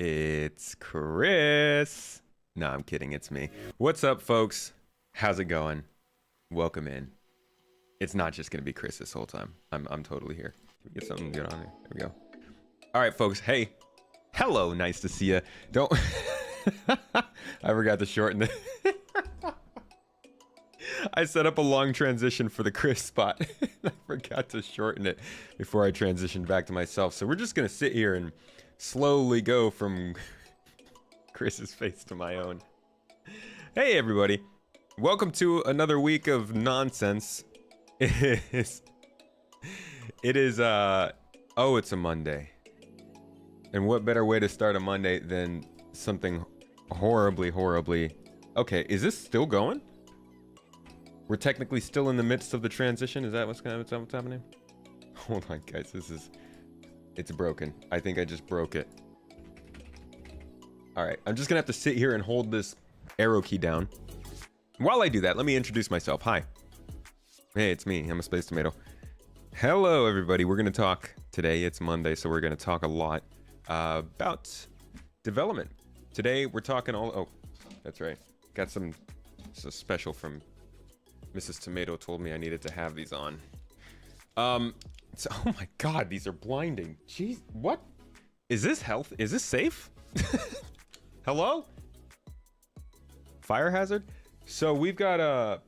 It's Chris. No, I'm kidding. It's me. What's up, folks? How's it going? Welcome in. It's not just gonna be Chris this whole time. I'm totally here. Can we get something good on here? There we go. All right, folks. Hey, hello. Nice to see you. Don't. I forgot to shorten it. I set up a long transition for the Chris spot. I forgot to shorten it before I transitioned back to myself. So we're just gonna sit here and slowly go from Chris's face to my own. Hey everybody, welcome to another week of nonsense. It is oh, it's a Monday. And what better way to start a Monday than something horribly okay, is this still going? We're technically still in the midst of the transition. Is that what's happening? Hold on, guys. It's broken. I think I just broke it. All right. I'm just going to have to sit here and hold this arrow key down. While I do that, let me introduce myself. Hi. Hey, it's me. I'm a Space Tomato. Hello, everybody. We're going to talk today. It's Monday, so we're going to talk a lot about development. Today, we're talking all... Oh, that's right. Got some... It's a special from... Mrs. Tomato told me I needed to have these on. Oh my god, these are blinding. Jeez, what? Is this health? Is this safe? Hello? Fire hazard? So we've got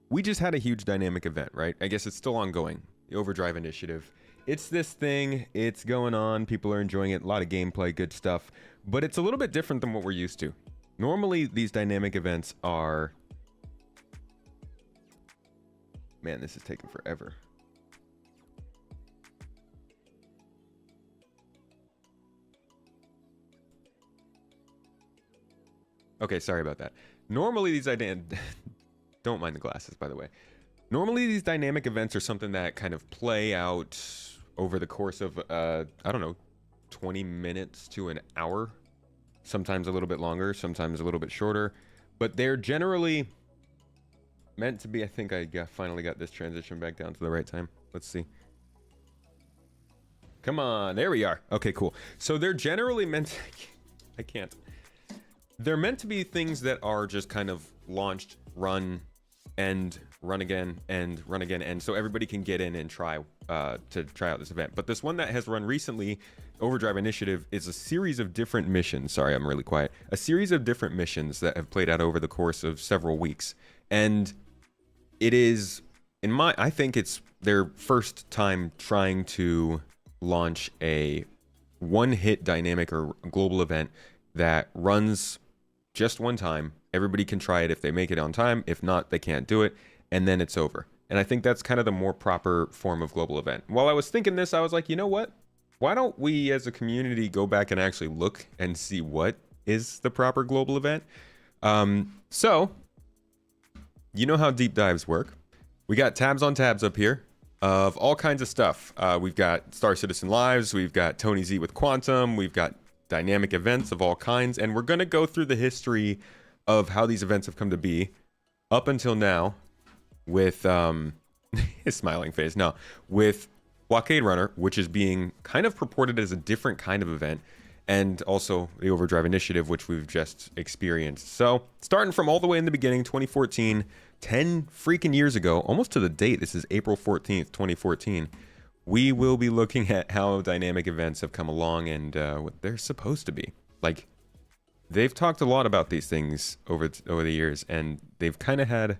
we just had a huge dynamic event, right? I guess it's still ongoing. The Overdrive Initiative. It's this thing, it's going on, people are enjoying it, a lot of gameplay, good stuff. But it's a little bit different than what we're used to. Normally, these dynamic events are... Man, this is taking forever. Okay, sorry about that. Normally these don't mind the glasses, by the way. Normally these dynamic events are something that kind of play out over the course of, I don't know, 20 minutes to an hour. Sometimes a little bit longer, sometimes a little bit shorter. But they're generally... meant to be. I think I finally got this transition back down to the right time. Let's see. Come on, there we are. Okay, cool. So they're generally meant to, I can't. They're meant to be things that are just kind of launched, run, end, run again, and run again, and so everybody can get in and try out this event. But this one that has run recently, Overdrive Initiative, is a series of different missions. Sorry, I'm really quiet. A series of different missions that have played out over the course of several weeks. And it is, I think it's their first time trying to launch a one-hit dynamic or global event that runs just one time. Everybody can try it if they make it on time. If not, they can't do it, and then it's over. And I think that's kind of the more proper form of global event. While I was thinking this, I was like, you know what? Why don't we as a community go back and actually look and see what is the proper global event? So... You know how deep dives work. We got tabs on tabs up here of all kinds of stuff. We've got Star Citizen Lives, we've got Tony Z with Quantum, we've got dynamic events of all kinds, and we're going to go through the history of how these events have come to be up until now with his smiling face. No, with Blockade Runner, which is being kind of purported as a different kind of event, and also the Overdrive Initiative, which we've just experienced. So, starting from all the way in the beginning, 2014, 10 freaking years ago, almost to the date, this is April 14th, 2014, we will be looking at how dynamic events have come along and what they're supposed to be. Like, they've talked a lot about these things over the years, and they've kind of had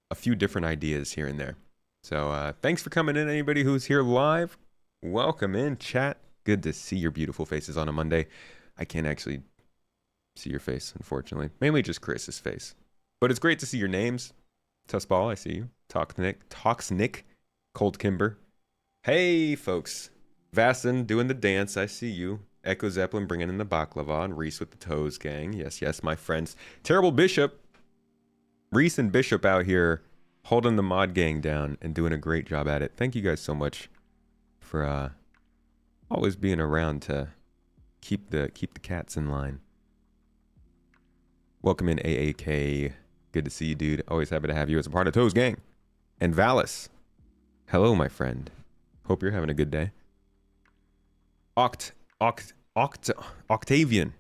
a few different ideas here and there. So, thanks for coming in, anybody who's here live. Welcome in, chat. Good to see your beautiful faces on a Monday. I can't actually see your face, unfortunately. Mainly just Chris's face. But it's great to see your names. Tussball, I see you. Toxnick, Cold Kimber. Hey, folks. Vassin doing the dance, I see you. Echo Zeppelin bringing in the baklava, and Reese with the toes gang. Yes, yes, my friends. Terrible Bishop. Reese and Bishop out here holding the mod gang down and doing a great job at it. Thank you guys so much for always being around to keep the cats in line. Welcome in AAK. Good to see you, dude. Always happy to have you as a part of Toes Gang. And Valis. Hello, my friend. Hope you're having a good day. Octavian.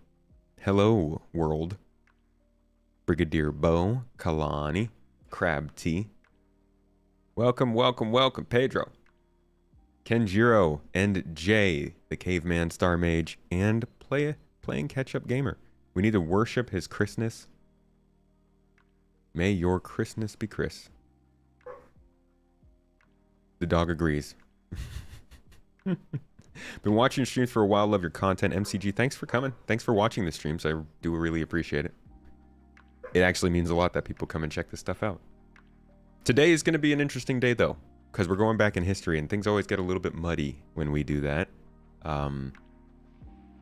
Hello, world. Brigadier Bo, Kalani, Crab Tea. Welcome, welcome, welcome, Pedro. Kenjiro and Jay, the caveman star mage, and playing catch-up gamer. We need to worship his Christmas. May your Christmas be Chris. The dog agrees. Been watching streams for a while. Love your content. MCG, thanks for coming. Thanks for watching the streams. I do really appreciate it. It actually means a lot that people come and check this stuff out. Today is going to be an interesting day, though, because we're going back in history, and things always get a little bit muddy when we do that.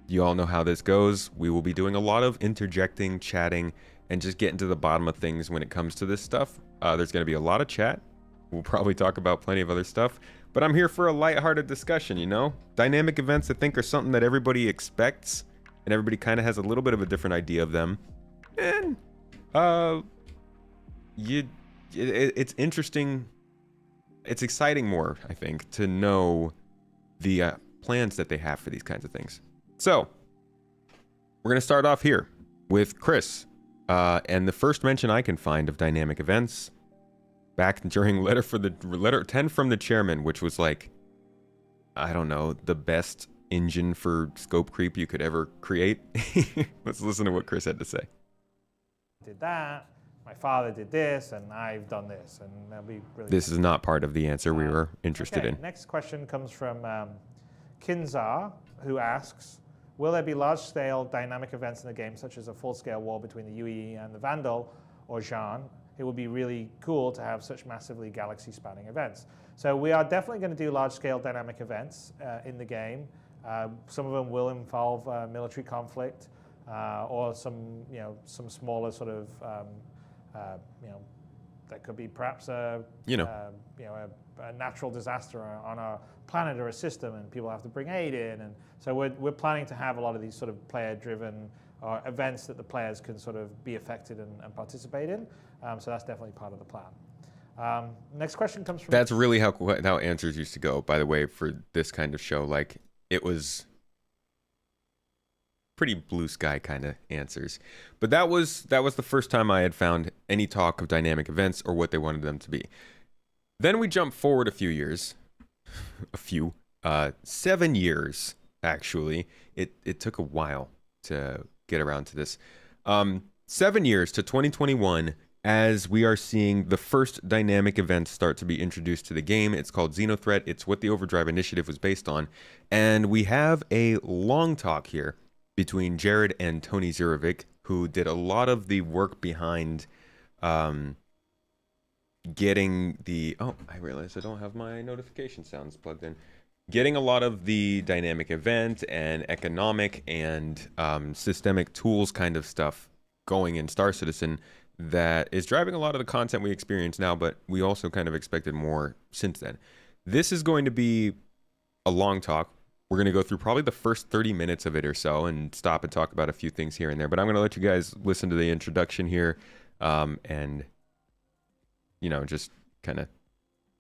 You all know how this goes. We will be doing a lot of interjecting, chatting, and just getting to the bottom of things when it comes to this stuff. There's going to be a lot of chat. We'll probably talk about plenty of other stuff. But I'm here for a lighthearted discussion, you know? Dynamic events, I think, are something that everybody expects, and everybody kind of has a little bit of a different idea of them. And, it's interesting. It's exciting more, I think, to know the plans that they have for these kinds of things. So, we're going to start off here with Chris. And the first mention I can find of dynamic events back during letter 10 from the chairman, which was like, I don't know, the best engine for scope creep you could ever create. Let's listen to what Chris had to say. Did that, my father did this, and I've done this, and that'll be really. This is not part of the answer we were interested in. Next question comes from Quazar, who asks, will there be large-scale dynamic events in the game, such as a full-scale war between the UE and the Vandal or Jean? It would be really cool to have such massively galaxy-spanning events. So we are definitely going to do large-scale dynamic events in the game. Some of them will involve military conflict or some smaller sort of, that could be perhaps a natural disaster on a planet or a system, and people have to bring aid in. And so we're planning to have a lot of these sort of player-driven events that the players can sort of be affected and participate in. So that's definitely part of the plan. Next question comes from... That's really how answers used to go, by the way, for this kind of show. Like, it was pretty blue sky kind of answers. But that was the first time I had found any talk of dynamic events or what they wanted them to be. Then we jump forward a few years. 7 years, actually. It took a while to get around to this. 7 years to 2021, as we are seeing the first dynamic events start to be introduced to the game. It's called XenoThreat. It's what the Overdrive Initiative was based on. And we have a long talk here between Jared and Tony Zirovic, who did a lot of the work behind getting the... Oh, I realize I don't have my notification sounds plugged in. Getting a lot of the dynamic event and economic and systemic tools kind of stuff going in Star Citizen that is driving a lot of the content we experience now, but we also kind of expected more since then. This is going to be a long talk. We're going to go through probably the first 30 minutes of it or so and stop and talk about a few things here and there, but I'm going to let you guys listen to the introduction here and, just kind of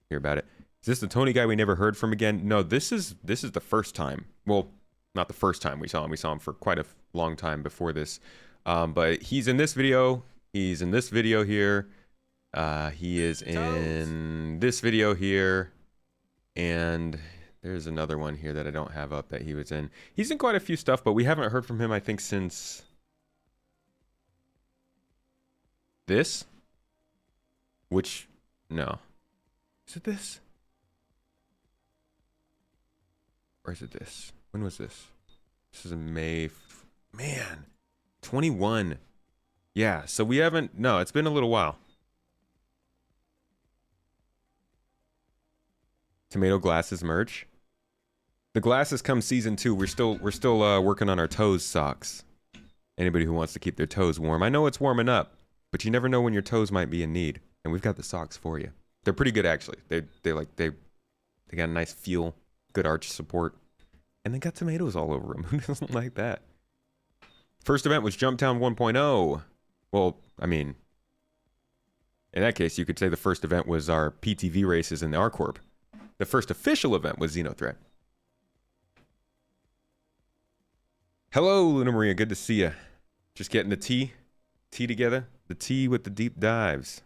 hear about it. Is this the Tony guy we never heard from again? No, this is the first time. Well, not the first time we saw him. We saw him for quite a long time before this. But he's in this video. He's in this video here. He is in this video here. And there's another one here that I don't have up that he was in. He's in quite a few stuff, but we haven't heard from him, I think, since this. Which, no. Is it this? Or is it this? When was this? This is in May. Man, 21. Yeah, so we haven't... No, it's been a little while. Tomato glasses merch. The glasses come season 2. We're still working on our toes socks. Anybody who wants to keep their toes warm. I know it's warming up, but you never know when your toes might be in need. And we've got the socks for you. They're pretty good, actually. They got a nice feel, good arch support, and they got tomatoes all over them. Who doesn't like that? First event was Jumptown 1.0. Well, I mean, in that case, you could say the first event was our PTV races in the R-Corp. The first official event was XenoThreat. Hello, Luna Maria. Good to see you. Just getting the tea together. The tea with the deep dives.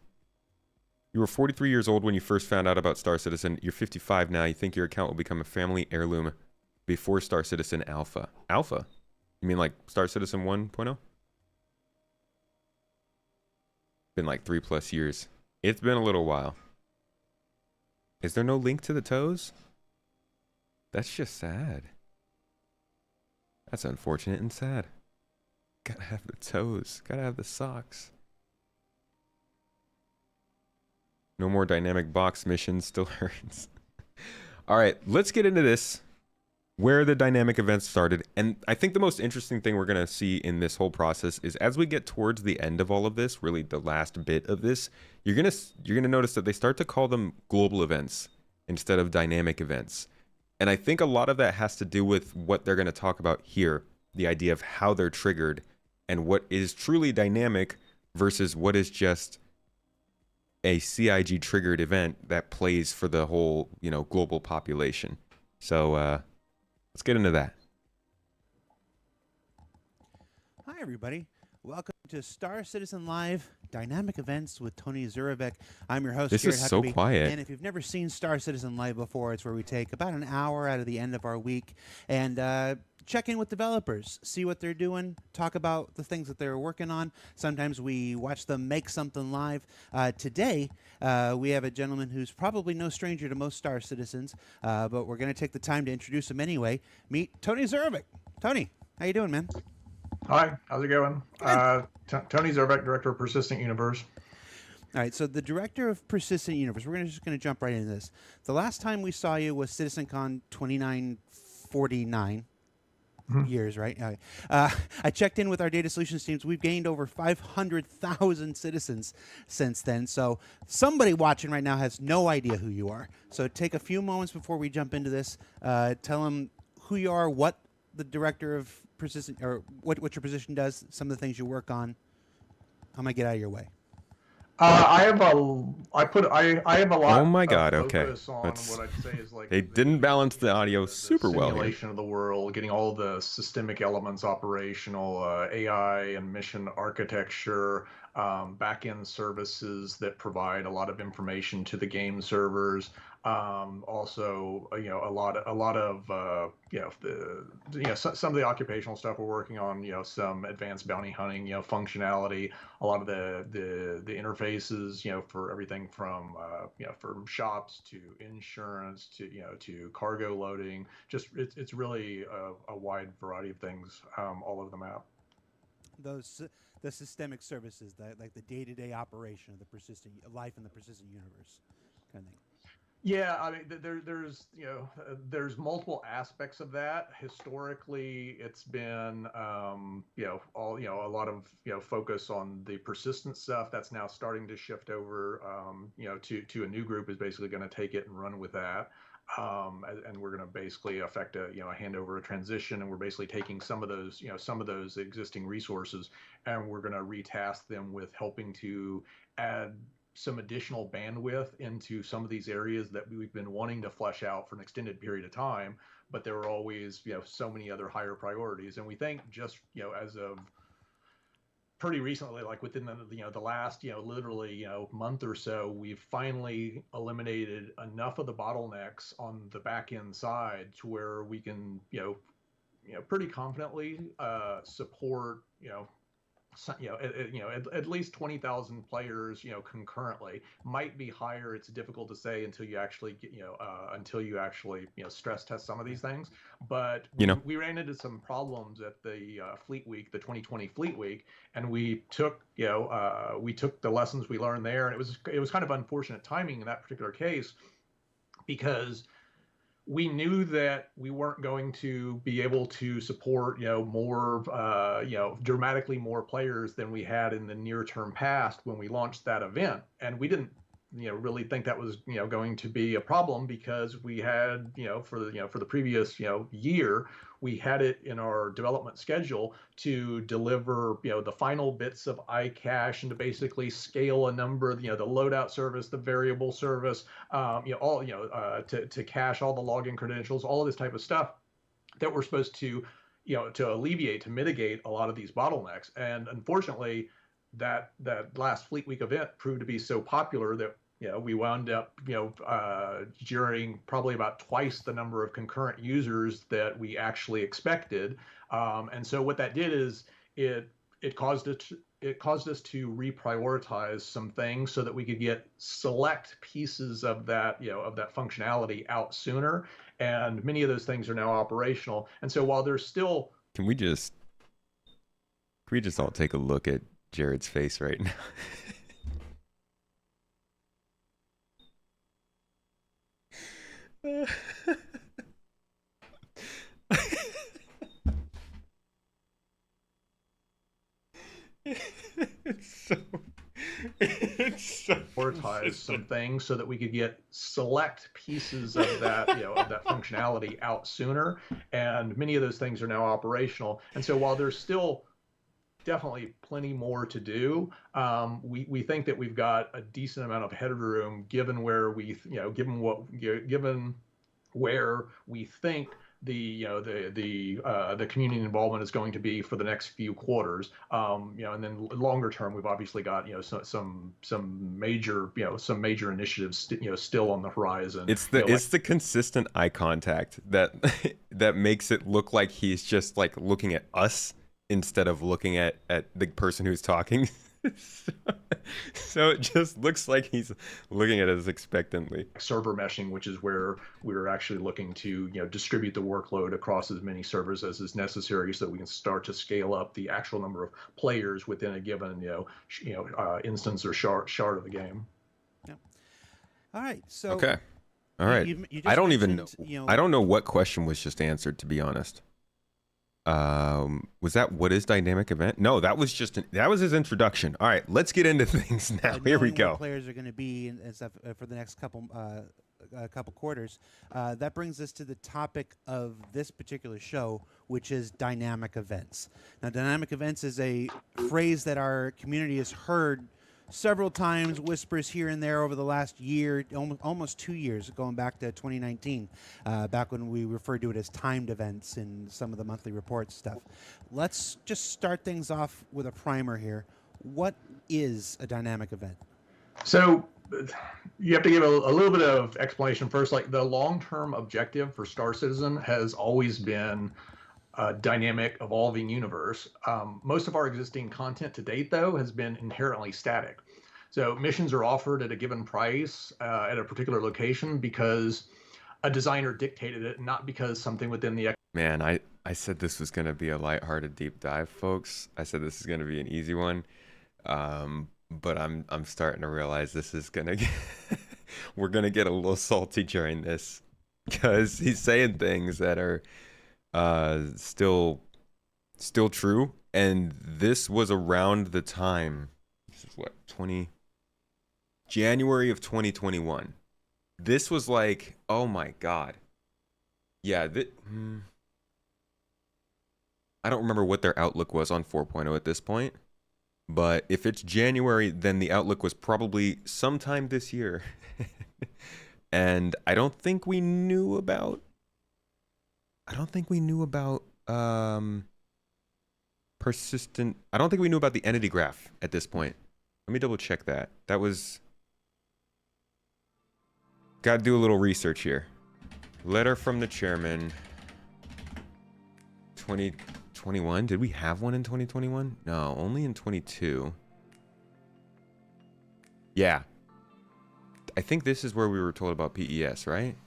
You were 43 years old when you first found out about Star Citizen. You're 55 now. You think your account will become a family heirloom before Star Citizen Alpha. Alpha? You mean like Star Citizen 1.0? Been like 3+ years. It's been a little while. Is there no link to the toes? That's just sad. That's unfortunate and sad. Gotta have the toes. Gotta have the socks. No more dynamic box missions. Still hurts. All right, let's get into this. Where the dynamic events started. And I think the most interesting thing we're going to see in this whole process is as we get towards the end of all of this, really the last bit of this, you're going to notice that they start to call them global events instead of dynamic events. And I think a lot of that has to do with what they're going to talk about here, the idea of how they're triggered and what is truly dynamic versus what is just a CIG triggered event that plays for the whole, global population. So, let's get into that. Hi, everybody. Welcome to Star Citizen Live Dynamic Events with Tony Zurovec. I'm your host, This Jared is so Huckabee. quiet. And if you've never seen Star Citizen Live before, it's where we take about an hour out of the end of our week and check in with developers, see what they're doing, talk about the things that they're working on. Sometimes we watch them make something live. Today, we have a gentleman who's probably no stranger to most Star Citizens, but we're going to take the time to introduce him anyway. Meet Tony Zurovec. Tony, how you doing, man? Hi, how's it going? Tony Zurovec, Director of Persistent Universe. All right, so the Director of Persistent Universe, we're just going to jump right into this. The last time we saw you was CitizenCon 2949. Years, right? I checked in with our data solutions teams. We've gained over 500,000 citizens since then. So somebody watching right now has no idea who you are. So take a few moments before we jump into this. Tell them who you are, what the Director of Persistent, or what your position does, some of the things you work on. I'm gonna get out of your way. I have a lot. Oh my God! Of Okay, focus on what I'd say is like they didn't balance the audio super well here. Simulation of the world, getting all the systemic elements operational, AI and mission architecture, back-end services that provide a lot of information to the game servers. Also, a lot of some of the occupational stuff we're working on. Some advanced bounty hunting, functionality. A lot of the interfaces, for everything from from shops to insurance to cargo loading. Just it's really a wide variety of things all over the map. The systemic services, like the day-to-day operation of the persistent life in the persistent universe, kind of thing. Yeah, I mean, there's multiple aspects of that. Historically, it's been, a lot of, focus on the persistent stuff. That's now starting to shift over, to a new group is basically going to take it and run with that. And we're going to basically affect a handover, a transition, and we're basically taking some of those existing resources, and we're going to retask them with helping to add some additional bandwidth into some of these areas that we've been wanting to flesh out for an extended period of time, but there were always, so many other higher priorities. And we think just, as of pretty recently, like within the last, literally, month or so, we've finally eliminated enough of the bottlenecks on the back end side to where we can, pretty confidently support, at least 20,000 players, concurrently. Might be higher. It's difficult to say until you actually get, stress test some of these things. But we ran into some problems at the Fleet Week, the 2020 Fleet Week, and we took the lessons we learned there, and it was kind of unfortunate timing in that particular case, because we knew that we weren't going to be able to support, more, dramatically more players than we had in the near term past when we launched that event. And we didn't, really think that was, going to be a problem, because we had, for the previous, year, we had it in our development schedule to deliver, the final bits of iCache and to basically scale a number of, the loadout service, the variable service, to cache all the login credentials, all of this type of stuff that we're supposed to, to alleviate, to mitigate a lot of these bottlenecks. And unfortunately, that last Fleet Week event proved to be so popular that we wound up during probably about twice the number of concurrent users that we actually expected. And so what that did is it caused us to reprioritize some things so that we could get select pieces of that functionality out sooner. And many of those things are now operational. And so while there's still, Can we just all take a look at Jared's face right now? it's so prioritize some things so that we could get select pieces of that functionality out sooner. And many of those things are now operational. And so while there's still definitely plenty more to do, we think that we've got a decent amount of headroom given where given where we think the community involvement is going to be for the next few quarters, and then longer term, we've obviously got some major initiatives still on the horizon. It's the consistent eye contact that makes it look like he's just like looking at us instead of looking at the person who's talking. So it just looks like he's looking at us expectantly. Server meshing, which is where we're actually looking to distribute the workload across as many servers as is necessary, so that we can start to scale up the actual number of players within a given instance or shard of the game. Yeah. All right. So okay. All right. You I don't even know. I don't know what question was just answered, to be honest. Was that what is dynamic event? No, that was his introduction. All right, let's get into things now. Here we go. What players are going to be and stuff for the next couple quarters. That brings us to the topic of this particular show, which is dynamic events. Now, dynamic events is a phrase that our community has heard several times, whispers here and there over the last year, almost 2 years, going back to 2019, back when we referred to it as timed events in some of the monthly reports stuff. Let's just start things off with a primer here. What is a dynamic event? So you have to give a little bit of explanation first. Like, the long-term objective for Star Citizen has always been a dynamic, evolving universe. Most of our existing content to date, though, has been inherently static. So missions are offered at a given price at a particular location because a designer dictated it, not because something within the... Man, I said this was going to be a lighthearted deep dive, folks. I said this is going to be an easy one. But I'm starting to realize this is going to get... we're going to get a little salty during this, because he's saying things that are still true. And this was around the time, this is what, January of 2021. This was like, oh my God. Yeah, I don't remember what their outlook was on 4.0 at this point, but if it's January, then the outlook was probably sometime this year. And I don't think we knew about persistent. I don't think we knew about the entity graph at this point. Let me double check that. That was... Got to do a little research here. Letter from the chairman. 2021. Did we have one in 2021? No, only in 22. Yeah. I think this is where we were told about PES, right?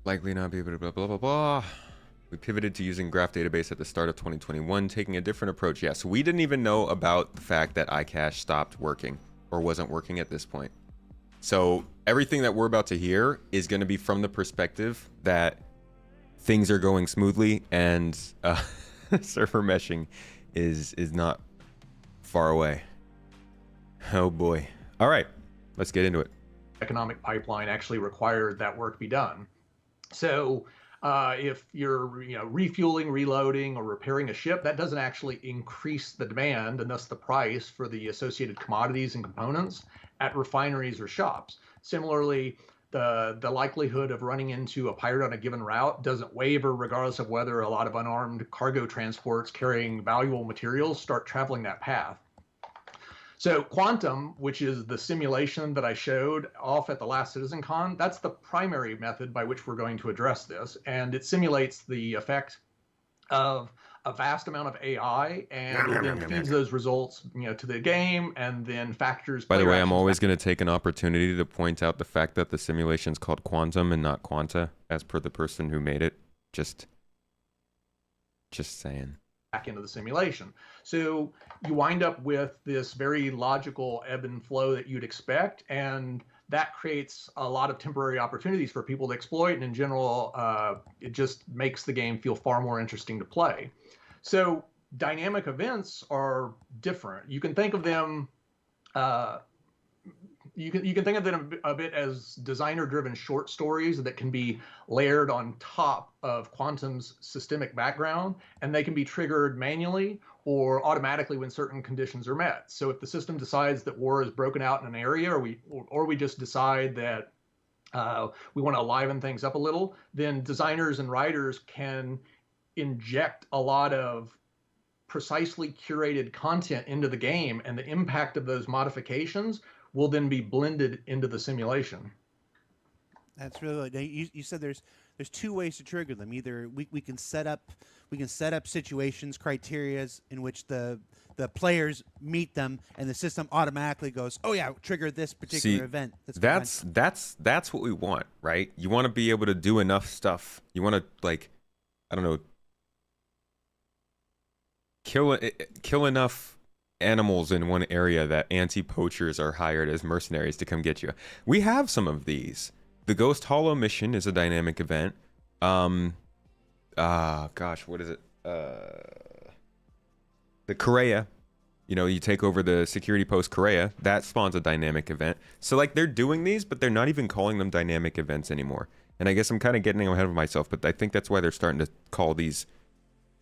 Likely not be able to blah, blah, blah, blah. We pivoted to using graph database at the start of 2021, taking a different approach. Yeah, so we didn't even know about the fact that iCache stopped working or wasn't working at this point. So everything that we're about to hear is going to be from the perspective that things are going smoothly and server meshing is not far away. Oh boy. All right, let's get into it. Economic pipeline actually required that work be done. So if you're refueling, reloading, or repairing a ship, that doesn't actually increase the demand and thus the price for the associated commodities and components at refineries or shops. Similarly, the likelihood of running into a pirate on a given route doesn't waver regardless of whether a lot of unarmed cargo transports carrying valuable materials start traveling that path. So Quantum, which is the simulation that I showed off at the last CitizenCon, that's the primary method by which we're going to address this. And it simulates the effect of a vast amount of AI and then feeds those results, to the game and then factors. By the way, I'm always going to take an opportunity to point out the fact that the simulation's called Quantum and not Quanta, as per the person who made it. Just saying. Back into the simulation. So you wind up with this very logical ebb and flow that you'd expect, and that creates a lot of temporary opportunities for people to exploit, and in general, it just makes the game feel far more interesting to play. So dynamic events are different. You can think of them you can think of them a bit as designer-driven short stories that can be layered on top of Quantum's systemic background, and they can be triggered manually or automatically when certain conditions are met. So if the system decides that war is broken out in an area, or we just decide that we want to liven things up a little, then designers and writers can inject a lot of precisely curated content into the game, and the impact of those modifications will then be blended into the simulation. That's really good. You said there's two ways to trigger them. Either we can set up situations, criterias in which the players meet them, and the system automatically goes, oh yeah, trigger this particular event. That's what we want, right? You want to be able to do enough stuff. You want to, like, I don't know, kill enough animals in one area that anti-poachers are hired as mercenaries to come get you. We have some of these. The Ghost Hollow mission is a dynamic event. Gosh, what is it? The Korea. You take over the security post Korea. That spawns a dynamic event. So, like, they're doing these, but they're not even calling them dynamic events anymore. And I guess I'm kind of getting ahead of myself, but I think that's why they're starting to call these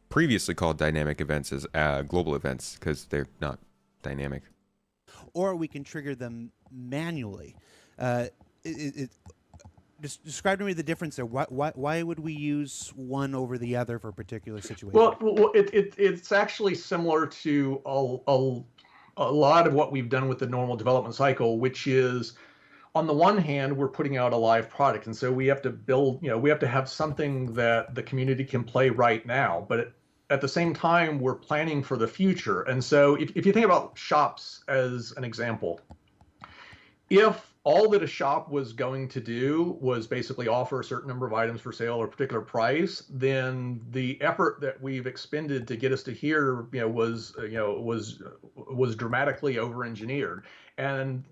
previously called dynamic events as global events, because they're not dynamic. Or we can trigger them manually. Just describe to me the difference there. Why would we use one over the other for a particular situation? Well, it's actually similar to a lot of what we've done with the normal development cycle, which is, on the one hand, we're putting out a live product, and so we have to build, we have to have something that the community can play right now. But at the same time, we're planning for the future. And so if you think about shops as an example, if all that a shop was going to do was basically offer a certain number of items for sale or a particular price, then the effort that we've expended to get us to here, was dramatically over-engineered. And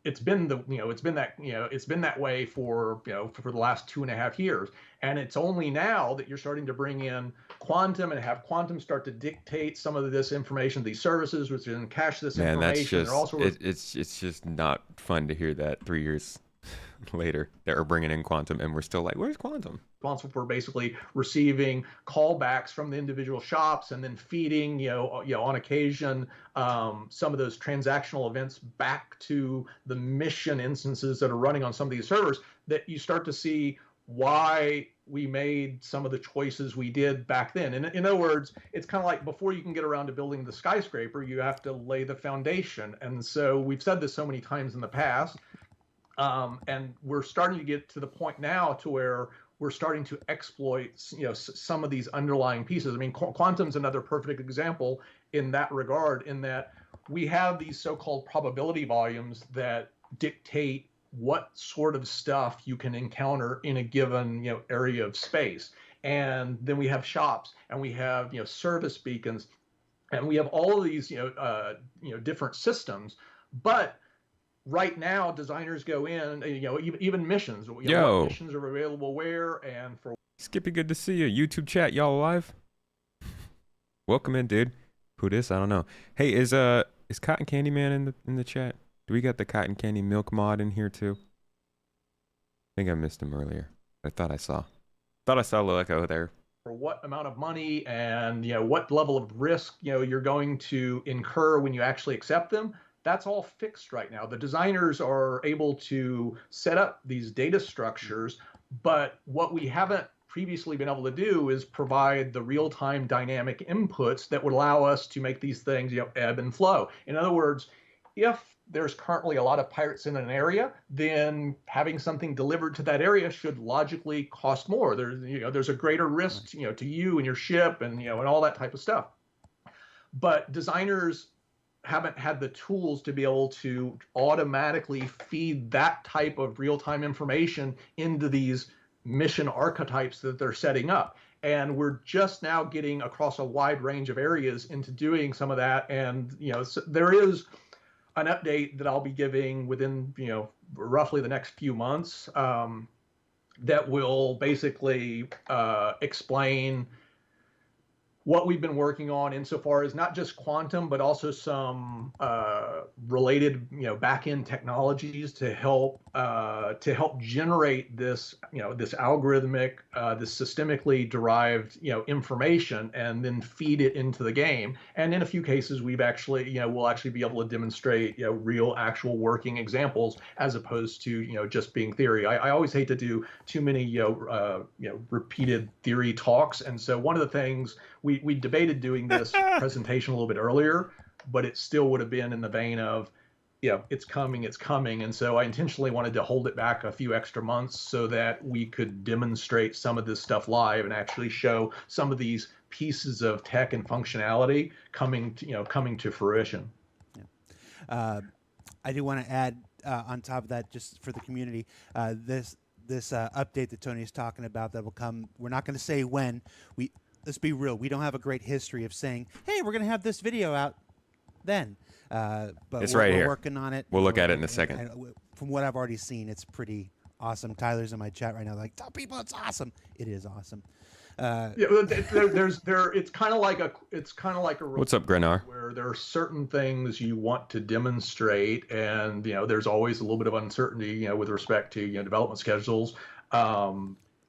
it's been that way for the last 2.5 years, and it's only now that you're starting to bring in Quantum and have Quantum start to dictate some of this information, these services, which then cache this information. It's just not fun to hear that 3 years later that we're bringing in Quantum and we're still like, where's Quantum? Responsible for basically receiving callbacks from the individual shops and then feeding, on occasion, some of those transactional events back to the mission instances that are running on some of these servers, that you start to see why we made some of the choices we did back then. And in other words, it's kind of like, before you can get around to building the skyscraper, you have to lay the foundation. And so we've said this so many times in the past, and we're starting to get to the point now to where we're starting to exploit, some of these underlying pieces. I mean, Quantum's another perfect example in that regard, in that we have these so-called probability volumes that dictate what sort of stuff you can encounter in a given, area of space. And then we have shops, and we have, service beacons, and we have all of these, different systems. But right now, designers go in, even missions. What missions are available where and for. Skippy, good to see you. YouTube chat, y'all alive? Welcome in, dude. Who this? I don't know. Hey, is Cotton Candy Man in the chat? Do we got the Cotton Candy Milk mod in here too? I think I missed him earlier. I thought I saw a little echo there. For what amount of money and what level of risk you're going to incur when you actually accept them. That's all fixed right now. The designers are able to set up these data structures, but what we haven't previously been able to do is provide the real-time dynamic inputs that would allow us to make these things, ebb and flow. In other words, if there's currently a lot of pirates in an area, then having something delivered to that area should logically cost more. There's a greater risk, to you and your ship, and and all that type of stuff. But designers haven't had the tools to be able to automatically feed that type of real-time information into these mission archetypes that they're setting up. And we're just now getting across a wide range of areas into doing some of that. And so there is an update that I'll be giving within roughly the next few months that will basically explain what we've been working on insofar as not just quantum, but also some related, back-end technologies to help generate this, this algorithmic, this systemically derived, information, and then feed it into the game. And in a few cases, we've actually, we'll actually be able to demonstrate, real, actual working examples as opposed to, just being theory. I always hate to do too many, repeated theory talks, and so one of the things we debated doing this presentation a little bit earlier, but it still would have been in the vein of, it's coming. And so I intentionally wanted to hold it back a few extra months so that we could demonstrate some of this stuff live and actually show some of these pieces of tech and functionality coming to fruition. Yeah. I do want to add on top of that, just for the community, this update that Tony is talking about that will come. We're not going to say when. Let's be real. We don't have a great history of saying, "Hey, we're going to have this video out then." But it's we're here. Working on it. We'll look at it in a second. And from what I've already seen, it's pretty awesome. Tyler's in my chat right now, like, tell people it's awesome. It is awesome. It's kind of like a What's up, Grenar? Where there are certain things you want to demonstrate, and there's always a little bit of uncertainty, with respect to development schedules.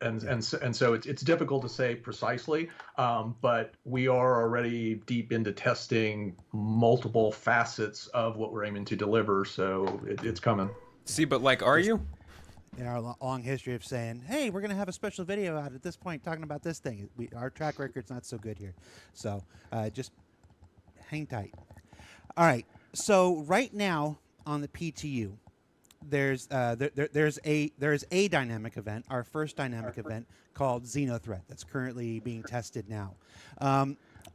And so it's difficult to say precisely, but we are already deep into testing multiple facets of what we're aiming to deliver. So it's coming. See, but are you? In our long history of saying, "Hey, we're going to have a special video out at this point talking about this thing," our track record's not so good here. So just hang tight. All right. So right now on the PTU, there's a dynamic event, our first dynamic event called XenoThreat that's currently being tested now.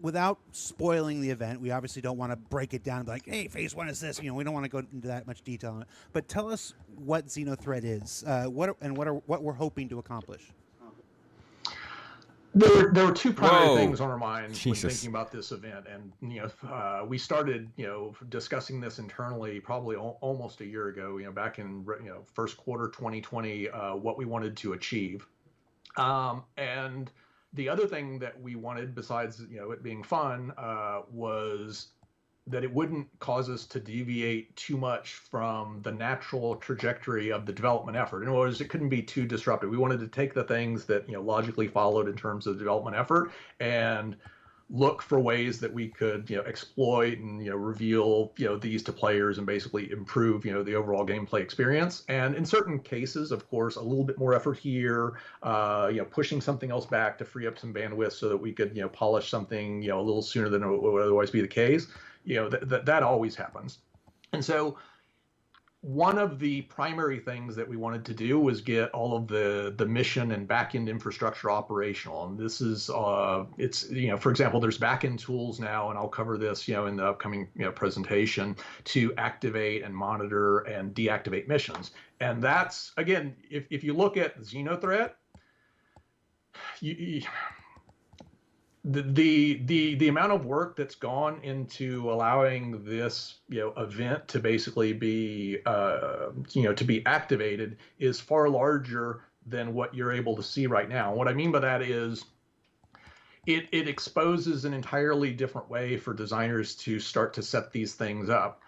Without spoiling the event, we obviously don't want to break it down and be like, "Hey, phase 1 is this." We don't want to go into that much detail on it. But tell us what XenoThreat is, what we're hoping to accomplish. There were two primary things on our minds when thinking about this event, and we started discussing this internally probably almost a year ago. Back in first quarter 2020, what we wanted to achieve, and the other thing that we wanted, besides it being fun, was that it wouldn't cause us to deviate too much from the natural trajectory of the development effort. In other words, it couldn't be too disruptive. We wanted to take the things that logically followed in terms of the development effort and look for ways that we could exploit and reveal these to players and basically improve the overall gameplay experience. And in certain cases, of course, a little bit more effort here, pushing something else back to free up some bandwidth so that we could polish something a little sooner than it would otherwise be the case. That always happens. And so one of the primary things that we wanted to do was get all of the mission and backend infrastructure operational. And this is, it's, for example, there's backend tools now, and I'll cover this, in the upcoming presentation, to activate and monitor and deactivate missions. And that's, again, if you look at XenoThreat, the amount of work that's gone into allowing this event to basically be to be activated is far larger than what you're able to see right now. What I mean by that is it exposes an entirely different way for designers to start to set these things up.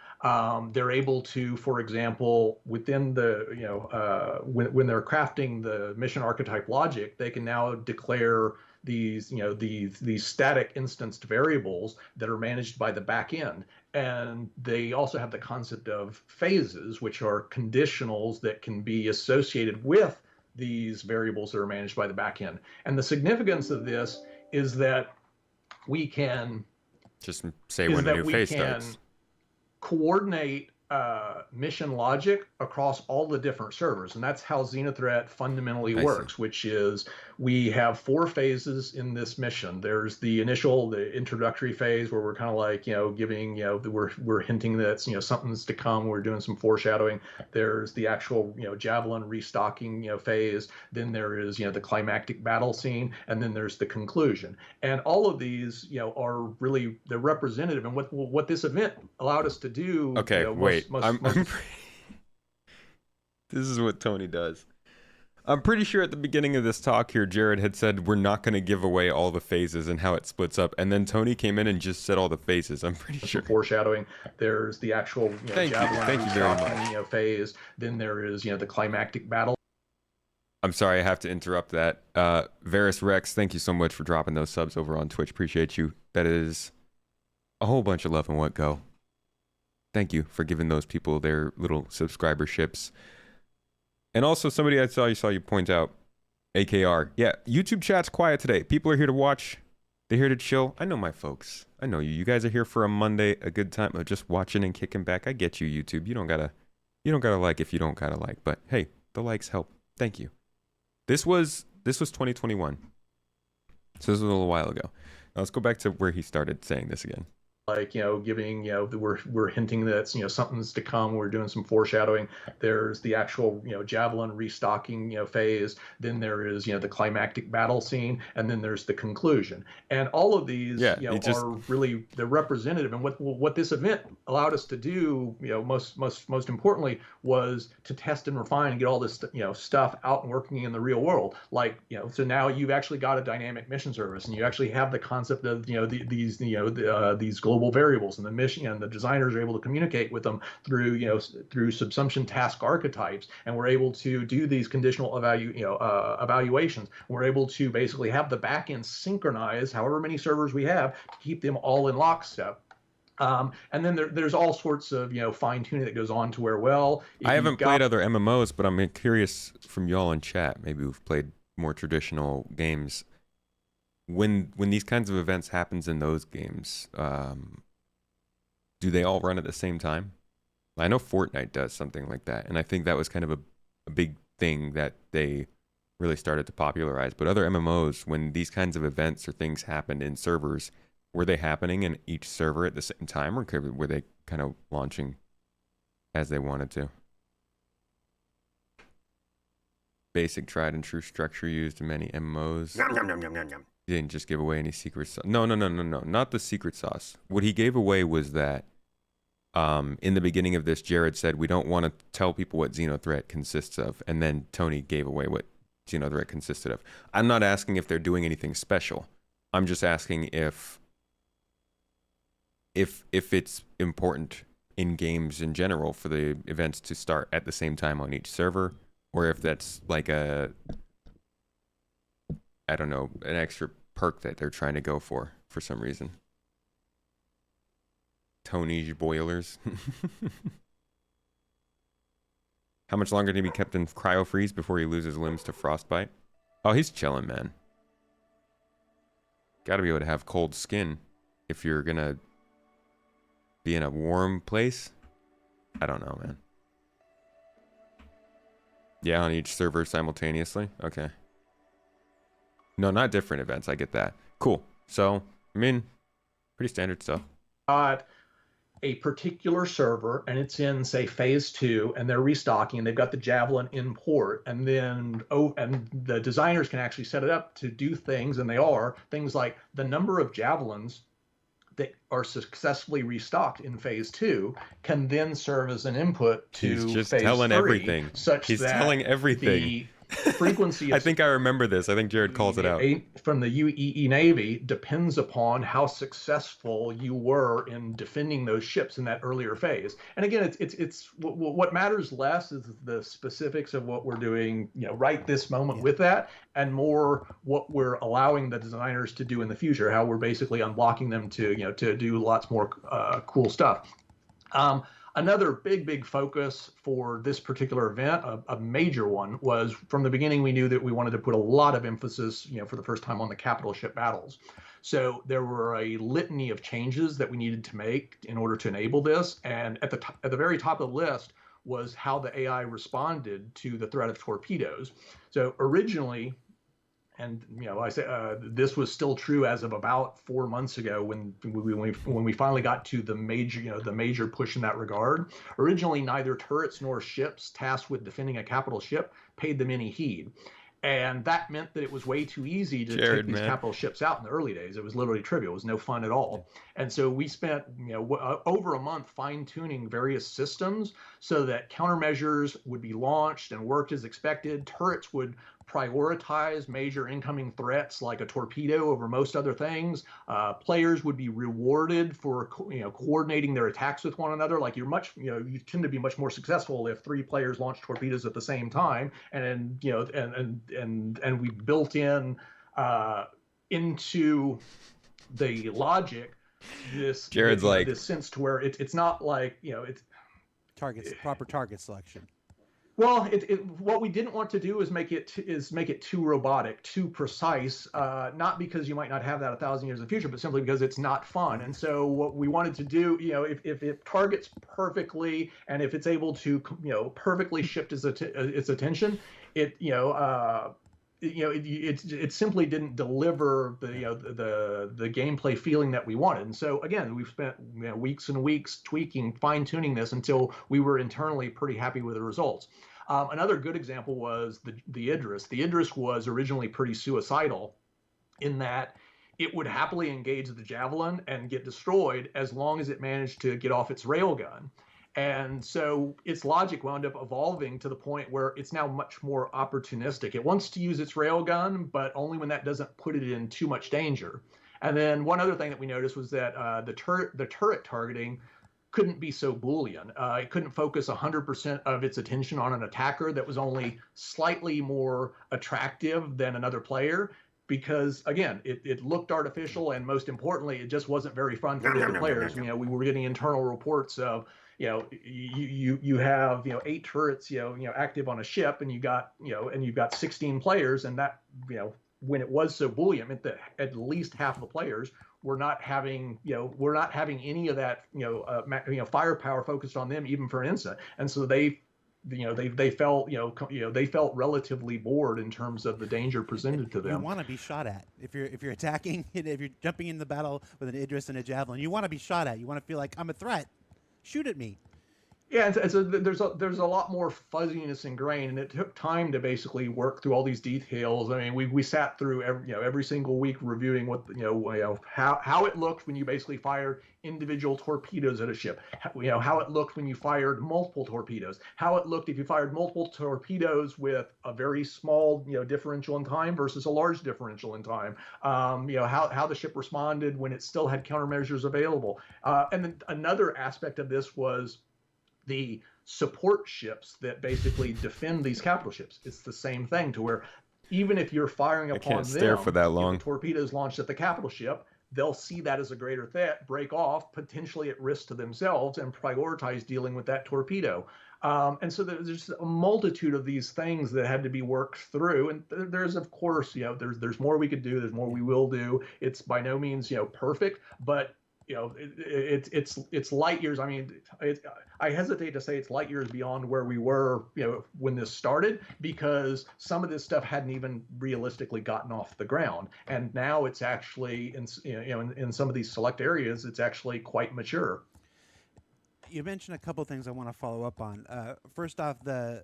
They're able to, for example, within the when they're crafting the mission archetype logic, they can now declare these static instanced variables that are managed by the back end. And they also have the concept of phases, which are conditionals that can be associated with these variables that are managed by the back end. And the significance of this is that we can just say when a new phase starts. Coordinate mission logic across all the different servers, and that's how XenoThreat fundamentally works, which is we have 4 phases in this mission. There's the introductory phase where we're kind of like, giving, we're hinting that, something's to come. We're doing some foreshadowing. There's the actual, javelin restocking, phase. Then there is, the climactic battle scene, and then there's the conclusion. And all of these, are really, they're representative. And what this event allowed us to do. Okay, wait. This is what Tony does. I'm pretty sure at the beginning of this talk here, Jared had said we're not going to give away all the phases and how it splits up, and then Tony came in and just said all the phases. I'm pretty sure. Foreshadowing. There's the actual thank you very much. Phase. Then there is the climactic battle. I'm sorry, I have to interrupt that. Varus Rex, thank you so much for dropping those subs over on Twitch. Appreciate you. That is a whole bunch of love and what go. Thank you for giving those people their little subscriberships. And also, somebody I saw you point out, AKR. Yeah, YouTube chat's quiet today. People are here to watch. They're here to chill. I know my folks. I know you. You guys are here for a Monday, a good time of just watching and kicking back. I get you, YouTube. You don't gotta like if you don't gotta like. But hey, the likes help. Thank you. This was 2021. So this was a little while ago. Now let's go back to where he started saying this again. Like, giving, we're hinting that, something's to come. We're doing some foreshadowing. There's the actual, javelin restocking, phase. Then there is, the climactic battle scene, and then there's the conclusion. And all of these, are really, they're representative. And what this event allowed us to do, most importantly, was to test and refine and get all this, stuff out and working in the real world. Like, so now you've actually got a dynamic mission service, and you actually have the concept of, these global variables, and the mission and the designers are able to communicate with them through through subsumption task archetypes, and we're able to do these conditional evaluations. We're able to basically have the backend synchronize however many servers we have to keep them all in lockstep. And then there's all sorts of fine tuning that goes on to where I haven't played other MMOs, but I'm curious from y'all in chat. Maybe we've played more traditional games. When these kinds of events happens in those games, do they all run at the same time? I know Fortnite does something like that, and I think that was kind of a big thing that they really started to popularize. But other MMOs, when these kinds of events or things happened in servers, were they happening in each server at the same time, or were they kind of launching as they wanted to? Basic tried and true structure used in many MMOs. Yum, yum, yum, yum, yum, yum. He didn't just give away any secret sauce. No, not the secret sauce. What he gave away was that in the beginning of this, Jared said, we don't want to tell people what XenoThreat consists of. And then Tony gave away what XenoThreat consisted of. I'm not asking if they're doing anything special. I'm just asking if it's important in games in general for the events to start at the same time on each server, or if that's like I don't know, an extra perk that they're trying to go for some reason. Tony's boilers. How much longer did he be kept in cryo freeze before he loses limbs to frostbite? Oh, he's chilling, man. Gotta be able to have cold skin if you're gonna be in a warm place. I don't know, man. Yeah, on each server simultaneously? Okay. No, not different events. I get that. Cool. So, I mean, pretty standard stuff. A particular server, and it's in, say, phase 2, and they're restocking, and they've got the javelin in port, and then and the designers can actually set it up to do things, and they are things like the number of javelins that are successfully restocked in phase 2 can then serve as an input to He's just phase telling 3, everything. Such He's that telling everything. frequency I of think I remember this. I think Jared calls it out. from the UEE Navy depends upon how successful you were in defending those ships in that earlier phase. And again, it's what matters less is the specifics of what we're doing, right this moment with that, and more what we're allowing the designers to do in the future, how we're basically unblocking them to do lots more cool stuff. Another big focus for this particular event, a major one, was from the beginning we knew that we wanted to put a lot of emphasis, for the first time on the capital ship battles. So there were a litany of changes that we needed to make in order to enable this. And at the very top of the list was how the AI responded to the threat of torpedoes. So originally, and I say this was still true as of about 4 months ago when we finally got to the major push in that regard. Originally, neither turrets nor ships tasked with defending a capital ship paid them any heed. And that meant that it was way too easy to take these capital ships out in the early days. It was literally trivial. It was no fun at all. And so we spent over a month fine-tuning various systems so that countermeasures would be launched and worked as expected. Turrets would prioritize major incoming threats like a torpedo over most other things. Players would be rewarded for coordinating their attacks with one another. Like you tend to be much more successful if 3 players launch torpedoes at the same time. And we built in into the logic this Jared's like this sense to where it's not like it's proper target selection. Well, what we didn't want to do is make it too robotic, too precise, not because you might not have that 1,000 years in the future, but simply because it's not fun. And so what we wanted to do, if it targets perfectly and if it's able to, perfectly shift its attention, it simply didn't deliver the gameplay feeling that we wanted. And so again, we've spent weeks and weeks tweaking, fine-tuning this until we were internally pretty happy with the results. Another good example was the Idris. The Idris was originally pretty suicidal in that it would happily engage the Javelin and get destroyed as long as it managed to get off its railgun. And so its logic wound up evolving to the point where it's now much more opportunistic. It wants to use its railgun, but only when that doesn't put it in too much danger. And then one other thing that we noticed was that the turret targeting couldn't be so Boolean. It couldn't focus 100% of its attention on an attacker that was only slightly more attractive than another player, because again, it looked artificial, and most importantly, it just wasn't very fun for the other players. We were getting internal reports of you have 8 turrets active on a ship, and you've got 16 players, and that when it was so Boolean, it meant that at least half of the players were not having any of that firepower focused on them even for an instant, and so they felt relatively bored in terms of the danger presented to them. You want to be shot at if you're attacking, if you're jumping into the battle with an Idris and a Javelin. You want to be shot at. You want to feel like I'm a threat. Shoot at me. Yeah, and so there's a lot more fuzziness in grain, and it took time to basically work through all these details. I mean, we sat through every single week reviewing what how it looked when you basically fired individual torpedoes at a ship. How it looked when you fired multiple torpedoes. How it looked if you fired multiple torpedoes with a very small differential in time versus a large differential in time. How the ship responded when it still had countermeasures available. And then another aspect of this was the support ships that basically defend these capital ships. It's the same thing, to where even if you're firing upon them, for that long. Torpedoes launched at the capital ship, they'll see that as a greater threat, break off, potentially at risk to themselves, and prioritize dealing with that torpedo. And so there's a multitude of these things that had to be worked through. And there's, of course, there's more we could do. There's more we will do. It's by no means, perfect, but it's light years. I mean, I hesitate to say it's light years beyond where we were, when this started, because some of this stuff hadn't even realistically gotten off the ground, and now it's actually in some of these select areas, it's actually quite mature. You mentioned a couple things I want to follow up on. First off, the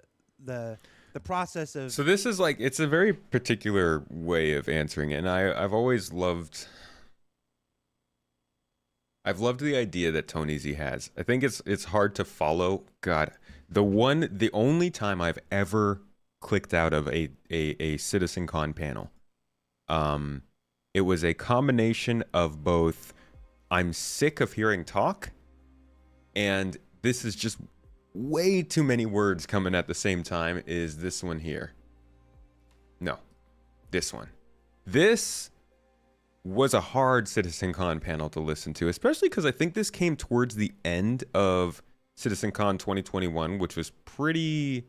process of. So this is like, it's a very particular way of answering it, and I've always loved. I've loved the idea that Tony Z has. I think it's hard to follow. God, the only time I've ever clicked out of a CitizenCon panel. It was a combination of both I'm sick of hearing talk and this is just way too many words coming at the same time. Is this one here? No, this one. This was a hard CitizenCon panel to listen to, especially because I think this came towards the end of CitizenCon 2021, which was pretty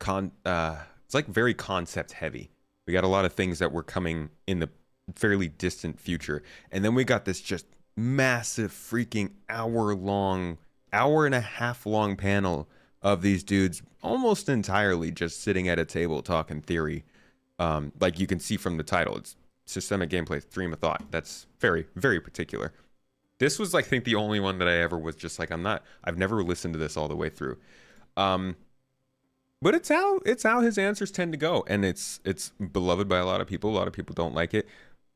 it's like very concept heavy. We got a lot of things that were coming in the fairly distant future, and then we got this just massive freaking hour and a half long panel of these dudes almost entirely just sitting at a table talking theory. Like you can see from the title, it's Systemic Gameplay, Stream of Thought. That's very, very particular. This was, I think, the only one that I ever was just like, I've never listened to this all the way through. But it's how his answers tend to go, and it's beloved by a lot of people. A lot of people don't like it.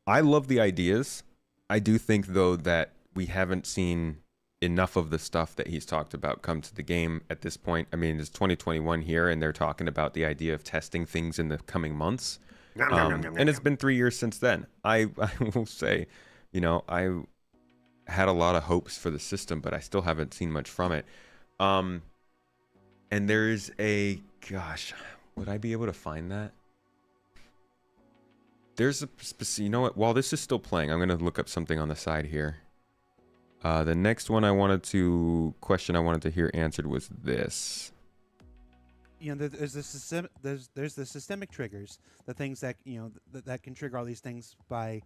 I love the ideas. I do think, though, that we haven't seen enough of the stuff that he's talked about come to the game at this point. I mean, it's 2021 here, and they're talking about the idea of testing things in the coming months. And it's been 3 years since then. I will say, I had a lot of hopes for the system, but I still haven't seen much from it. And there's gosh, would I be able to find that? There's you know what? While this is still playing, I'm going to look up something on the side here. The next one I wanted to hear answered was this. There's the systemic triggers, the things that that can trigger all these things by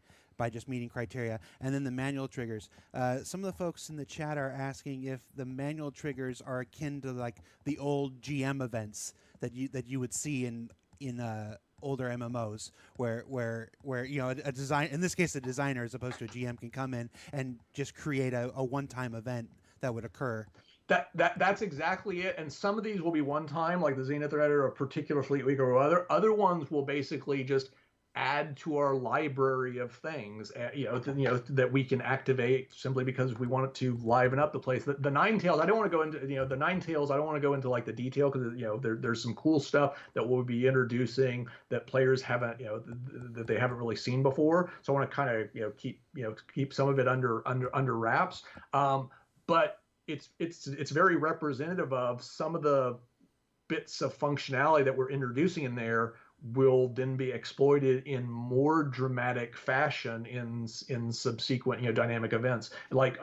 just meeting criteria, and then the manual triggers. Some of the folks in the chat are asking if the manual triggers are akin to like the old GM events that you would see in older MMOs, where a design, in this case a designer as opposed to a GM, can come in and just create a one-time event that would occur. That's exactly it. And some of these will be one time, like the XenoThreat or a particular Fleet Week or other ones will basically just add to our library of things, that we can activate simply because we want it to liven up the place. The Ninetales, I don't want to go into, the Ninetales, I don't want to go into like the detail because, there's some cool stuff that we'll be introducing that players haven't, that they haven't really seen before. So I want to kind of, keep some of it under wraps. But it's very representative of some of the bits of functionality that we're introducing in there will then be exploited in more dramatic fashion in subsequent dynamic events. Like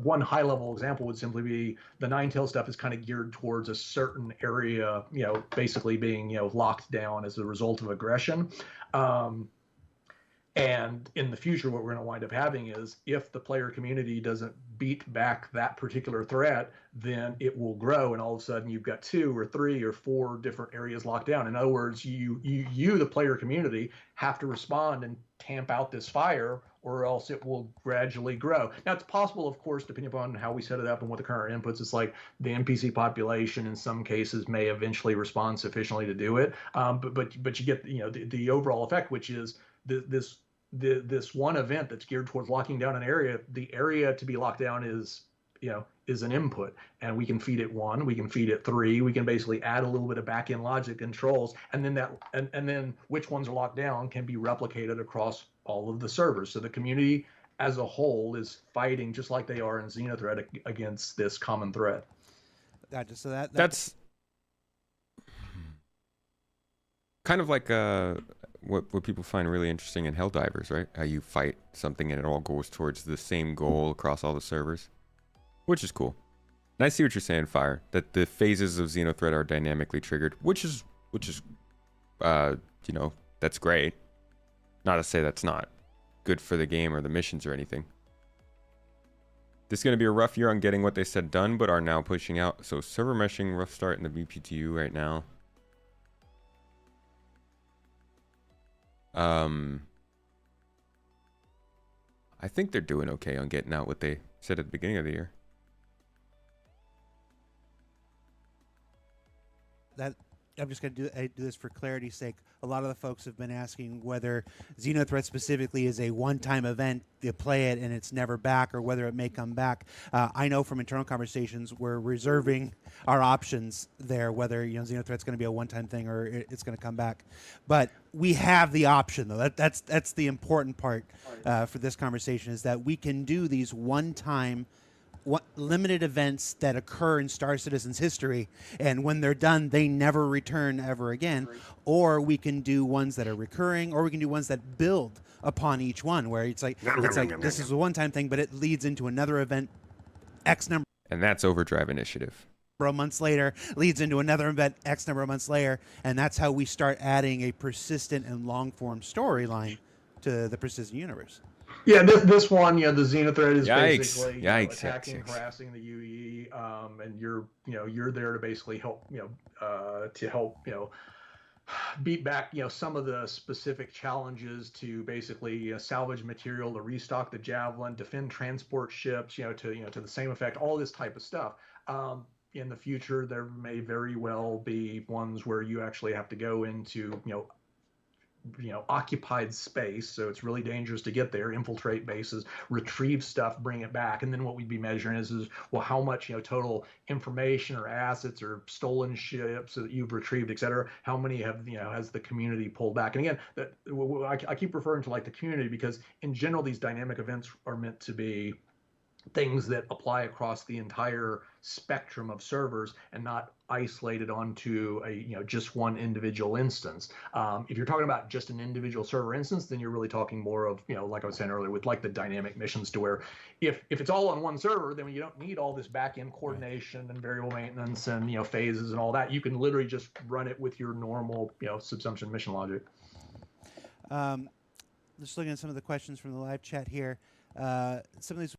one high level example would simply be the Ninetale stuff is kind of geared towards a certain area, basically being locked down as a result of aggression. And in the future, what we're going to wind up having is if the player community doesn't beat back that particular threat, then it will grow. And all of a sudden you've got 2 or 3 or 4 different areas locked down. In other words, you, the player community, have to respond and tamp out this fire, or else it will gradually grow. Now, it's possible, of course, depending upon how we set it up and what the current inputs, it's like the NPC population in some cases may eventually respond sufficiently to do it. But you get the overall effect, which is this one event that's geared towards locking down an area. The area to be locked down is an input, and we can feed it 1, we can feed it 3, we can basically add a little bit of back-end logic controls, and then and then which ones are locked down can be replicated across all of the servers. So the community as a whole is fighting just like they are in XenoThreat against this common threat. Gotcha. So that's kind of like what people find really interesting in Helldivers, right? How you fight something and it all goes towards the same goal across all the servers, which is cool. And I see what you're saying, Fire, that the phases of XenoThreat are dynamically triggered, which is that's great. Not to say that's not good for the game or the missions or anything. This is going to be a rough year on getting what they said done, but are now pushing out. So server meshing, rough start in the VPTU right now. I think they're doing okay on getting out what they said at the beginning of the year. I'm just going to do this for clarity's sake. A lot of the folks have been asking whether XenoThreat specifically is a one-time event. You play it and it's never back, or whether it may come back. I know from internal conversations we're reserving our options there, whether XenoThreat's going to be a one-time thing or it's going to come back. But we have the option, though. That's the important part for this conversation, is that we can do these one-time limited events that occur in Star Citizen's history, and when they're done, they never return ever again. Or we can do ones that are recurring, or we can do ones that build upon each one, where it's like this is a one-time thing, but it leads into another event X number. And that's Overdrive Initiative. Of months later, leads into another event X number of months later, and that's how we start adding a persistent and long-form storyline to the persistent universe. Yeah, this one, the XenoThreat is basically attacking, harassing the UE, and you're there to basically help, beat back, some of the specific challenges to basically salvage material, to restock the Javelin, defend transport ships, to the same effect, all this type of stuff. In the future, there may very well be ones where you actually have to go into, occupied space, so it's really dangerous to get there, infiltrate bases, retrieve stuff, bring it back, and then what we'd be measuring is well, how much total information or assets or stolen ships that you've retrieved, etc. How many have has the community pulled back? And again, I keep referring to like the community, because in general these dynamic events are meant to be things that apply across the entire spectrum of servers and not isolated onto a just one individual instance. If you're talking about just an individual server instance, then you're really talking more of like I was saying earlier, with like the dynamic missions, to where if it's all on one server, then you don't need all this back end coordination and variable maintenance and phases and all that. You can literally just run it with your normal subsumption mission logic. Just looking at some of the questions from the live chat here. Some of these.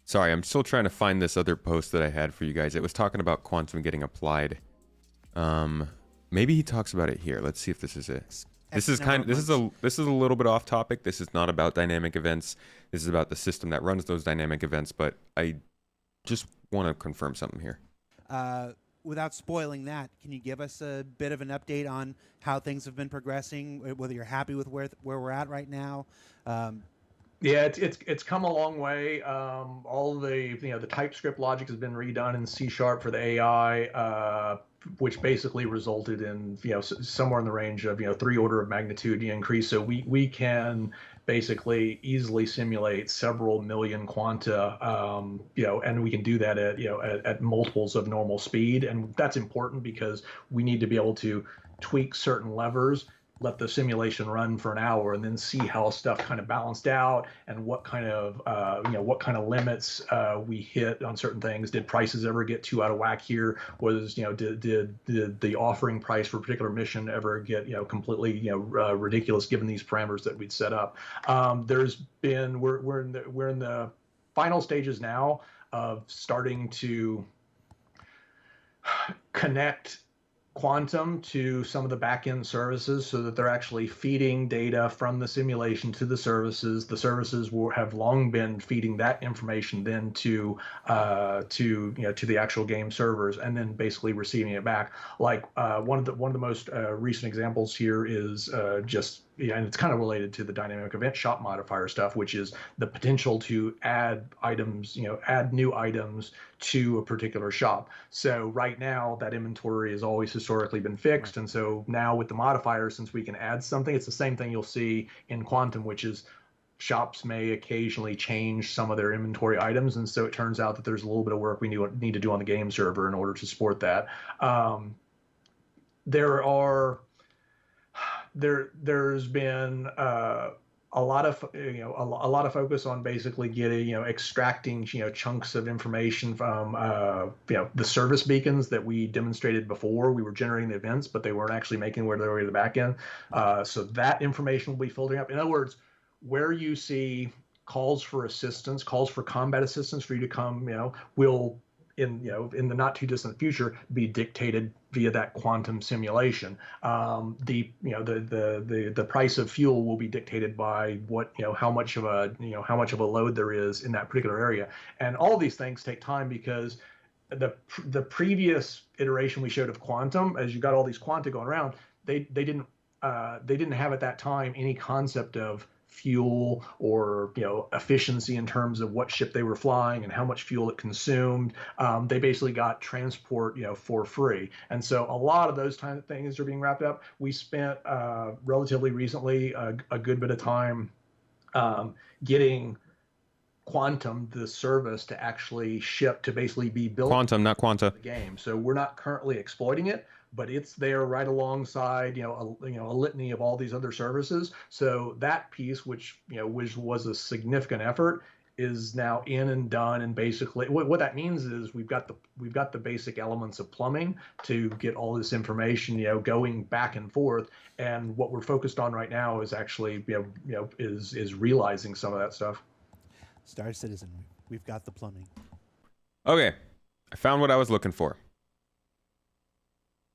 Sorry, I'm still trying to find this other post that I had for you guys. It was talking about quantum getting applied. Maybe he talks about it here. Let's see if this is it. This is a little bit off topic. This is not about dynamic events. This is about the system that runs those dynamic events. But I just want to confirm something here. Without spoiling that, can you give us a bit of an update on how things have been progressing? Whether you're happy with where we're at right now? Yeah, it's come a long way. All the the TypeScript logic has been redone in C# for the AI, which basically resulted in somewhere in the range of 3 order of magnitude increase. So we can basically easily simulate several million quanta, and we can do that at multiples of normal speed. And that's important because we need to be able to tweak certain levers, let the simulation run for an hour, and then see how stuff kind of balanced out and what kind of limits we hit on certain things. Did prices ever get too out of whack here? Was did the offering price for a particular mission ever get completely ridiculous given these parameters that we'd set up? We're in the final stages now of starting to connect quantum to some of the back-end services so that they're actually feeding data from the simulation to the services. The services have long been feeding that information then to the actual game servers, and then basically receiving it back. Like one of the most recent examples here is and it's kind of related to the dynamic event shop modifier stuff, which is the potential to add items, add new items to a particular shop. So right now that inventory has always historically been fixed. And so now with the modifier, since we can add something, it's the same thing you'll see in Quantum, which is shops may occasionally change some of their inventory items. And so it turns out that there's a little bit of work we need to do on the game server in order to support that. There's been a lot of focus on basically getting extracting chunks of information from the service beacons that we demonstrated before. We were generating the events, but they weren't actually making their way to the back end. So that information will be filtering up. In other words, where you see calls for assistance, calls for combat assistance for you to come, will in the not too distant future be dictated via that quantum simulation. The price of fuel will be dictated by how much of a load there is in that particular area. And all of these things take time because the previous iteration we showed of quantum, as you got all these quanta going around, they didn't have at that time any concept of fuel or efficiency in terms of what ship they were flying and how much fuel it consumed. They basically got transport for free, and so a lot of those kind of things are being wrapped up. We spent relatively recently a good bit of time getting Quantum, the service, to actually ship, to basically be built. Quantum, not Quanta. The game. So we're not currently exploiting it, but it's there right alongside a litany of all these other services. So that piece, which was a significant effort, is now in and done. And basically, what that means is we've got the basic elements of plumbing to get all this information going back and forth. And what we're focused on right now is actually is realizing some of that stuff. Star Citizen, we've got the plumbing. Okay, I found what I was looking for.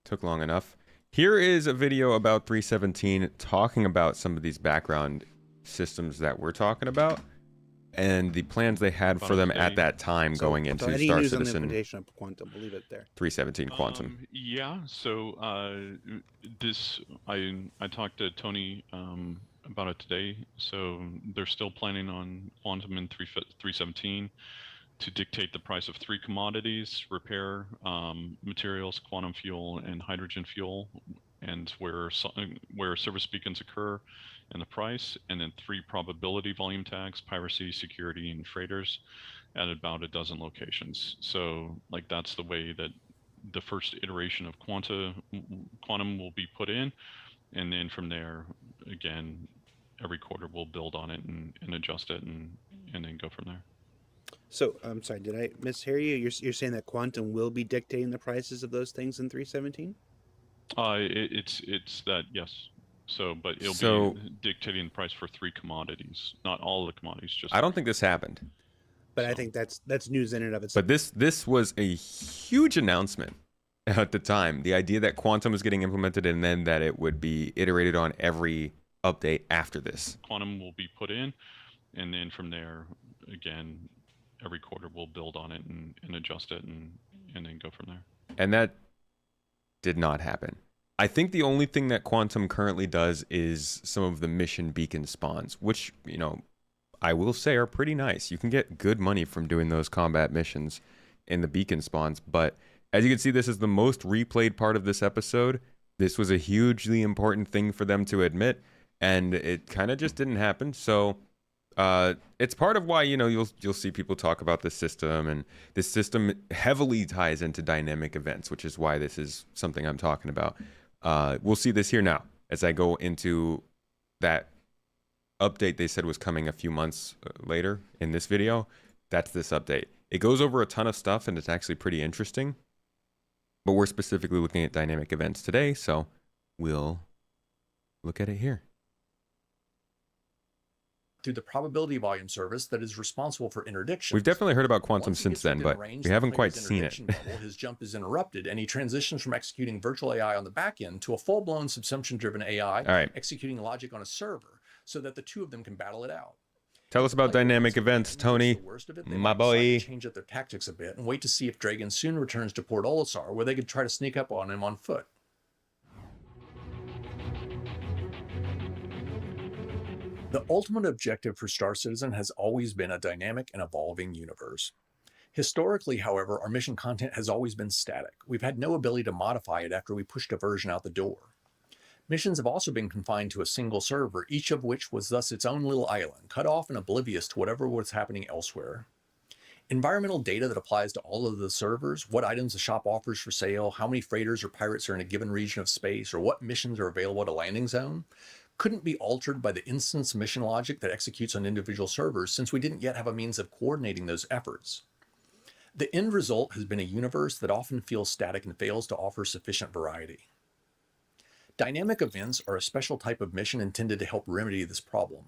Took long enough. Here is a video about 317 talking about some of these background systems that we're talking about and the plans they had for them at that time going into Star Citizen. Of Quantum, we'll leave it there. 317 Quantum. Yeah, so I talked to Tony about it today. So they're still planning on Quantum in 317 to dictate the price of 3 commodities: repair, materials, quantum fuel, and hydrogen fuel, and where service beacons occur, and the price, and then 3 probability volume tags: piracy, security, and freighters, at about a dozen locations. So that's the way that the first iteration of Quantum will be put in, and then from there, again, every quarter we'll build on it and adjust it and then go from there. So I'm sorry, did I mishear you? You're saying that Quantum will be dictating the prices of those things in 317? It's that, yes. So, but it'll be dictating the price for 3 commodities, not all the commodities. Just I don't think this happened. But I think that's news in and of itself. But this was a huge announcement at the time. The idea that Quantum was getting implemented and then that it would be iterated on every update after this. Quantum will be put in, and then from there, again, every quarter we'll build on it and adjust it and then go from there. And that did not happen. I think the only thing that Quantum currently does is some of the mission beacon spawns, which, I will say are pretty nice. You can get good money from doing those combat missions in the beacon spawns. But as you can see, this is the most replayed part of this episode. This was a hugely important thing for them to admit, and it kind of just didn't happen. So it's part of why, you'll see people talk about this system, and this system heavily ties into dynamic events, which is why this is something I'm talking about. We'll see this here now as I go into that update they said was coming a few months later in this video. That's this update. It goes over a ton of stuff, and it's actually pretty interesting. But we're specifically looking at dynamic events today, so we'll look at it here. Through the probability volume service that is responsible for interdiction. We've definitely heard about Quantum since then, but we haven't quite seen it. His jump is interrupted, and he transitions from executing virtual AI on the back end to a full-blown subsumption-driven AI executing logic on a server, so that the two of them can battle it out. Tell us about dynamic events, Tony, my boy. Change up their tactics a bit and wait to see if Dragon soon returns to Port Olisar, where they could try to sneak up on him on foot. The ultimate objective for Star Citizen has always been a dynamic and evolving universe. Historically, however, our mission content has always been static. We've had no ability to modify it after we pushed a version out the door. Missions have also been confined to a single server, each of which was thus its own little island, cut off and oblivious to whatever was happening elsewhere. Environmental data that applies to all of the servers, what items the shop offers for sale, how many freighters or pirates are in a given region of space, or what missions are available at a landing zone, couldn't be altered by the instance mission logic that executes on individual servers, since we didn't yet have a means of coordinating those efforts. The end result has been a universe that often feels static and fails to offer sufficient variety. Dynamic events are a special type of mission intended to help remedy this problem.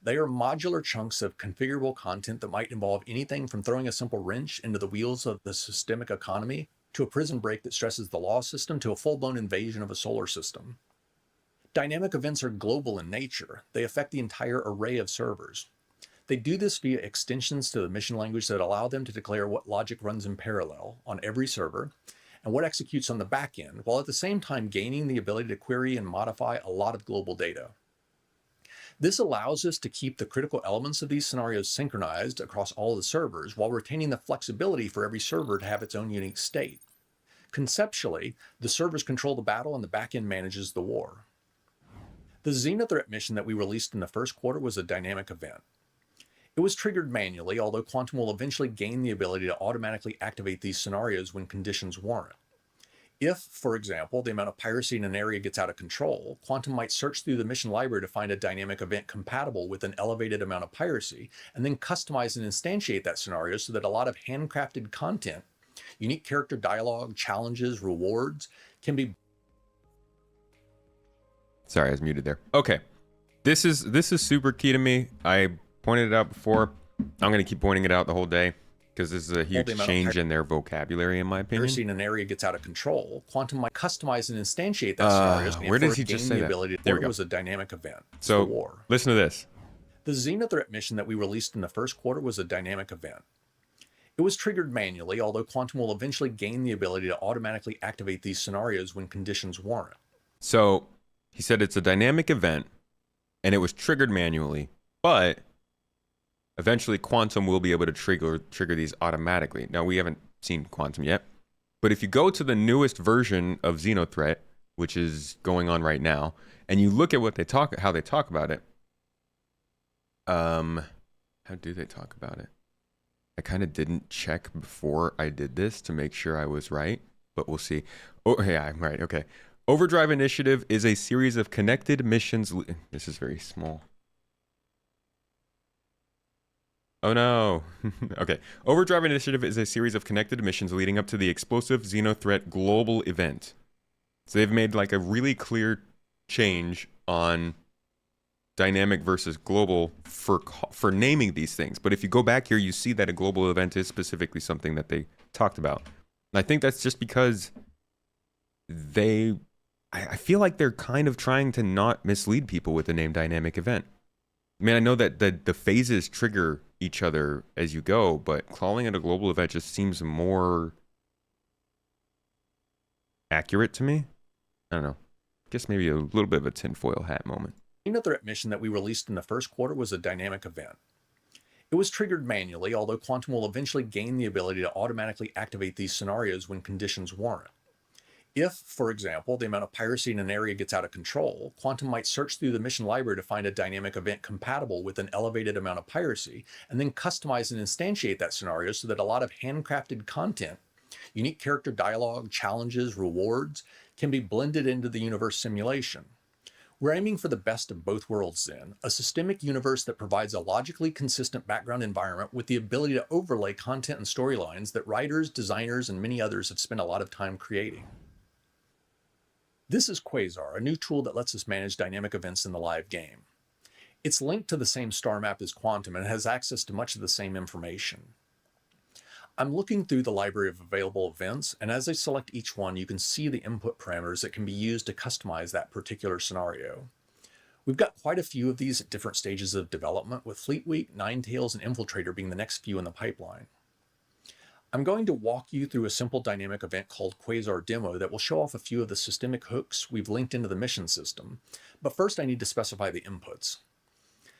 They are modular chunks of configurable content that might involve anything from throwing a simple wrench into the wheels of the systemic economy, to a prison break that stresses the law system, to a full-blown invasion of a solar system. Dynamic events are global in nature. They affect the entire array of servers. They do this via extensions to the mission language that allow them to declare what logic runs in parallel on every server and what executes on the back end, while at the same time gaining the ability to query and modify a lot of global data. This allows us to keep the critical elements of these scenarios synchronized across all the servers while retaining the flexibility for every server to have its own unique state. Conceptually, the servers control the battle and the backend manages the war. The XenoThreat mission that we released in the first quarter was a dynamic event. It was triggered manually, although Quantum will eventually gain the ability to automatically activate these scenarios when conditions warrant. If, for example, the amount of piracy in an area gets out of control, Quantum might search through the mission library to find a dynamic event compatible with an elevated amount of piracy, and then customize and instantiate that scenario so that a lot of handcrafted content, unique character dialogue, challenges, rewards, can be... Sorry, I was muted there. Okay. This is super key to me. I pointed it out before. I'm going to keep pointing it out the whole day because this is a huge change in their vocabulary, in my opinion. Piracy in an area gets out of control, Quantum might customize and instantiate that scenario. Where does he just say that? There we go. It was a dynamic event. So, war. Listen to this. The XenoThreat mission that we released in the first quarter was a dynamic event. It was triggered manually, although Quantum will eventually gain the ability to automatically activate these scenarios when conditions warrant. So, he said it's a dynamic event, and it was triggered manually, but eventually Quantum will be able to trigger these automatically. Now, we haven't seen Quantum yet, but if you go to the newest version of XenoThreat, which is going on right now, and you look at how they talk about it, how do they talk about it? I kind of didn't check before I did this to make sure I was right, but we'll see. Oh, yeah, I'm right. Okay. Overdrive Initiative is a series of connected missions. This is very small. Oh no. Okay. Overdrive Initiative is a series of connected missions leading up to the explosive XenoThreat global event. So they've made like a really clear change on dynamic versus global for naming these things. But if you go back here, you see that a global event is specifically something that they talked about. And I think that's just because I feel like they're kind of trying to not mislead people with the name dynamic event. I mean, I know that the phases trigger each other as you go, but calling it a global event just seems more accurate to me. I don't know. I guess maybe a little bit of a tinfoil hat moment. The XenoThreat mission that we released in the first quarter was a dynamic event. It was triggered manually, although Quantum will eventually gain the ability to automatically activate these scenarios when conditions warrant. If, for example, the amount of piracy in an area gets out of control, Quantum might search through the mission library to find a dynamic event compatible with an elevated amount of piracy, and then customize and instantiate that scenario so that a lot of handcrafted content, unique character dialogue, challenges, rewards, can be blended into the universe simulation. We're aiming for the best of both worlds then, a systemic universe that provides a logically consistent background environment with the ability to overlay content and storylines that writers, designers, and many others have spent a lot of time creating. This is Quazar, a new tool that lets us manage dynamic events in the live game. It's linked to the same star map as Quantum and has access to much of the same information. I'm looking through the library of available events, and as I select each one, you can see the input parameters that can be used to customize that particular scenario. We've got quite a few of these at different stages of development, with Fleet Week, Ninetales, and Infiltrator being the next few in the pipeline. I'm going to walk you through a simple dynamic event called Quazar Demo that will show off a few of the systemic hooks we've linked into the mission system, but first I need to specify the inputs.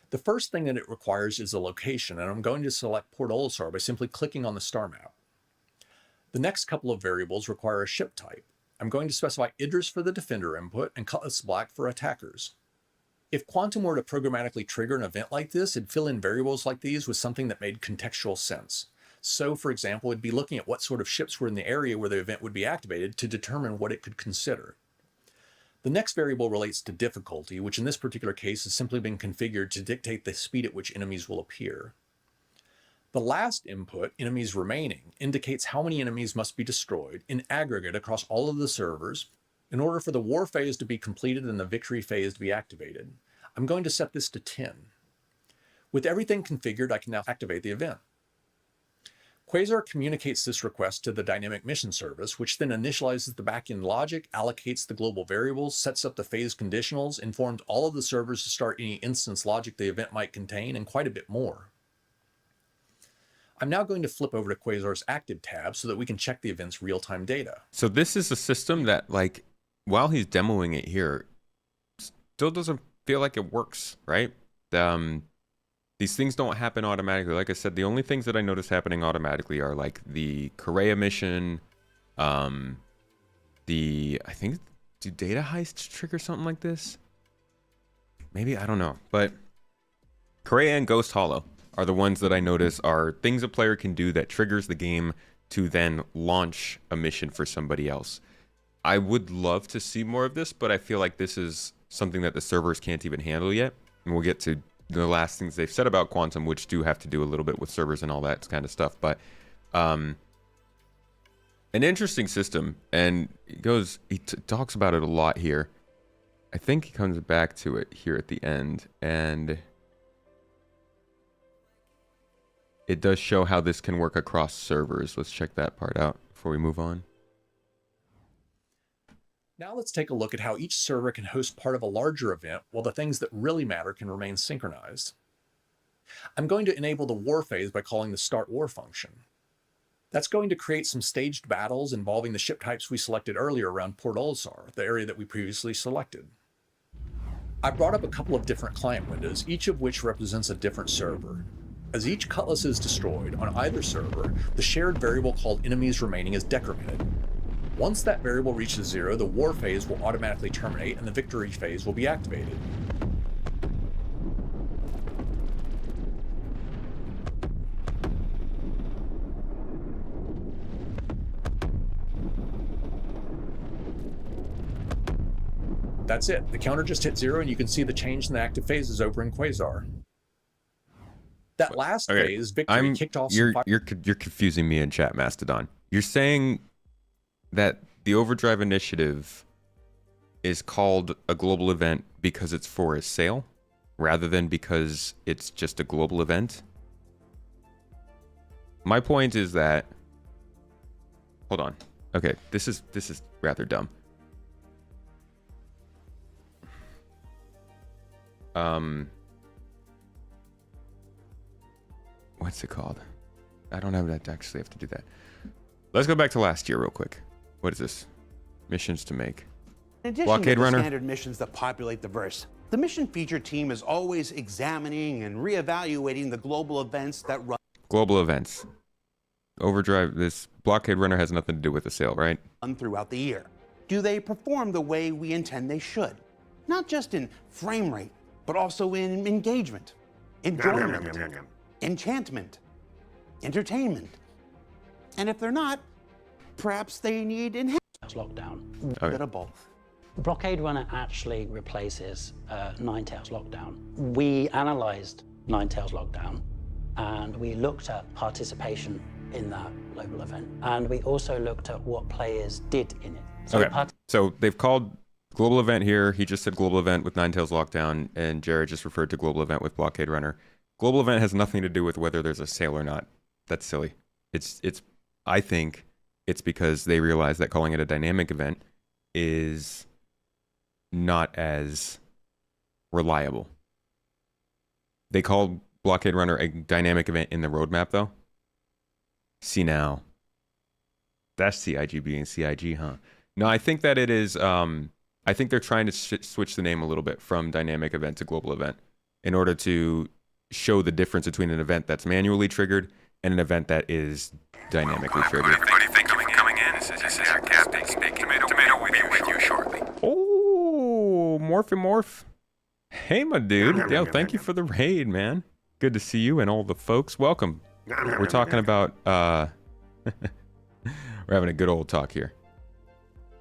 The first thing that it requires is a location, and I'm going to select Port Olisar by simply clicking on the star map. The next couple of variables require a ship type. I'm going to specify Idris for the Defender input and Cutlass Black for attackers. If Quantum were to programmatically trigger an event like this, it'd fill in variables like these with something that made contextual sense. So, for example, it'd be looking at what sort of ships were in the area where the event would be activated to determine what it could consider. The next variable relates to difficulty, which in this particular case has simply been configured to dictate the speed at which enemies will appear. The last input, enemies remaining, indicates how many enemies must be destroyed in aggregate across all of the servers in order for the war phase to be completed and the victory phase to be activated. I'm going to set this to 10. With everything configured, I can now activate the event. Quazar communicates this request to the dynamic mission service, which then initializes the backend logic, allocates the global variables, sets up the phase conditionals, informs all of the servers to start any instance logic the event might contain, and quite a bit more. I'm now going to flip over to Quazar's active tab so that we can check the event's real-time data. So this is a system that, like, while he's demoing it here, still doesn't feel like it works, right? These things don't happen automatically. Like I said, the only things that I notice happening automatically are like the Korea mission, I think, do data heists trigger something like this? Maybe, I don't know. But Korea and Ghost Hollow are the ones that I notice are things a player can do that triggers the game to then launch a mission for somebody else. I would love to see more of this, but I feel like this is something that the servers can't even handle yet. And we'll get to the last things they've said about Quantum, which do have to do a little bit with servers and all that kind of stuff. But an interesting system, and he talks about it a lot here. I think he comes back to it here at the end, and it does show how this can work across servers. Let's check that part out before we move on. Now let's take a look at how each server can host part of a larger event while the things that really matter can remain synchronized. I'm going to enable the war phase by calling the start war function. That's going to create some staged battles involving the ship types we selected earlier around Port Olisar, the area that we previously selected. I brought up a couple of different client windows, each of which represents a different server. As each cutlass is destroyed on either server, the shared variable called enemies remaining is decremented. Once that variable reaches 0, the war phase will automatically terminate and the victory phase will be activated. That's it. The counter just hit 0 and you can see the change in the active phases over in Quazar. That last phase, victory, kicked off some you're confusing me in chat, Mastodon. You're saying that the Overdrive initiative is called a global event because it's for a sale, rather than because it's just a global event? My point is that... Hold on. Okay, this is rather dumb. What's it called? I don't have that, actually have to do that. Let's go back to last year real quick. What is this? Missions to make. In addition Blockade to the Runner. standard missions that populate the verse, the mission feature team is always examining and reevaluating the global events that run. Global events. Overdrive, this Blockade Runner has nothing to do with the sale, right? Throughout the year. Do they perform the way we intend they should? Not just in frame rate, but also in engagement, enjoyment, enchantment, entertainment. And if they're not, perhaps they need enhanced lockdown. A bit of both. Blockade Runner actually replaces Ninetales Lockdown. We analyzed Ninetales Lockdown and we looked at participation in that global event. And we also looked at what players did in it. So So they've called global event here. He just said global event with Ninetales Lockdown, and Jared just referred to global event with Blockade Runner. Global event has nothing to do with whether there's a sale or not. That's silly. I think it's because they realize that calling it a dynamic event is not as reliable. They called Blockade Runner a dynamic event in the roadmap, though. See now. That's CIG being CIG, huh? No, I think that it is... I think they're trying to switch the name a little bit from dynamic event to global event in order to show the difference between an event that's manually triggered and an event that is dynamically triggered. What do you think coming in? This is our captain speaking. Tomato will be with you shortly. Oh, Morph. Hey, my dude. Yo, thank you for the raid, man. Good to see you and all the folks. Welcome. We're talking about... we're having a good old talk here.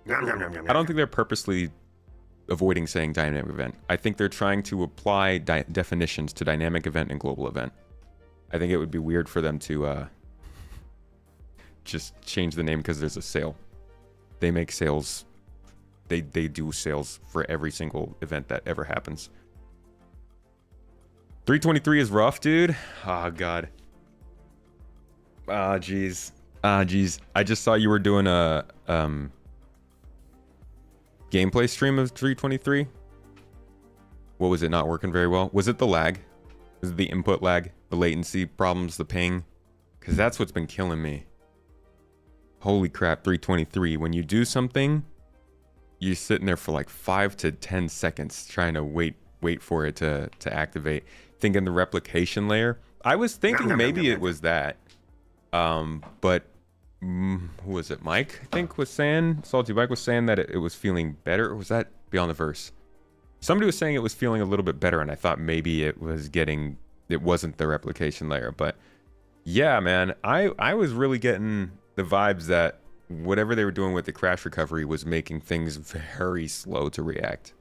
I don't think they're purposely avoiding saying dynamic event. I think they're trying to apply definitions to dynamic event and global event. I think it would be weird for them to just change the name because there's a sale. They make sales. They do sales for every single event that ever happens. 323 is rough, dude. Oh, God. Ah, jeez. I just saw you were doing a... gameplay stream of 323. What was it not working very well? Was it the lag? Was it the input lag? The latency problems? The ping? Because that's what's been killing me. Holy crap, 323. When you do something, you're sitting there for like 5 to 10 seconds trying to wait for it to activate. Thinking the replication layer. I was thinking maybe it was that. But who was it? Mike, I think, was saying, Salty Mike was saying that it was feeling better. Or was that Beyond the Verse? Somebody was saying it was feeling a little bit better, and I thought maybe it wasn't the replication layer. But yeah, man, I was really getting the vibes that whatever they were doing with the crash recovery was making things very slow to react.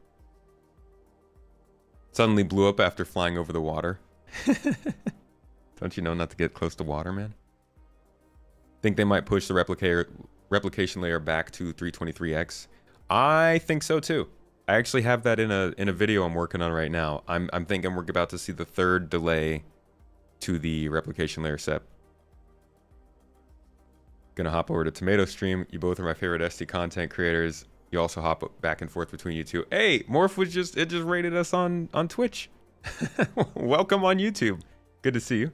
Suddenly blew up after flying over the water. Don't you know not to get close to water, man? Think they might push the replication layer back to 323x? I think so too. I actually have that in a video I'm working on right now. I'm thinking we're about to see the third delay to the replication layer set. Gonna hop over to Tomato Stream. You both are my favorite SD content creators. You also hop back and forth between you two. Hey, Morph just rated us on Twitch. Welcome on YouTube. Good to see you.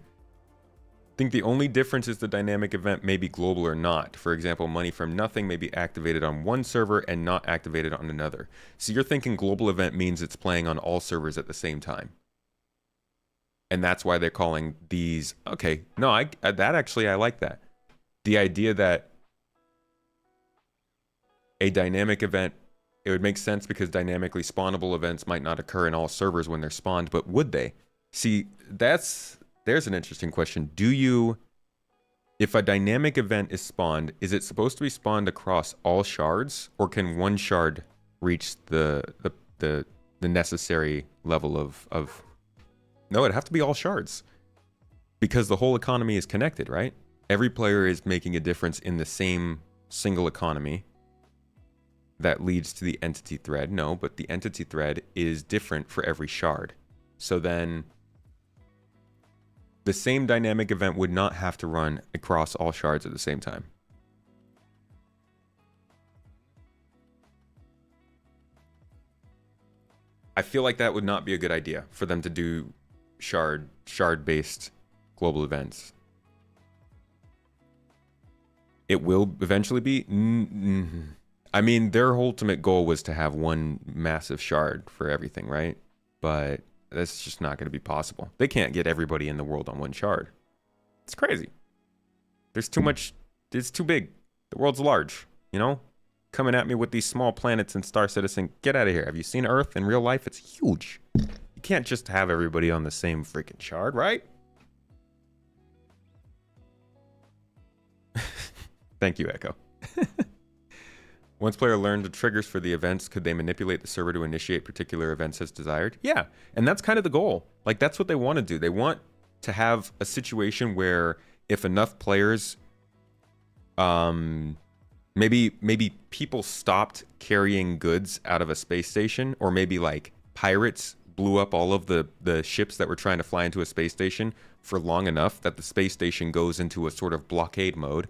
Think the only difference is the dynamic event may be global or not. For example, money from nothing may be activated on one server and not activated on another. So you're thinking global event means it's playing on all servers at the same time. And that's why they're calling these... Okay, no, I like that. The idea that a dynamic event, it would make sense because dynamically spawnable events might not occur in all servers when they're spawned, but would they? See, there's an interesting question. If a dynamic event is spawned, is it supposed to be spawned across all shards, or can one shard reach the necessary level of... No, it'd have to be all shards. Because the whole economy is connected, right? Every player is making a difference in the same single economy that leads to the entity thread. No, but the entity thread is different for every shard. So then the same dynamic event would not have to run across all shards at the same time. I feel like that would not be a good idea for them to do shard-based global events. It will eventually be. I mean, their ultimate goal was to have one massive shard for everything, right? But that's just not going to be possible. They can't get everybody in the world on one shard. It's crazy. There's too much. It's too big. The world's large, you know? Coming at me with these small planets and Star Citizen. Get out of here. Have you seen Earth in real life? It's huge. You can't just have everybody on the same freaking shard, right? Thank you, Echo. Once player learned the triggers for the events, could they manipulate the server to initiate particular events as desired? Yeah, and that's kind of the goal. Like, that's what they want to do. They want to have a situation where if enough players, maybe people stopped carrying goods out of a space station, or maybe like pirates blew up all of the ships that were trying to fly into a space station for long enough that the space station goes into a sort of blockade mode,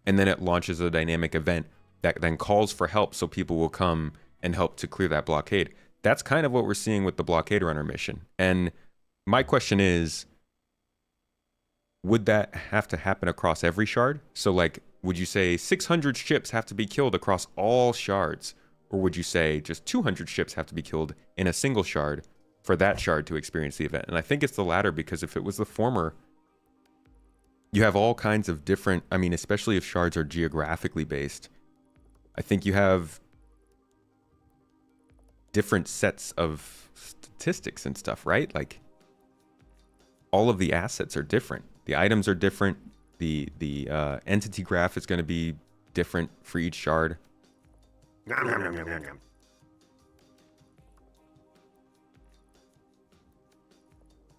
and then it launches a dynamic event that then calls for help so people will come and help to clear that blockade. That's kind of what we're seeing with the blockade runner mission. And my question is, would that have to happen across every shard? So like, would you say 600 ships have to be killed across all shards? Or would you say just 200 ships have to be killed in a single shard for that shard to experience the event? And I think it's the latter, because if it was the former, you have all kinds of different, I mean, especially if shards are geographically based, I think you have different sets of statistics and stuff, right? Like, all of the assets are different. The items are different. The entity graph is going to be different for each shard.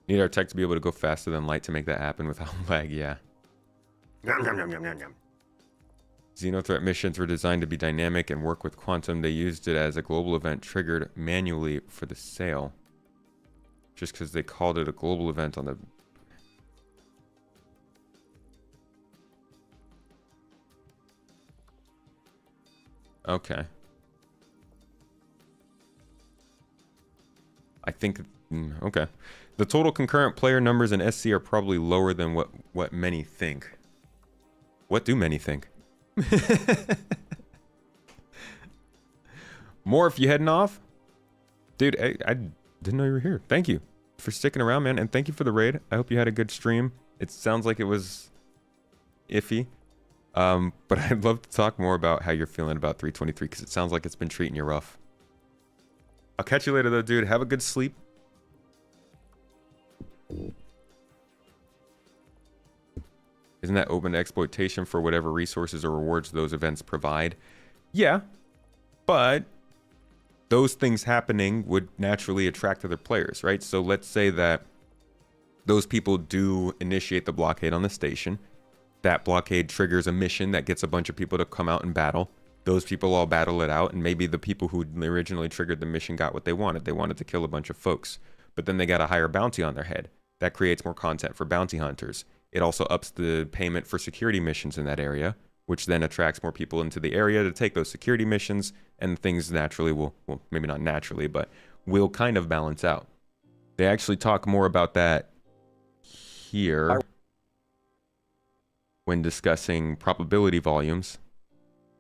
Need our tech to be able to go faster than light to make that happen without lag, yeah. XenoThreat missions were designed to be dynamic and work with Quantum. They used it as a global event triggered manually for the sale. Just because they called it a global event on the... Okay. I think... Okay. The total concurrent player numbers in SC are probably lower than what many think. What do many think? More if you heading off? Dude, I didn't know you were here. Thank you for sticking around, man. And thank you for the raid. I hope you had a good stream. It sounds like it was iffy. But I'd love to talk more about how you're feeling about 323 because it sounds like it's been treating you rough. I'll catch you later, though, dude. Have a good sleep. Isn't that open to exploitation for whatever resources or rewards those events provide? Yeah, but those things happening would naturally attract other players, right? So let's say that those people do initiate the blockade on the station. That blockade triggers a mission that gets a bunch of people to come out and battle. Those people all battle it out, and maybe the people who originally triggered the mission got what they wanted. They wanted to kill a bunch of folks, but then they got a higher bounty on their head. That creates more content for bounty hunters. It also ups the payment for security missions in that area, which then attracts more people into the area to take those security missions, and things naturally will, well, maybe not naturally, but will kind of balance out. They actually talk more about that here when discussing probability volumes.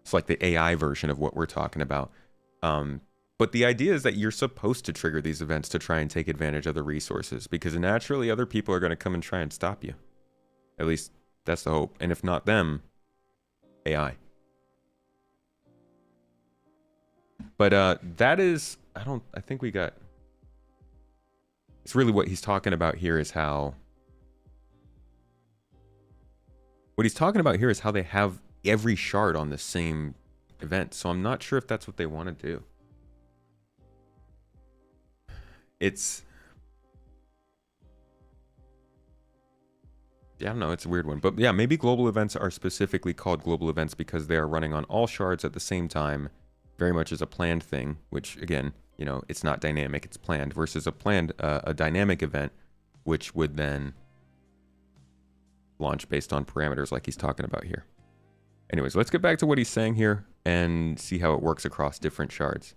It's like the AI version of what we're talking about. But the idea is that you're supposed to trigger these events to try and take advantage of the resources, because naturally other people are going to come and try and stop you. At least that's the hope. And if not them, AI. But that is, I think we got, it's really what he's talking about here is how, what he's talking about here is how they have every shard on the same event. So I'm not sure if that's what they want to do. It's, yeah, I don't know, it's a weird one. But yeah, maybe global events are specifically called global events because they are running on all shards at the same time, very much as a planned thing, which again, you know, it's not dynamic, it's planned, versus a dynamic event, which would then launch based on parameters like he's talking about here. Anyways, let's get back to what he's saying here and see how it works across different shards.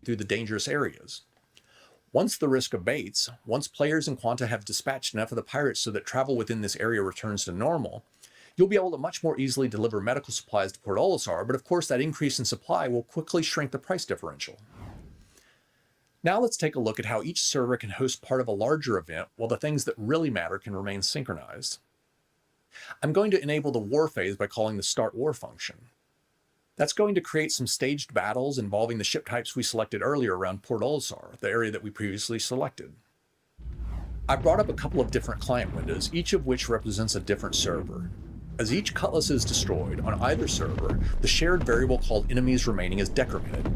Through the dangerous areas. Once the risk abates, once players in Quanta have dispatched enough of the pirates so that travel within this area returns to normal, you'll be able to much more easily deliver medical supplies to Port Olisar, but of course that increase in supply will quickly shrink the price differential. Now let's take a look at how each server can host part of a larger event while the things that really matter can remain synchronized. I'm going to enable the war phase by calling the start war function. That's going to create some staged battles involving the ship types we selected earlier around Port Olisar, the area that we previously selected. I brought up a couple of different client windows, each of which represents a different server. As each cutlass is destroyed on either server, the shared variable called enemies remaining is decremented.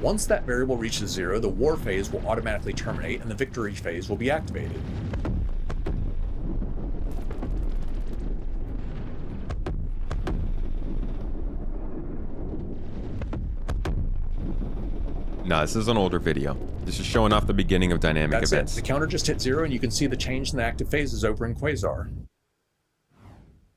Once that variable reaches 0, the war phase will automatically terminate and the victory phase will be activated. No, this is an older video. This is showing off the beginning of dynamic events. The counter just hit 0 and you can see the change in the active phases over in Quazar.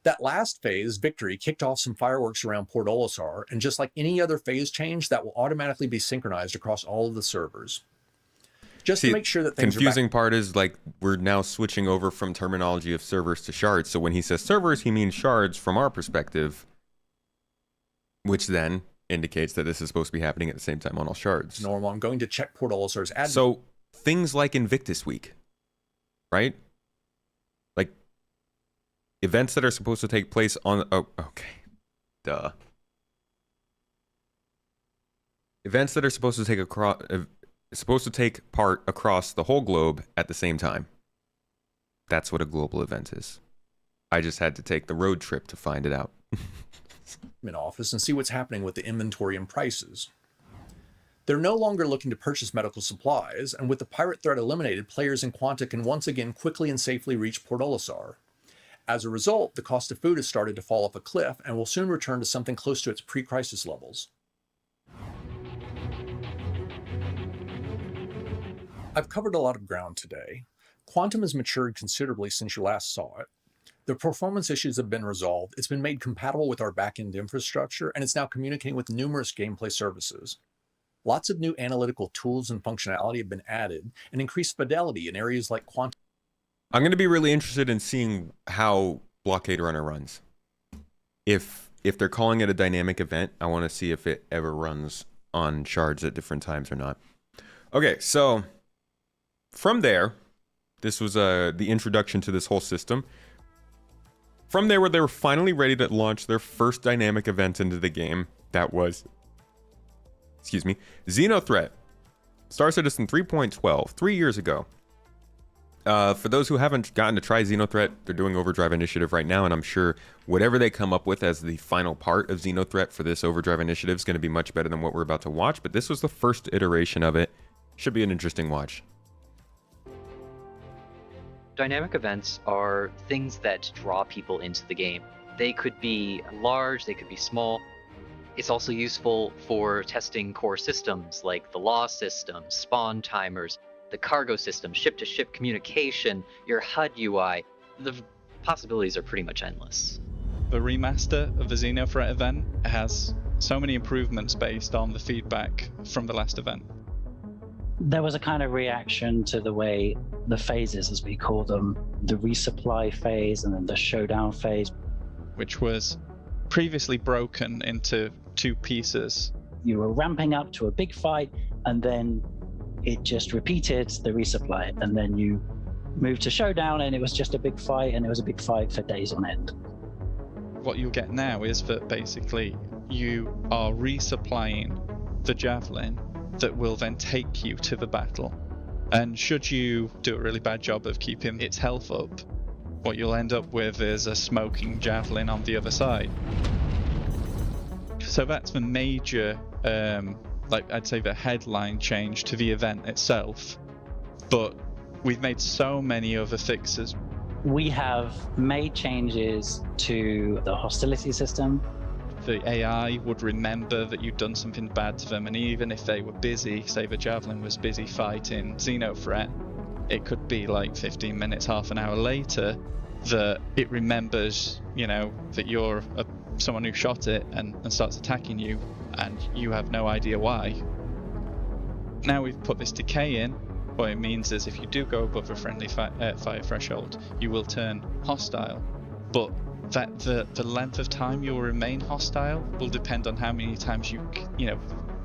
That last phase, Victory, kicked off some fireworks around Port Olisar, and just like any other phase change, that will automatically be synchronized across all of the servers. Just to make sure that things confusing part is like we're now switching over from terminology of servers to shards. So when he says servers, he means shards from our perspective, which then indicates that this is supposed to be happening at the same time on all shards. Normal. I'm going to check Port Olisar's admin. So things like Invictus Week, right? Like events that are supposed to take place on, oh, okay, duh. Events that are supposed to take part across the whole globe at the same time. That's what a global event is. I just had to take the road trip to find it out. Office and see what's happening with the inventory and prices. They're no longer looking to purchase medical supplies, and with the pirate threat eliminated, players in Quanta can once again quickly and safely reach Port Olisar. As a result, the cost of food has started to fall off a cliff and will soon return to something close to its pre-crisis levels. I've covered a lot of ground today. Quantum has matured considerably since you last saw it. The performance issues have been resolved, it's been made compatible with our backend infrastructure, and it's now communicating with numerous gameplay services. Lots of new analytical tools and functionality have been added, and increased fidelity in areas like quantum. I'm going to be really interested in seeing how Blockade Runner runs. if they're calling it a dynamic event, I want to see if it ever runs on shards at different times or not. Okay, so from there, this was the introduction to this whole system. From there, where they were finally ready to launch their first dynamic event into the game, that was, XenoThreat. Star Citizen 3.12, 3 years ago. For those who haven't gotten to try XenoThreat, they're doing Overdrive Initiative right now, and I'm sure whatever they come up with as the final part of XenoThreat for this Overdrive Initiative is going to be much better than what we're about to watch, but this was the first iteration of it. Should be an interesting watch. Dynamic events are things that draw people into the game. They could be large, they could be small. It's also useful for testing core systems like the law system, spawn timers, the cargo system, ship-to-ship communication, your HUD UI. The possibilities are pretty much endless. The remaster of the XenoThreat event has so many improvements based on the feedback from the last event. There was a kind of reaction to the way the phases, as we call them, the resupply phase and then the showdown phase, which was previously broken into two pieces. You were ramping up to a big fight, and then it just repeated the resupply, and then you moved to showdown, and it was just a big fight, and it was a big fight for days on end. What you'll get now is that basically you are resupplying the javelin that will then take you to the battle. And should you do a really bad job of keeping its health up, what you'll end up with is a smoking javelin on the other side. So that's the major, I'd say the headline change to the event itself. But we've made so many other fixes. We have made changes to the hostility system. The AI would remember that you'd done something bad to them, and even if they were busy, say the javelin was busy fighting XenoThreat, it could be like 15 minutes, half an hour later, that it remembers, that you're someone who shot it and starts attacking you, and you have no idea why. Now we've put this decay in. What it means is if you do go above a friendly fire threshold, you will turn hostile, but that the length of time you'll remain hostile will depend on how many times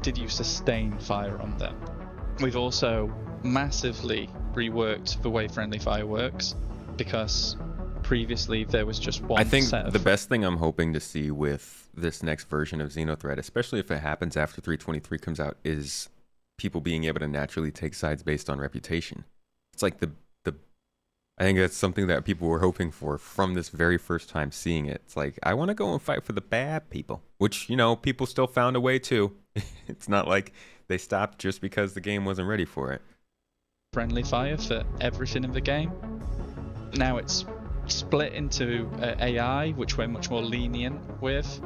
did you sustain fire on them. We've also massively reworked the way friendly fire works, because previously there was just one. I think set the best thing I'm hoping to see with this next version of XenoThreat, especially if it happens after 3.23 comes out, is people being able to naturally take sides based on reputation. It's like I think that's something that people were hoping for from this very first time seeing it. It's like, I want to go and fight for the bad people, which, people still found a way to. It's not like they stopped just because the game wasn't ready for it. Friendly fire for everything in the game. Now it's split into AI, which we're much more lenient with,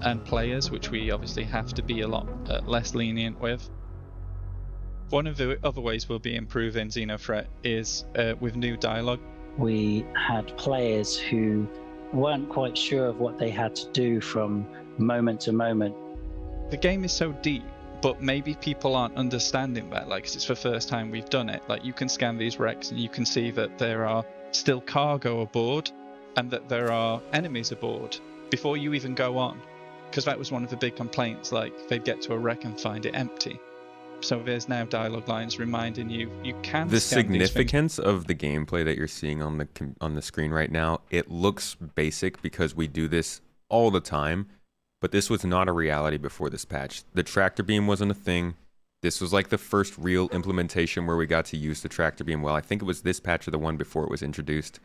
and players, which we obviously have to be a lot less lenient with. One of the other ways we'll be improving XenoThreat is with new dialogue. We had players who weren't quite sure of what they had to do from moment to moment. The game is so deep, but maybe people aren't understanding that, because it's the first time we've done it. You can scan these wrecks and you can see that there are still cargo aboard and that there are enemies aboard before you even go on, because that was one of the big complaints, they'd get to a wreck and find it empty. So there's now dialogue lines reminding you can. The significance of the gameplay that you're seeing on the screen right now, it looks basic because we do this all the time, but this was not a reality before this patch. The tractor beam wasn't a thing. This was like the first real implementation where we got to use the tractor beam well. I think it was this patch or the one before it was introduced,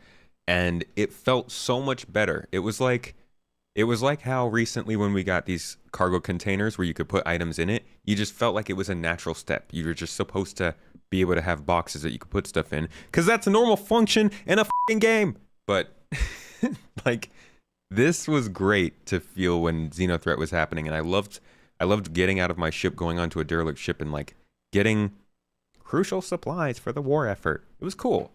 and it felt so much better. It was like how recently when we got these cargo containers where you could put items in it, you just felt like it was a natural step. You were just supposed to be able to have boxes that you could put stuff in, because that's a normal function in a f***ing game. But this was great to feel when XenoThreat was happening, and I loved getting out of my ship, going onto a derelict ship, and getting crucial supplies for the war effort. It was cool.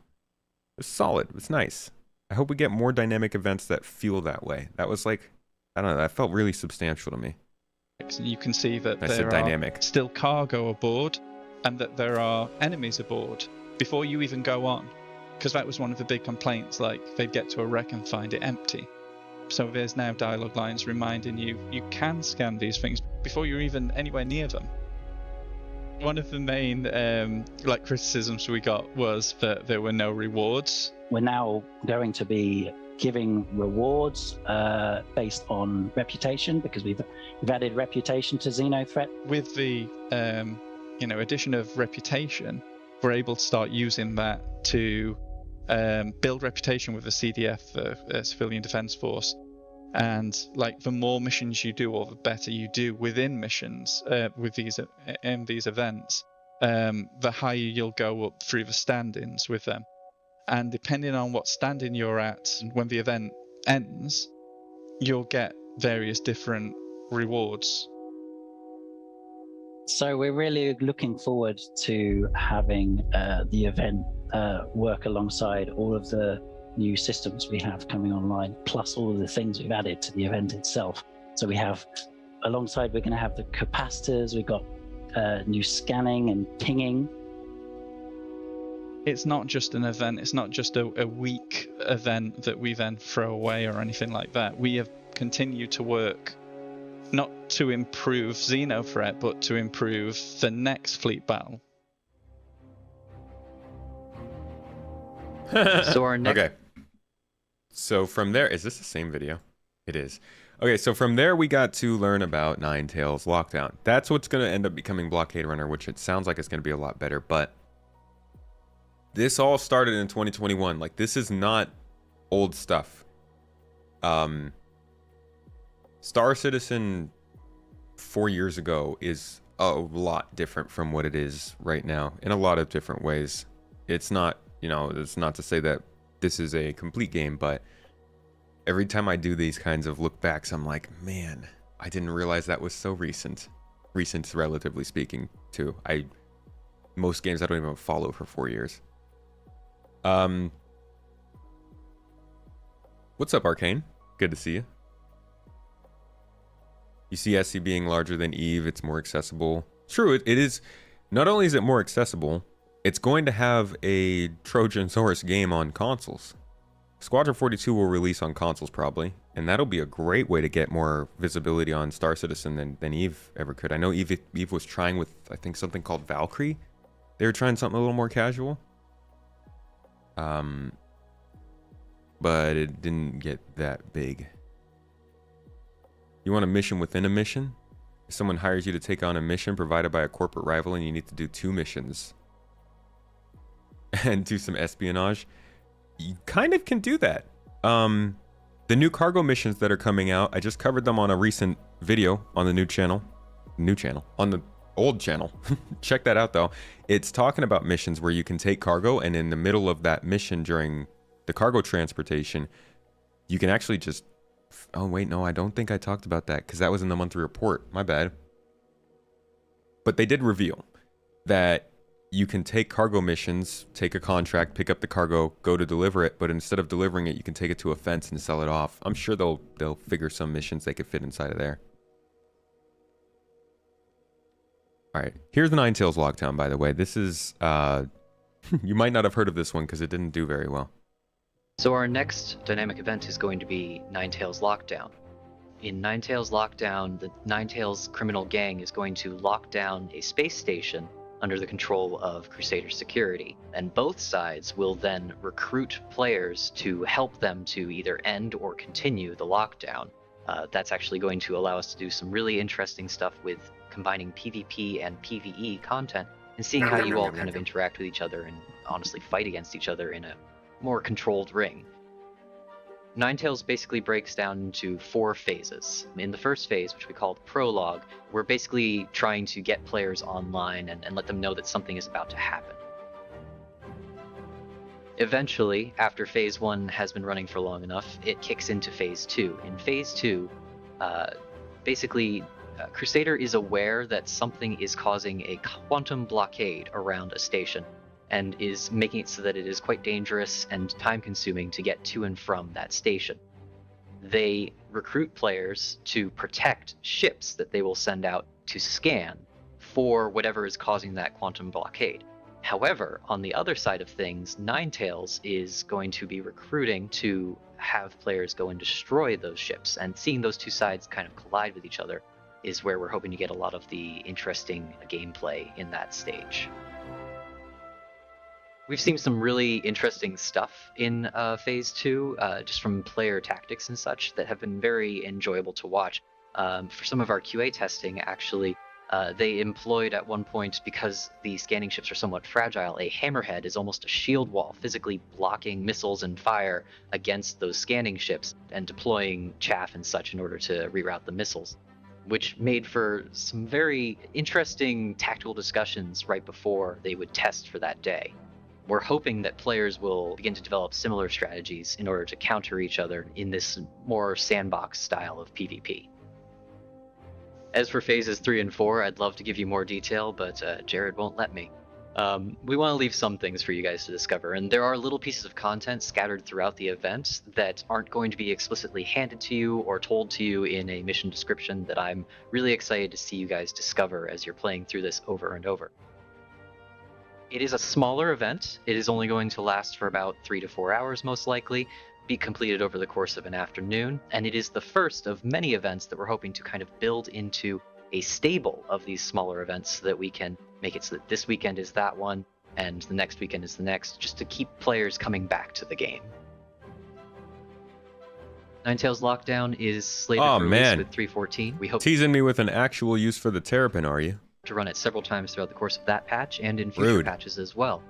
It was solid. It was nice. I hope we get more dynamic events that feel that way. That was I don't know, that felt really substantial to me. You can see that there are still cargo aboard and that there are enemies aboard before you even go on, because that was one of the big complaints, they'd get to a wreck and find it empty. So there's now dialogue lines reminding you can scan these things before you're even anywhere near them. One of the main criticisms we got was that there were no rewards. We're now going to be giving rewards based on reputation, because we've added reputation to XenoThreat. With the addition of reputation, we're able to start using that to build reputation with the CDF, the Civilian Defense Force. And like the more missions you do, or the better you do within missions with these events, the higher you'll go up through the standings with them. And depending on what standing you're at when the event ends, you'll get various different rewards. So we're really looking forward to having the event work alongside all of the new systems we have coming online, plus all of the things we've added to the event itself. So we have, alongside, we're going to have the capacitors, we've got new scanning and pinging. It's not just an event, it's not just a weak event that we then throw away or anything like that. We have continued to work not to improve XenoThreat, but to improve the next fleet battle. So our next... Okay. So from there, is this the same video? It is. Okay, so from there we got to learn about Ninetales Lockdown. That's what's going to end up becoming Blockade Runner, which it sounds like it's going to be a lot better, but this all started in 2021. Like, this is not old stuff. Star Citizen 4 years ago is a lot different from what it is right now in a lot of different ways. It's not, it's not to say that this is a complete game, but every time I do these kinds of look backs, I'm like, man, I didn't realize that was so recent. Recent, relatively speaking, too. Most games I don't even follow for 4 years. What's up, Arcane? Good to see you. You see SC being larger than Eve, it's more accessible. True, it is. Not only is it more accessible, it's going to have a Trojan horse game on consoles. Squadron 42 will release on consoles probably, and that'll be a great way to get more visibility on Star Citizen than Eve ever could. I know Eve was trying with, I think, something called Valkyrie. They were trying something a little more casual. But it didn't get that big. You want a mission within a mission? If someone hires you to take on a mission provided by a corporate rival and you need to do 2 missions and do some espionage, you kind of can do that. The new cargo missions that are coming out, I just covered them on a recent video on the new channel, on the old channel. Check that out though. It's talking about missions where you can take cargo, and in the middle of that mission during the cargo transportation, you can actually just, oh wait, no, I don't think I talked about that because that was in the monthly report. My bad. But they did reveal that you can take cargo missions, take a contract, pick up the cargo, go to deliver it, but instead of delivering it, you can take it to a fence and sell it off. I'm sure they'll figure some missions they could fit inside of there. All right, here's the Ninetales Lockdown, by the way. This is, you might not have heard of this one because it didn't do very well. So our next dynamic event is going to be Ninetales Lockdown. In Ninetales Lockdown, the Ninetales criminal gang is going to lock down a space station under the control of Crusader security, and both sides will then recruit players to help them to either end or continue the lockdown. That's actually going to allow us to do some really interesting stuff with combining PvP and PvE content and seeing how you all kind of interact with each other and honestly fight against each other in a more controlled ring. Ninetales basically breaks down into 4 phases. In the first phase, which we call the prologue, we're basically trying to get players online and let them know that something is about to happen. Eventually, after phase 1 has been running for long enough, it kicks into phase 2. In phase 2, Crusader is aware that something is causing a quantum blockade around a station, and is making it so that it is quite dangerous and time-consuming to get to and from that station. They recruit players to protect ships that they will send out to scan for whatever is causing that quantum blockade. However, on the other side of things, Ninetales is going to be recruiting to have players go and destroy those ships, and seeing those two sides kind of collide with each other is where we're hoping to get a lot of the interesting gameplay in that stage. We've seen some really interesting stuff in Phase 2, just from player tactics and such, that have been very enjoyable to watch. For some of our QA testing, actually, they employed at one point, because the scanning ships are somewhat fragile, a hammerhead is almost a shield wall, physically blocking missiles and fire against those scanning ships and deploying chaff and such in order to reroute the missiles, which made for some very interesting tactical discussions right before they would test for that day. We're hoping that players will begin to develop similar strategies in order to counter each other in this more sandbox style of PvP. As for phases 3 and 4, I'd love to give you more detail, but Jared won't let me. We want to leave some things for you guys to discover, and there are little pieces of content scattered throughout the event that aren't going to be explicitly handed to you or told to you in a mission description that I'm really excited to see you guys discover as you're playing through this over and over. It is a smaller event. It is only going to last for about 3 to 4 hours most likely, be completed over the course of an afternoon, and it is the first of many events that we're hoping to kind of build into a stable of these smaller events so that we can make it so that this weekend is that one and the next weekend is the next, just to keep players coming back to the game. Ninetales Lockdown is slated for release with 3.14. We hope teasing me with an actual use for the Terrapin, are you? To run it several times throughout the course of that patch and in future patches as well.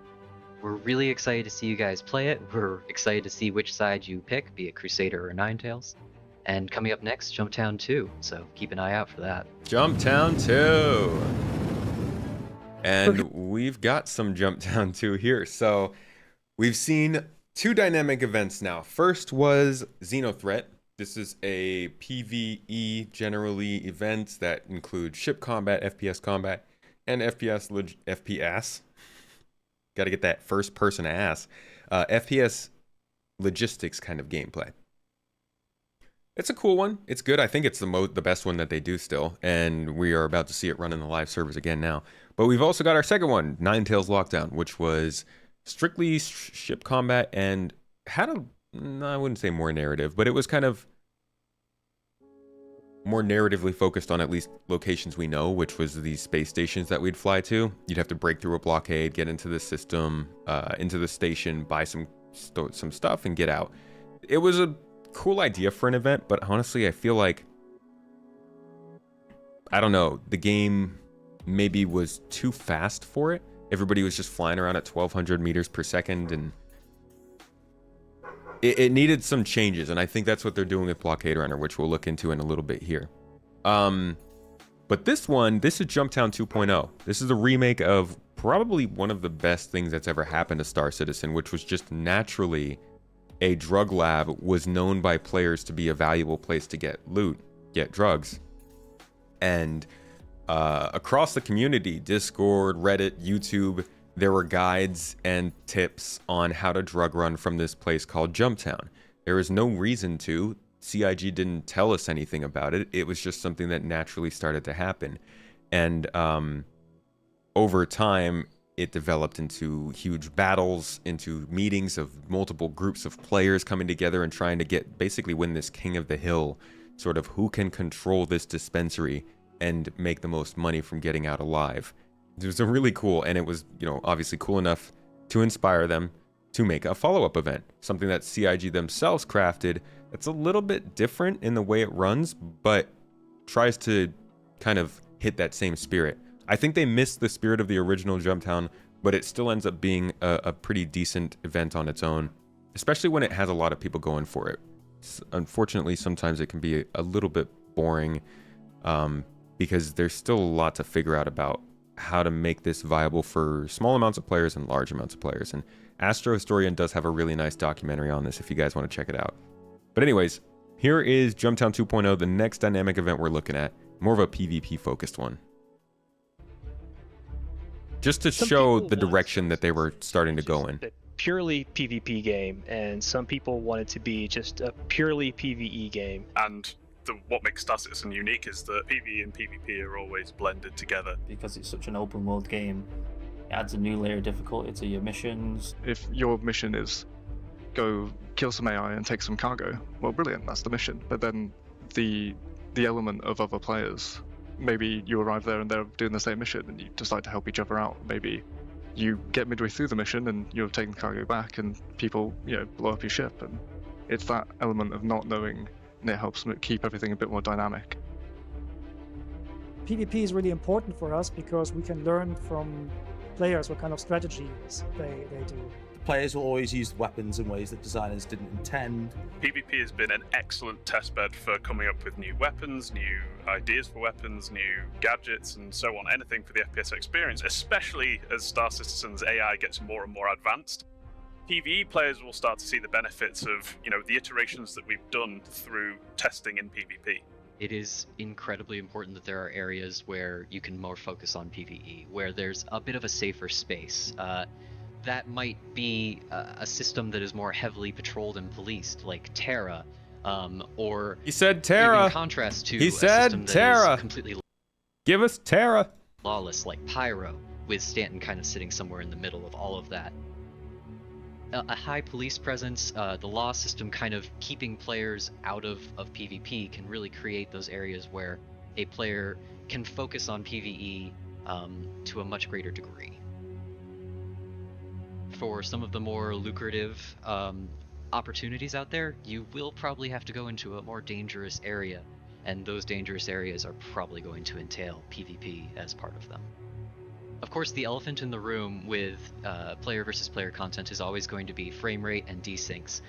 We're really excited to see you guys play it. We're excited to see which side you pick, be it Crusader or Ninetales. And coming up next, Jumptown 2, so keep an eye out for that. Jumptown 2! And we've got some Jumptown 2 here. So we've seen 2 dynamic events now. First was XenoThreat. This is a PvE generally event that includes ship combat, FPS combat, and FPS. Got to get that first person ass. FPS logistics kind of gameplay. It's a cool one. It's good. I think it's the best one that they do still, and we are about to see it run in the live servers again now. But we've also got our second one, Ninetales Lockdown, which was strictly ship combat and had a, I wouldn't say more narrative, but it was kind of more narratively focused on at least locations we know, which was these space stations that we'd fly to. You'd have to break through a blockade, get into the system, into the station, buy some stuff, and get out. It was a cool idea for an event, but honestly, I feel like, I don't know, the game maybe was too fast for it. Everybody was just flying around at 1200 meters per second, and it needed some changes, and I think that's what they're doing with Blockade Runner, which we'll look into in a little bit here. But this is Jumptown 2.0. This is a remake of probably one of the best things that's ever happened to Star Citizen, which was just naturally a drug lab was known by players to be a valuable place to get loot, get drugs. And across the community, Discord, Reddit, YouTube, there were guides and tips on how to drug run from this place called Jumptown. There was no reason to. CIG didn't tell us anything about it. It was just something that naturally started to happen. And over time, it developed into huge battles, into meetings of multiple groups of players coming together and trying to basically win this king of the hill, sort of who can control this dispensary and make the most money from getting out alive. It was a really cool, and it was, obviously cool enough to inspire them to make a follow-up event, something that CIG themselves crafted that's a little bit different in the way it runs, but tries to kind of hit that same spirit. I think they missed the spirit of the original Jumptown, but it still ends up being a pretty decent event on its own, especially when it has a lot of people going for it. Unfortunately, sometimes it can be a little bit boring because there's still a lot to figure out about how to make this viable for small amounts of players and large amounts of players. And Astro Historian does have a really nice documentary on this if you guys want to check it out. But anyways, here is Jumptown 2.0, the next dynamic event we're looking at, more of a PvP focused one. Just to show the direction that they were starting to go in. Purely PvP game, and some people want it to be just a purely PvE game. And what makes Star Citizen unique is that PvE and PvP are always blended together. Because it's such an open world game, it adds a new layer of difficulty to your missions. If your mission is go kill some AI and take some cargo. Well, brilliant, that's the mission. But then the element of other players, maybe you arrive there and they're doing the same mission and you decide to help each other out. Maybe you get midway through the mission and you're taking the cargo back and people, blow up your ship. And it's that element of not knowing, and it helps keep everything a bit more dynamic. PvP is really important for us because we can learn from players what kind of strategies they do. Players will always use weapons in ways that designers didn't intend. PvP has been an excellent testbed for coming up with new weapons, new ideas for weapons, new gadgets, and so on. Anything for the FPS experience, especially as Star Citizen's AI gets more and more advanced. PvE players will start to see the benefits of, the iterations that we've done through testing in PvP. It is incredibly important that there are areas where you can more focus on PvE, where there's a bit of a safer space. That might be a system that is more heavily patrolled and policed, like Terra, or he said Terra. In contrast to he said Terra. Completely give us Terra. Lawless, like Pyro, with Stanton kind of sitting somewhere in the middle of all of that. A high police presence, the law system kind of keeping players out of PvP can really create those areas where a player can focus on PvE to a much greater degree. For some of the more lucrative opportunities out there, you will probably have to go into a more dangerous area, and those dangerous areas are probably going to entail PvP as part of them. Of course, the elephant in the room with player versus player content is always going to be frame rate and desyncs.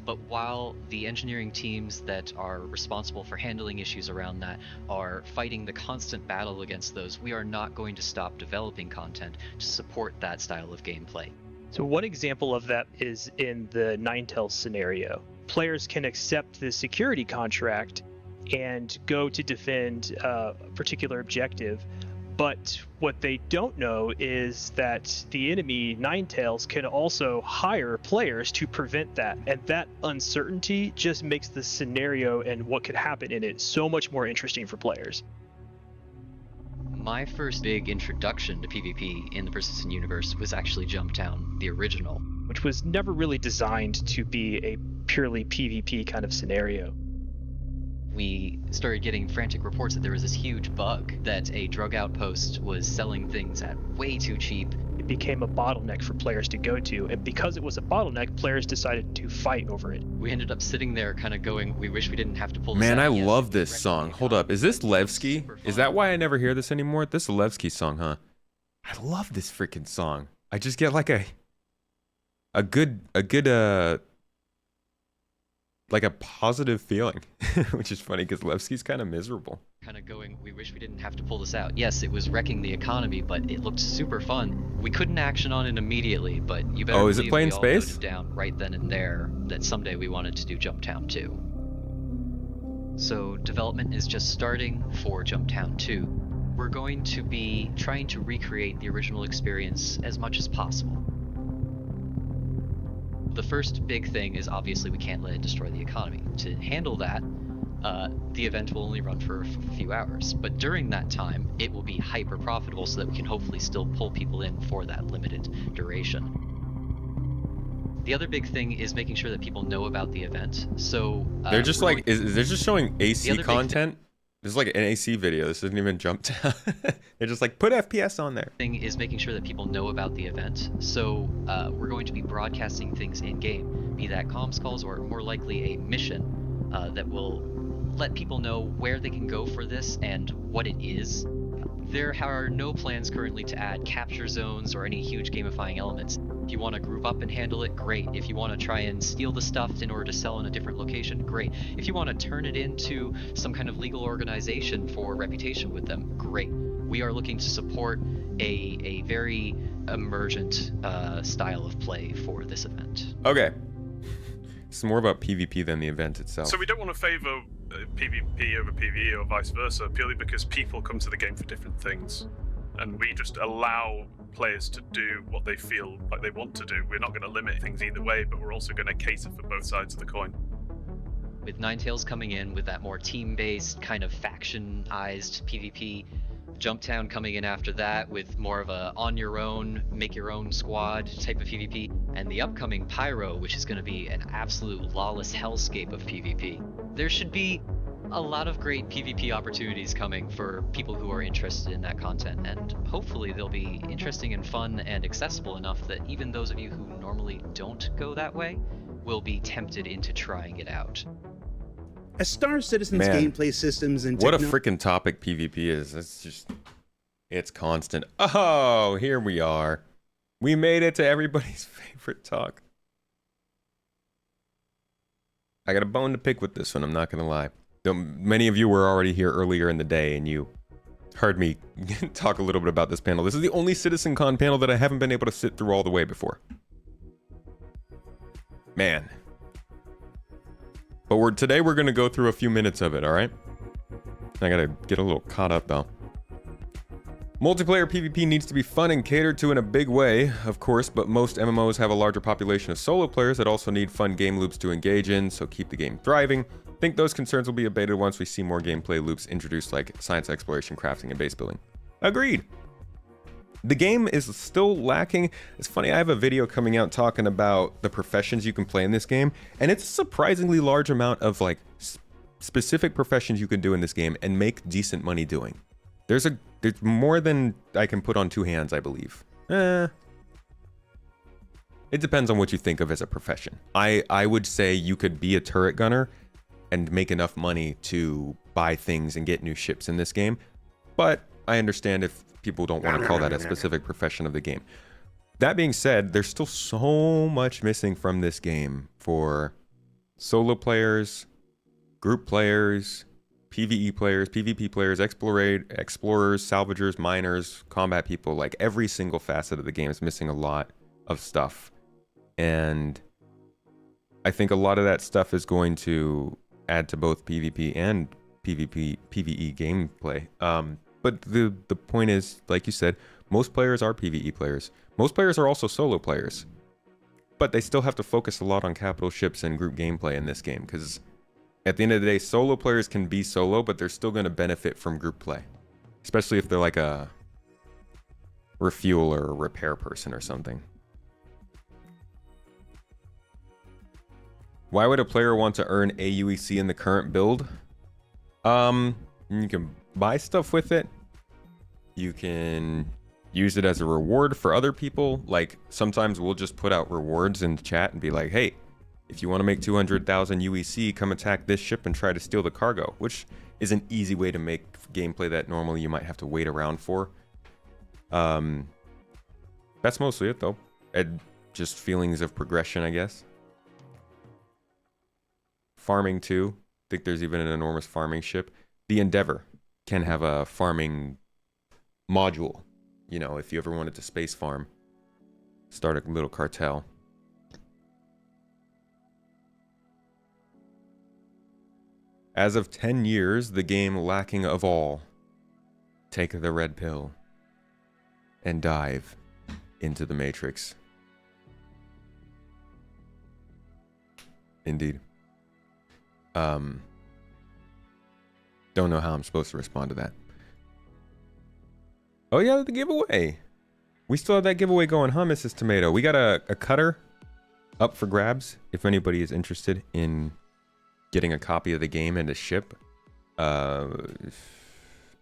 But while the engineering teams that are responsible for handling issues around that are fighting the constant battle against those, we are not going to stop developing content to support that style of gameplay. So one example of that is in the Ninetales scenario. Players can accept the security contract and go to defend a particular objective, but what they don't know is that the enemy, Ninetales, can also hire players to prevent that. And that uncertainty just makes the scenario and what could happen in it so much more interesting for players. My first big introduction to PvP in the Persistent universe was actually Jumptown, the original. Which was never really designed to be a purely PvP kind of scenario. We started getting frantic reports that there was this huge bug, that a drug outpost was selling things at way too cheap. It became a bottleneck for players to go to, and because it was a bottleneck, players decided to fight over it. We ended up sitting there kind of going, we wish we didn't have to pull this Man, out. I love this song. Hold up, is this Levski? Is that why I never hear this anymore? This is a Levski song, huh? I love this freaking song. I just get like a good like a positive feeling, which is funny because Levski's kind of miserable. Kind of going, we wish we didn't have to pull this out. Yes, it was wrecking the economy, but it looked super fun. We couldn't action on it immediately, but you better is it playing we all space? noted down right then and there that someday we wanted to do Jumptown 2. So development is just starting for Jumptown 2. We're going to be trying to recreate the original experience as much as possible. The first big thing is obviously we can't let it destroy the economy. To handle that, the event will only run for a few hours, but during that time, it will be hyper profitable so that we can hopefully still pull people in for that limited duration. The other big thing is making sure that people know about the event. So they're just like, they're just showing AC content. This is like an AC video. This isn't even Jumptown. They're just like, put FPS on there. Thing is making sure that people know about the event. So we're going to be broadcasting things in game, be that comms calls or more likely a mission that will let people know where they can go for this and what it is. There are no plans currently to add capture zones or any huge gamifying elements. If you want to group up and handle it, great. If you want to try and steal the stuff in order to sell in a different location, great. If you want to turn it into some kind of legal organization for reputation with them, great. We are looking to support a very emergent style of play for this event. Okay. It's more about PvP than the event itself. So we don't want to favor PvP over PvE or vice versa, purely because people come to the game for different things. And we just allow players to do what they feel like they want to do. We're not going to limit things either way, but we're also going to cater for both sides of the coin. With Ninetales coming in with that more team-based, kind of faction-ized PvP, Jumptown coming in after that with more of a on your own, make your own squad type of PvP, and the upcoming Pyro, which is going to be an absolute lawless hellscape of PvP. There should be a lot of great PvP opportunities coming for people who are interested in that content, and hopefully they'll be interesting and fun and accessible enough that even those of you who normally don't go that way will be tempted into trying it out. As Star Citizen's Man, gameplay systems and what a freaking topic PvP is. It's constant. Oh, here we are. We made it to everybody's favorite talk. I got a bone to pick with this one, I'm not gonna lie. Though many of you were already here earlier in the day and you heard me talk a little bit about this panel. This is the only CitizenCon panel that I haven't been able to sit through all the way before. Man. But today we're gonna go through a few minutes of it, alright? I gotta get a little caught up though. Multiplayer PvP needs to be fun and catered to in a big way, of course, but most MMOs have a larger population of solo players that also need fun game loops to engage in, so keep the game thriving. I think those concerns will be abated once we see more gameplay loops introduced like science exploration, crafting, and base building. Agreed. The game is still lacking. It's funny, I have a video coming out talking about the professions you can play in this game, and it's a surprisingly large amount of like specific professions you can do in this game and make decent money doing. There's more than I can put on two hands, I believe. It depends on what you think of as a profession. I would say you could be a turret gunner and make enough money to buy things and get new ships in this game, but I understand if people don't want to call that a specific profession of the game. That being said, there's still so much missing from this game for solo players, group players, PvE players, PvP players, explorers, salvagers, miners, combat people. Like every single facet of the game is missing a lot of stuff. And I think a lot of that stuff is going to add to both PvP and PvE gameplay. But the point is, like you said, most players are PvE players. Most players are also solo players. But they still have to focus a lot on capital ships and group gameplay in this game, because at the end of the day, solo players can be solo, but they're still going to benefit from group play. Especially if they're like a refuel or a repair person or something. Why would a player want to earn AUEC in the current build? You can buy stuff with it. You can use it as a reward for other people. Like sometimes we'll just put out rewards in the chat and be like, hey, if you want to make 200,000 UEC, come attack this ship and try to steal the cargo, which is an easy way to make gameplay that normally you might have to wait around for. That's mostly it though. And just feelings of progression, I guess. Farming too. I think there's even an enormous farming ship. The Endeavor can have a farming module. You know, if you ever wanted to space farm, start a little cartel. As of 10 years, the game lacking of all. Take the red pill and dive into the Matrix. Indeed. Don't know how I'm supposed to respond to that. Oh yeah, the giveaway. We still have that giveaway going, huh, Mrs. Tomato? We got a cutter up for grabs if anybody is interested in getting a copy of the game and a ship.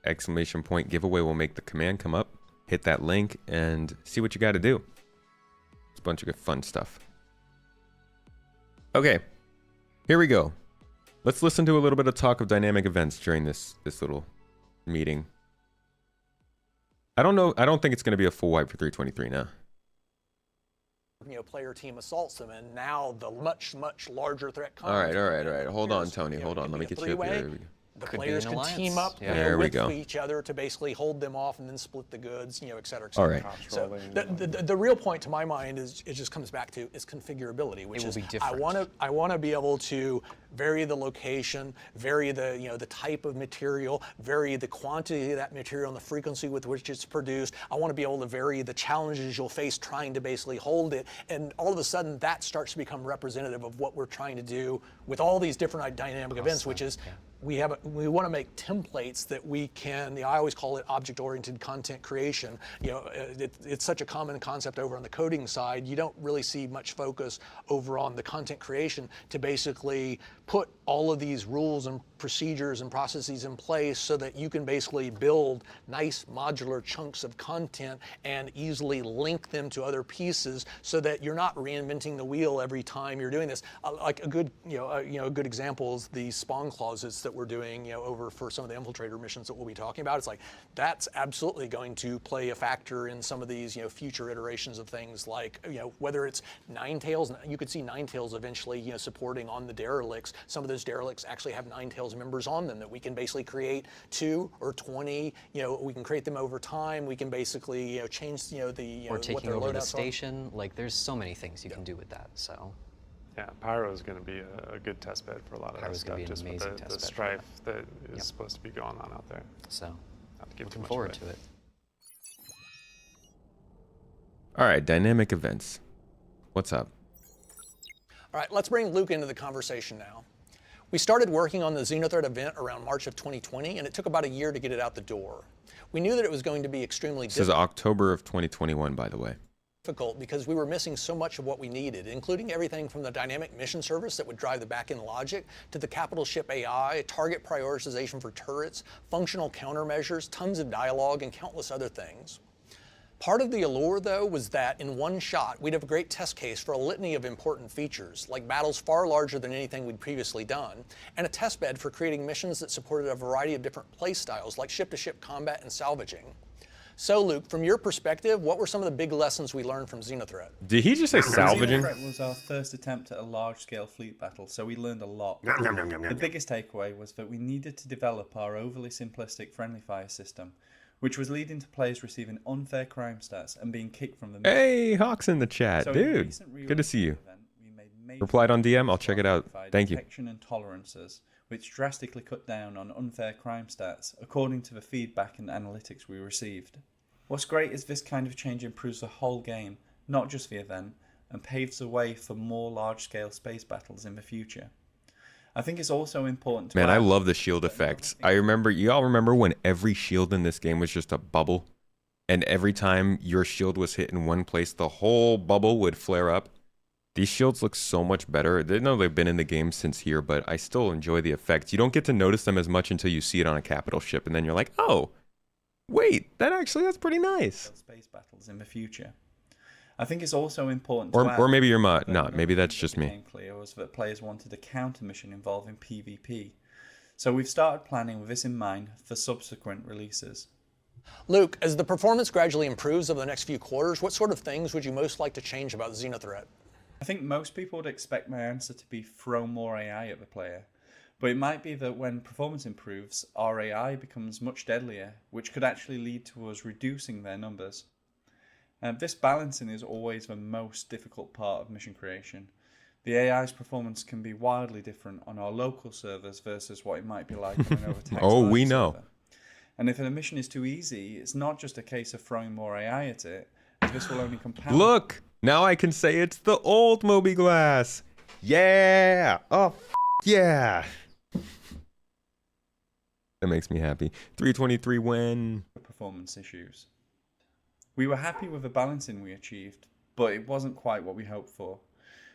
Exclamation point giveaway will make the command come up. Hit that link and see what you got to do. It's a bunch of good fun stuff. Okay, here we go. Let's listen to a little bit of talk of dynamic events during this little meeting. I don't know. I don't think it's going to be a full wipe for 323 now. Player team assaults them, and now the much larger threat comes. All right. Hold on, Tony. Hold on. Let me get you up here. The players can team up with each other to basically hold them off and then split the goods, et cetera, et cetera. All right. So the real point to my mind is it just comes back to is configurability, which is I want to be able to vary the location, vary the the type of material, vary the quantity of that material and the frequency with which it's produced. I want to be able to vary the challenges you'll face trying to basically hold it, and all of a sudden that starts to become representative of what we're trying to do with all these different dynamic events, which is we want to make templates that we can, I always call it object-oriented content creation. It's such a common concept over on the coding side. You don't really see much focus over on the content creation to basically put all of these rules and procedures and processes in place so that you can basically build nice modular chunks of content and easily link them to other pieces so that you're not reinventing the wheel every time you're doing this. Like a good, a good example is the spawn closets that we're doing, over for some of the infiltrator missions that we'll be talking about. It's like, that's absolutely going to play a factor in some of these, future iterations of things like, whether it's Ninetales, you could see Ninetales eventually, supporting on the derelicts. Some of those derelicts actually have Ninetales members on them that we can basically create 2 or 20, we can create them over time. We can basically, change, the, or taking what their over the loadouts station. Like, there's so many things you can do with that, so. Yeah, Pyro is going to be a good test bed for a lot of that stuff, just with the strife that is supposed to be going on out there. So, looking forward to it. All right, dynamic events. What's up? All right, let's bring Luke into the conversation now. We started working on the XenoThreat event around March of 2020, and it took about a year to get it out the door. We knew that it was going to be extremely This is October of 2021, by the way. Difficult because we were missing so much of what we needed, including everything from the dynamic mission service that would drive the back-end logic to the capital ship AI, target prioritization for turrets, functional countermeasures, tons of dialogue, and countless other things. Part of the allure, though, was that in one shot, we'd have a great test case for a litany of important features, like battles far larger than anything we'd previously done, and a test bed for creating missions that supported a variety of different play styles, like ship-to-ship combat and salvaging. So, Luke, from your perspective, what were some of the big lessons we learned from XenoThreat? Did he just say salvaging? XenoThreat was our first attempt at a large-scale fleet battle, so we learned a lot. The biggest takeaway was that we needed to develop our overly simplistic friendly fire system, which was leading to players receiving unfair crime stats and being kicked from the mission. Hey, Hawk's in the chat, So dude. Good to see you. Replied on DM. I'll check it out. Thank you. Detection and tolerances, which drastically cut down on unfair crime stats, according to the feedback and analytics we received. What's great is this kind of change improves the whole game, not just the event, and paves the way for more large-scale space battles in the future. I think it's also important to Man, I love the shield effects. I remember, y'all remember when every shield in this game was just a bubble? And every time your shield was hit in one place, the whole bubble would flare up? These shields look so much better. I know they've been in the game since here, but I still enjoy the effects. You don't get to notice them as much until you see it on a capital ship, and then you're like, oh, wait, that's pretty nice. Space battles in the future. I think it's also important or maybe you're not. Maybe that's just me. Clear was that players wanted a counter mission involving PvP. So we've started planning with this in mind for subsequent releases. Luke, as the performance gradually improves over the next few quarters, what sort of things would you most like to change about XenoThreat? I think most people would expect my answer to be throw more AI at the player. But it might be that when performance improves, our AI becomes much deadlier, which could actually lead to us reducing their numbers. This balancing is always the most difficult part of mission creation. The AI's performance can be wildly different on our local servers versus what it might be like on an overtaxed Oh, we live know. server. And if a mission is too easy, it's not just a case of throwing more AI at it. This will only compound. Look, now I can say it's the old Moby Glass. Yeah. Oh, yeah. That makes me happy. 323 win. Performance issues. We were happy with the balancing we achieved, but it wasn't quite what we hoped for.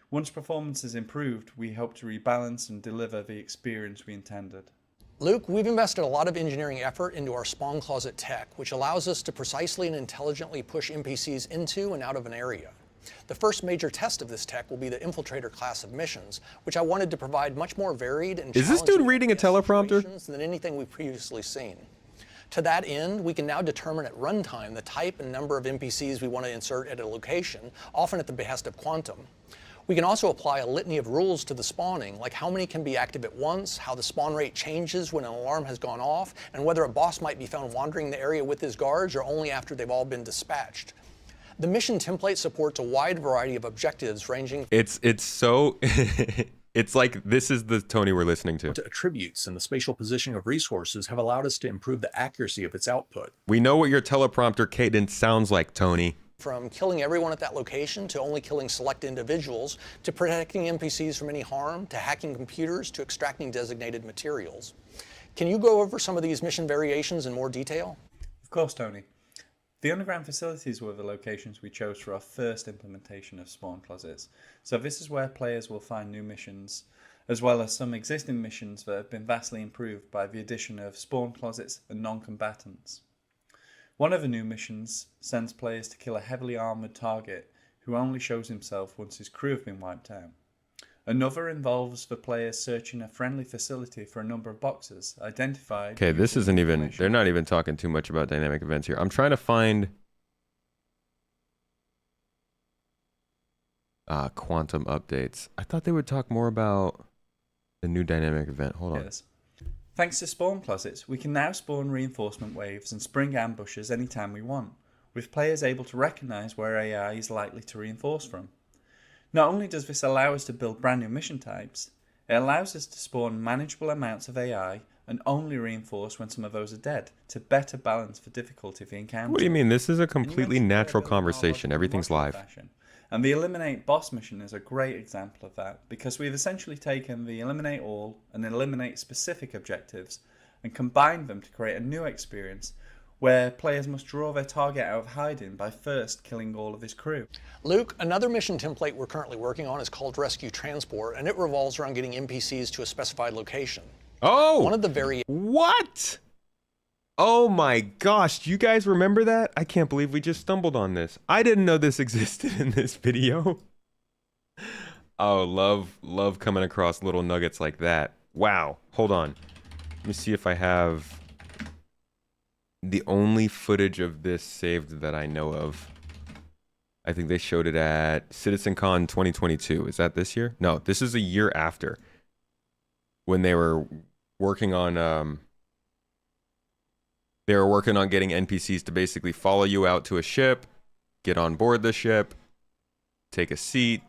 Once performance is improved, we hope to rebalance and deliver the experience we intended. Luke, we've invested a lot of engineering effort into our spawn closet tech, which allows us to precisely and intelligently push NPCs into and out of an area. The first major test of this tech will be the infiltrator class of missions, which I wanted to provide much more varied and Is this dude reading a teleprompter? than anything we've previously seen. To that end, we can now determine at runtime the type and number of NPCs we want to insert at a location, often at the behest of Quantum. We can also apply a litany of rules to the spawning, like how many can be active at once, how the spawn rate changes when an alarm has gone off, and whether a boss might be found wandering the area with his guards or only after they've all been dispatched. The mission template supports a wide variety of objectives ranging... It's so... It's like this is the Tony we're listening to. Attributes and the spatial positioning of resources have allowed us to improve the accuracy of its output. We know what your teleprompter cadence sounds like, Tony. From killing everyone at that location to only killing select individuals, to protecting NPCs from any harm, to hacking computers, to extracting designated materials. Can you go over some of these mission variations in more detail? Of course, Tony. The underground facilities were the locations we chose for our first implementation of spawn closets. So this is where players will find new missions, as well as some existing missions that have been vastly improved by the addition of spawn closets and non-combatants. One of the new missions sends players to kill a heavily armoured target who only shows himself once his crew have been wiped out. Another involves the players searching a friendly facility for a number of boxes identified. Okay, this isn't even, they're not even talking too much about dynamic events here. I'm trying to find quantum updates. I thought they would talk more about the new dynamic event. Hold on. Yes. Thanks to spawn closets, we can now spawn reinforcement waves and spring ambushes anytime we want, with players able to recognise where AI is likely to reinforce from. Not only does this allow us to build brand new mission types, it allows us to spawn manageable amounts of AI and only reinforce when some of those are dead, to better balance the difficulty of the encounter. What do you mean? This is a completely natural conversation. Everything's live. And the Eliminate Boss mission is a great example of that, because we've essentially taken the Eliminate All and Eliminate Specific objectives and combined them to create a new experience where players must draw their target out of hiding by first killing all of his crew. Luke, another mission template we're currently working on is called Rescue Transport, and it revolves around getting NPCs to a specified location. Oh! One of the What? Oh my gosh, do you guys remember that? I can't believe we just stumbled on this. I didn't know this existed in this video. Oh, love coming across little nuggets like that. Wow, hold on. Let me see if I have the only footage of this saved that I know of. I think they showed it at CitizenCon 2022. Is that this year? No, this is a year after. When they were working on getting NPCs to basically follow you out to a ship, get on board the ship, take a seat,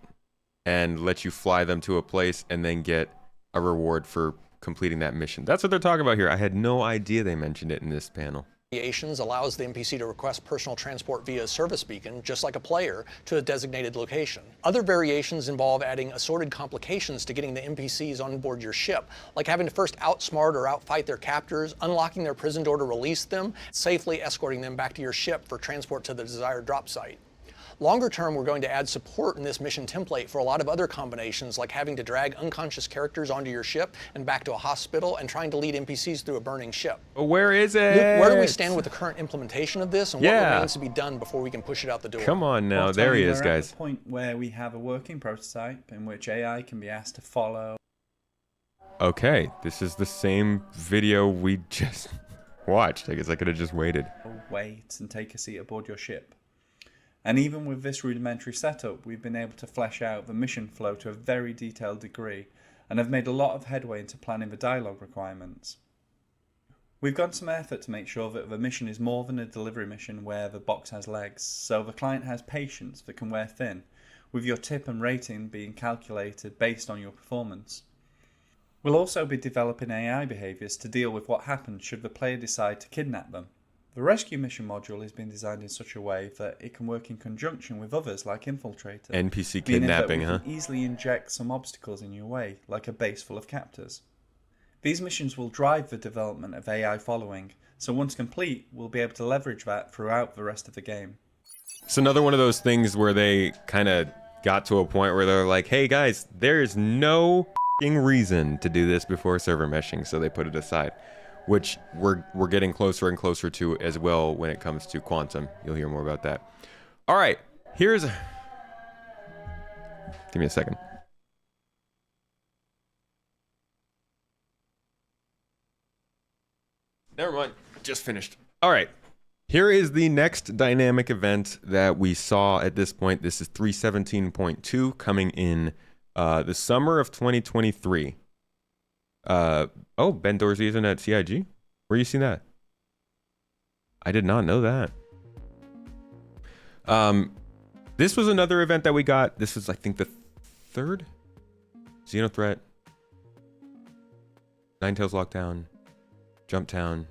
and let you fly them to a place and then get a reward for completing that mission. That's what they're talking about here. I had no idea they mentioned it in this panel. Variations allows the NPC to request personal transport via a service beacon, just like a player, to a designated location. Other variations involve adding assorted complications to getting the NPCs on board your ship, like having to first outsmart or outfight their captors, unlocking their prison door to release them, safely escorting them back to your ship for transport to the desired drop site. Longer term, we're going to add support in this mission template for a lot of other combinations, like having to drag unconscious characters onto your ship and back to a hospital and trying to lead NPCs through a burning ship. Where is it? Luke, where do we stand with the current implementation of this, and what remains to be done before we can push it out the door? Come on now, there he is, guys. We're at the point where we have a working prototype in which AI can be asked to follow. Okay, this is the same video we just watched. I guess I could have just waited. Wait and take a seat aboard your ship. And even with this rudimentary setup, we've been able to flesh out the mission flow to a very detailed degree, and have made a lot of headway into planning the dialogue requirements. We've gone some effort to make sure that the mission is more than a delivery mission where the box has legs, so the client has patience that can wear thin, with your tip and rating being calculated based on your performance. We'll also be developing AI behaviours to deal with what happens should the player decide to kidnap them. The rescue mission module has been designed in such a way that it can work in conjunction with others like Infiltrator. NPC kidnapping, huh? We can easily inject some obstacles in your way, like a base full of captors. These missions will drive the development of AI following, so once complete, we'll be able to leverage that throughout the rest of the game. It's another one of those things where they kind of got to a point where they're like, hey guys, there's no reason to do this before server meshing, so they put it aside. Which we're getting closer and closer to as well when it comes to quantum. You'll hear more about that. All right, give me a second. Never mind, just finished. All right, here is the next dynamic event that we saw at this point. This is 317.2 coming in the summer of 2023. Oh, Ben Dorsey isn't at CIG? Where you seen that? I did not know that. This was another event that we got. This was, I think, the third? XenoThreat. Ninetales Lockdown. Jumptown.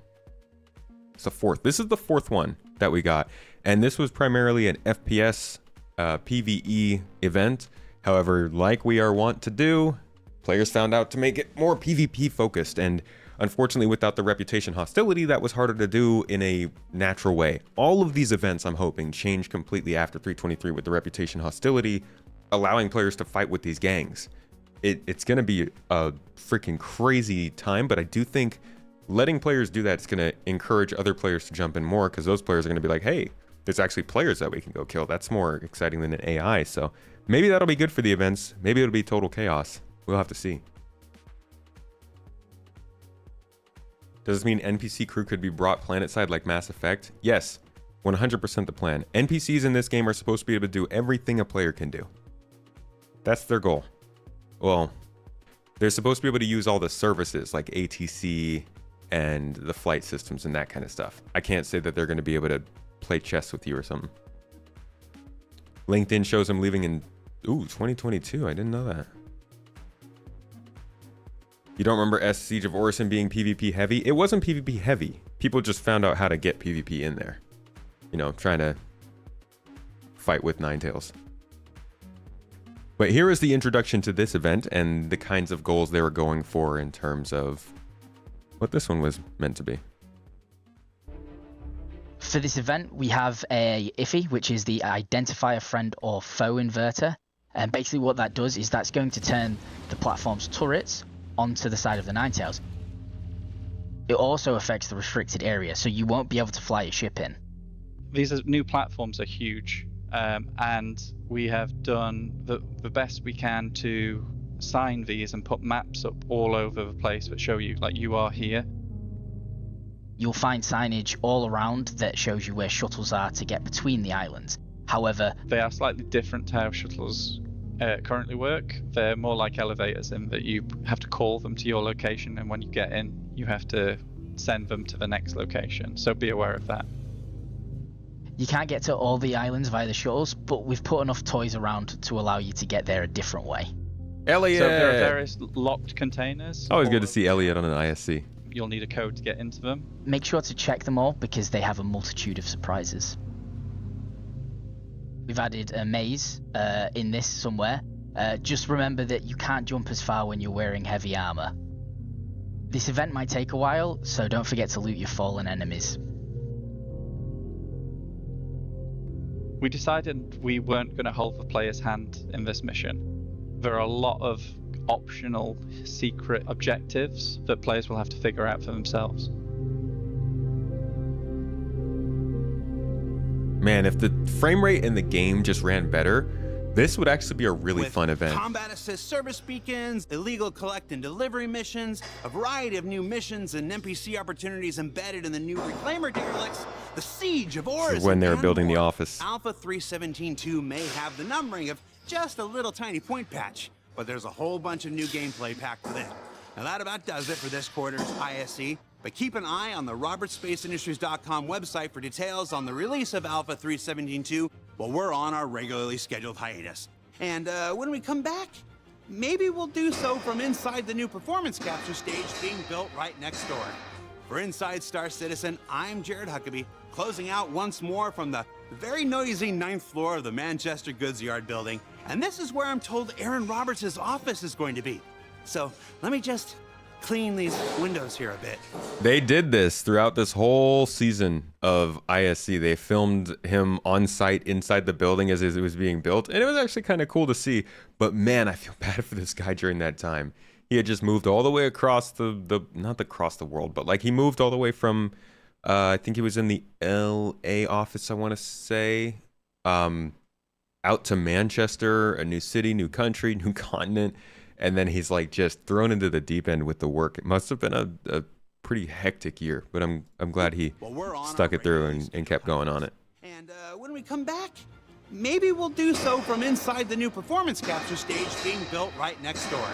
It's the fourth. This is the fourth one that we got. And this was primarily an FPS PvE event. However, like we are wont to do, players found out to make it more PvP focused, and unfortunately without the reputation hostility, that was harder to do in a natural way. All of these events, I'm hoping, change completely after 3.23 with the reputation hostility, allowing players to fight with these gangs. It's going to be a freaking crazy time, but I do think letting players do that is going to encourage other players to jump in more, because those players are going to be like, hey, there's actually players that we can go kill. That's more exciting than an AI. So maybe that'll be good for the events. Maybe it'll be total chaos. We'll have to see. Does this mean NPC crew could be brought planet-side like Mass Effect? Yes, 100% the plan. NPCs in this game are supposed to be able to do everything a player can do. That's their goal. Well, they're supposed to be able to use all the services like ATC and the flight systems and that kind of stuff. I can't say that they're going to be able to play chess with you or something. LinkedIn shows him leaving in 2022. I didn't know that. You don't remember S Siege of Orison being PvP heavy? It wasn't PvP heavy. People just found out how to get PvP in there. You know, trying to fight with Ninetales. But here is the introduction to this event and the kinds of goals they were going for in terms of what this one was meant to be. For this event, we have a IFI, which is the Identifier Friend or Foe Inverter. And basically what that does is that's going to turn the platform's turrets onto the side of the Ninetales. It also affects the restricted area, so you won't be able to fly a ship in. These new platforms are huge, and we have done the best we can to sign these and put maps up all over the place that show you, like, you are here. You'll find signage all around that shows you where shuttles are to get between the islands. However, they are slightly different to how shuttles currently work. They're more like elevators in that you have to call them to your location, and when you get in, you have to send them to the next location. So be aware of that. You can't get to all the islands via the shuttles, but we've put enough toys around to allow you to get there a different way. Elliot! So there are various locked containers. Always good to see Elliot on an ISC. You'll need a code to get into them. Make sure to check them all because they have a multitude of surprises. We've added a maze in this somewhere. Just remember that you can't jump as far when you're wearing heavy armor. This event might take a while, so don't forget to loot your fallen enemies. We decided we weren't going to hold the player's hand in this mission. There are a lot of optional secret objectives that players will have to figure out for themselves. Man, if the frame rate in the game just ran better, this would actually be a really fun event. Combat assist service beacons, illegal collect and delivery missions, a variety of new missions and NPC opportunities embedded in the new Reclaimer derelicts, the Siege of Orison. When they were building the office. Alpha 3.17.2 may have the numbering of just a little tiny point patch, but there's a whole bunch of new gameplay packed within. Now that about does it for this quarter's ISC, but keep an eye on the robertsspaceindustries.com website for details on the release of Alpha 3.17.2 while we're on our regularly scheduled hiatus. And when we come back, maybe we'll do so from inside the new performance capture stage being built right next door. For Inside Star Citizen, I'm Jared Huckabee, closing out once more from the very noisy 9th floor of the Manchester Goods Yard building. And this is where I'm told Aaron Roberts' office is going to be. So let me just clean these windows here a bit. They did this throughout this whole season of ISC. They filmed him on site inside the building as it was being built, and it was actually kind of cool to see. But man, I feel bad for this guy during that time. He had just moved all the way across not across the world, but like he moved all the way from I think he was in the LA office, I want to say, out to Manchester, a new city, new country, new continent. And then he's like just thrown into the deep end with the work. It must have been a pretty hectic year, but I'm glad he stuck it through and kept going on it. And when we come back, maybe we'll do so from inside the new performance capture stage being built right next door.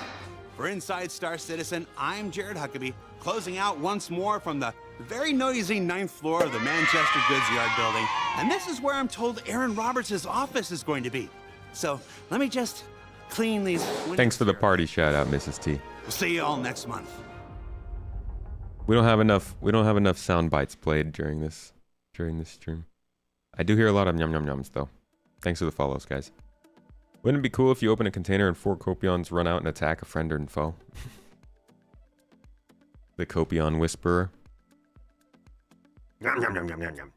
For Inside Star Citizen, I'm Jared Huckabee, closing out once more from the very noisy 9th floor of the Manchester Goods Yard building. And this is where I'm told Aaron Roberts' office is going to be. So let me just clean these windows. Thanks for the party shout out, Mrs. T. We'll see you all next month. We don't have enough sound bites played during this stream. I do hear a lot of yum yum yums though. Thanks for the follows, guys. Wouldn't it be cool if you open a container and 4 Copions run out and attack a friend or foe? The Copion Whisperer. Yum yum yum yum yum yum.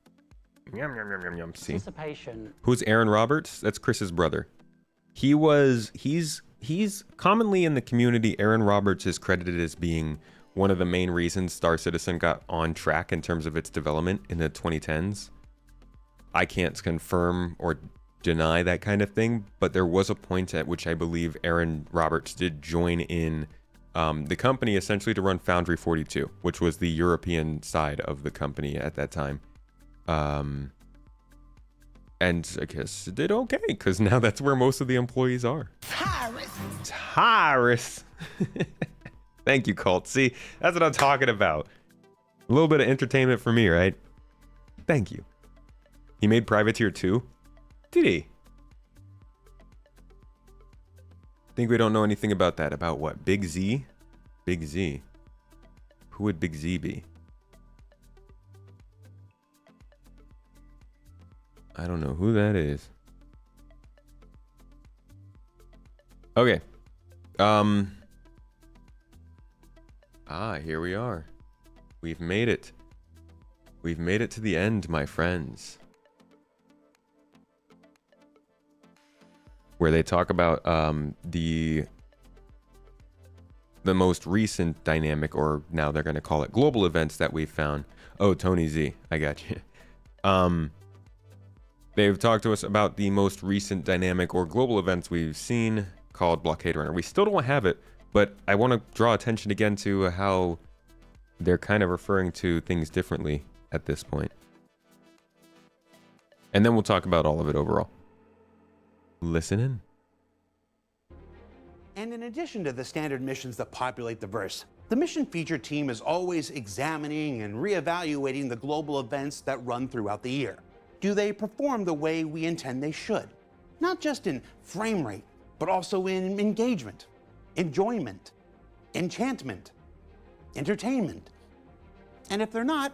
Yum yum yum yum yum. See? Who's Aaron Roberts? That's Chris's brother. He's commonly in the community. Aaron Roberts is credited as being one of the main reasons Star Citizen got on track in terms of its development in the 2010s. I can't confirm or deny that kind of thing, but there was a point at which I believe Aaron Roberts did join in the company essentially to run Foundry 42, which was the European side of the company at that time. And I guess it did okay, because now that's where most of the employees are. Tyrus! Thank you, Colt. See, that's what I'm talking about. A little bit of entertainment for me, right? Thank you. He made Privateer 2? Did he? Think we don't know anything about that. About what? Big Z? Big Z. Who would Big Z be? I don't know who that is. Okay. Here we are. We've made it. We've made it to the end, my friends. Where they talk about the most recent dynamic, or now they're going to call it global events that we've found. Oh, Tony Z, I got you. They've talked to us about the most recent dynamic or global events we've seen called Blockade Runner. We still don't have it, but I want to draw attention again to how they're kind of referring to things differently at this point. And then we'll talk about all of it overall. Listen in. And in addition to the standard missions that populate the verse, the mission feature team is always examining and reevaluating the global events that run throughout the year. Do they perform the way we intend they should? Not just in frame rate, but also in engagement, enjoyment, enchantment, entertainment. And if they're not,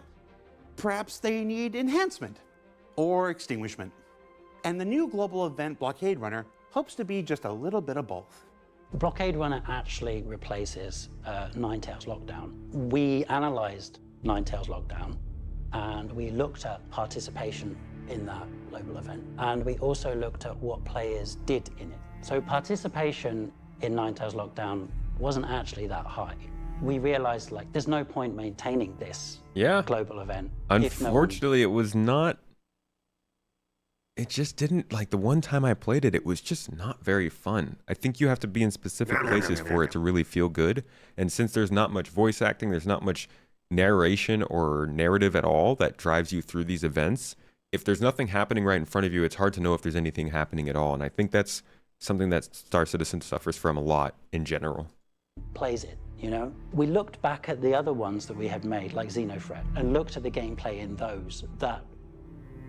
perhaps they need enhancement or extinguishment. And the new global event Blockade Runner hopes to be just a little bit of both. Blockade Runner actually replaces Ninetales Lockdown. We analyzed Ninetales Lockdown, and we looked at participation in that global event. And we also looked at what players did in it. So participation in Ninetales Lockdown wasn't actually that high. We realized, like, there's no point maintaining this global event. Unfortunately, it was not. It just didn't, like, the one time I played it, it was just not very fun. I think you have to be in specific places for it to really feel good. And since there's not much voice acting, there's not much narration or narrative at all that drives you through these events. If there's nothing happening right in front of you, it's hard to know if there's anything happening at all. And I think that's something that Star Citizen suffers from a lot in general. Plays it, you know? We looked back at the other ones that we had made, like XenoThreat, and looked at the gameplay in those that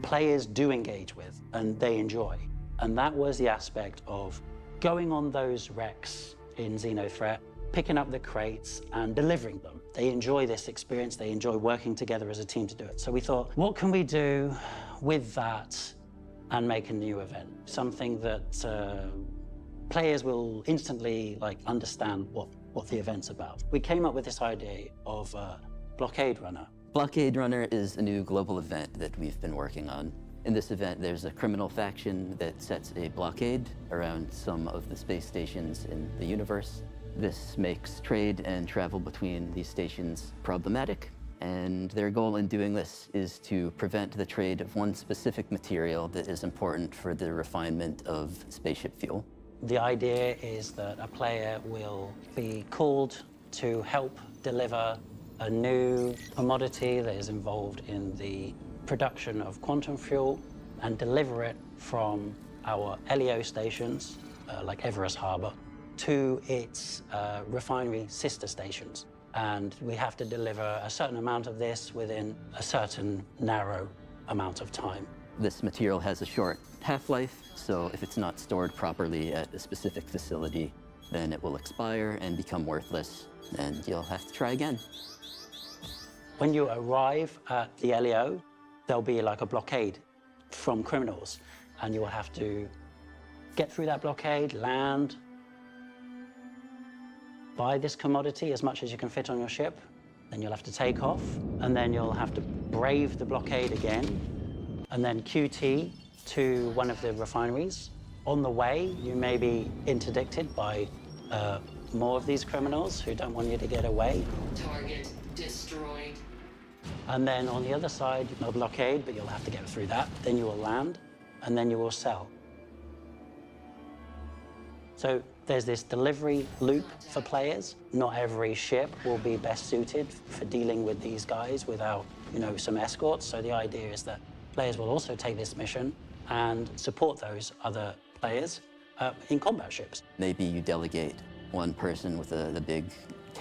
players do engage with and they enjoy. And that was the aspect of going on those wrecks in XenoThreat, picking up the crates and delivering them. They enjoy this experience, they enjoy working together as a team to do it. So we thought, what can we do with that and make a new event? Something that players will instantly understand what the event's about. We came up with this idea of Blockade Runner. Blockade Runner is a new global event that we've been working on. In this event, there's a criminal faction that sets a blockade around some of the space stations in the universe. This makes trade and travel between these stations problematic, and their goal in doing this is to prevent the trade of one specific material that is important for the refinement of spaceship fuel. The idea is that a player will be called to help deliver a new commodity that is involved in the production of quantum fuel and deliver it from our LEO stations, like Everest Harbor, to its refinery sister stations. And we have to deliver a certain amount of this within a certain narrow amount of time. This material has a short half-life, so if it's not stored properly at a specific facility, then it will expire and become worthless, and you'll have to try again. When you arrive at the LEO, there'll be like a blockade from criminals. And you will have to get through that blockade, land, buy this commodity as much as you can fit on your ship, then you'll have to take off, and then you'll have to brave the blockade again, and then QT to one of the refineries. On the way, you may be interdicted by more of these criminals who don't want you to get away. Target destroyed. And then on the other side, no blockade, but you'll have to get through that. Then you will land, and then you will sell. So there's this delivery loop for players. Not every ship will be best suited for dealing with these guys without, some escorts. So the idea is that players will also take this mission and support those other players in combat ships. Maybe you delegate one person with the big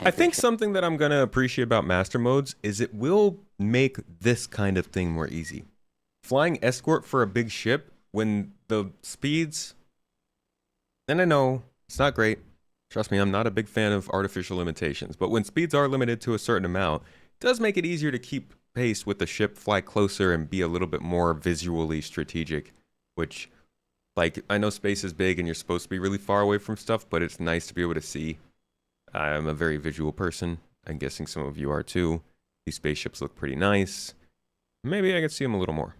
I think something that I'm going to appreciate about master modes is it will make this kind of thing more easy. Flying escort for a big ship when the speeds, and I know it's not great. Trust me, I'm not a big fan of artificial limitations, but when speeds are limited to a certain amount, it does make it easier to keep pace with the ship, fly closer, and be a little bit more visually strategic, which, like, I know space is big and you're supposed to be really far away from stuff, but it's nice to be able to see. I'm a very visual person. I'm guessing some of you are too. These spaceships look pretty nice. Maybe I could see them a little more.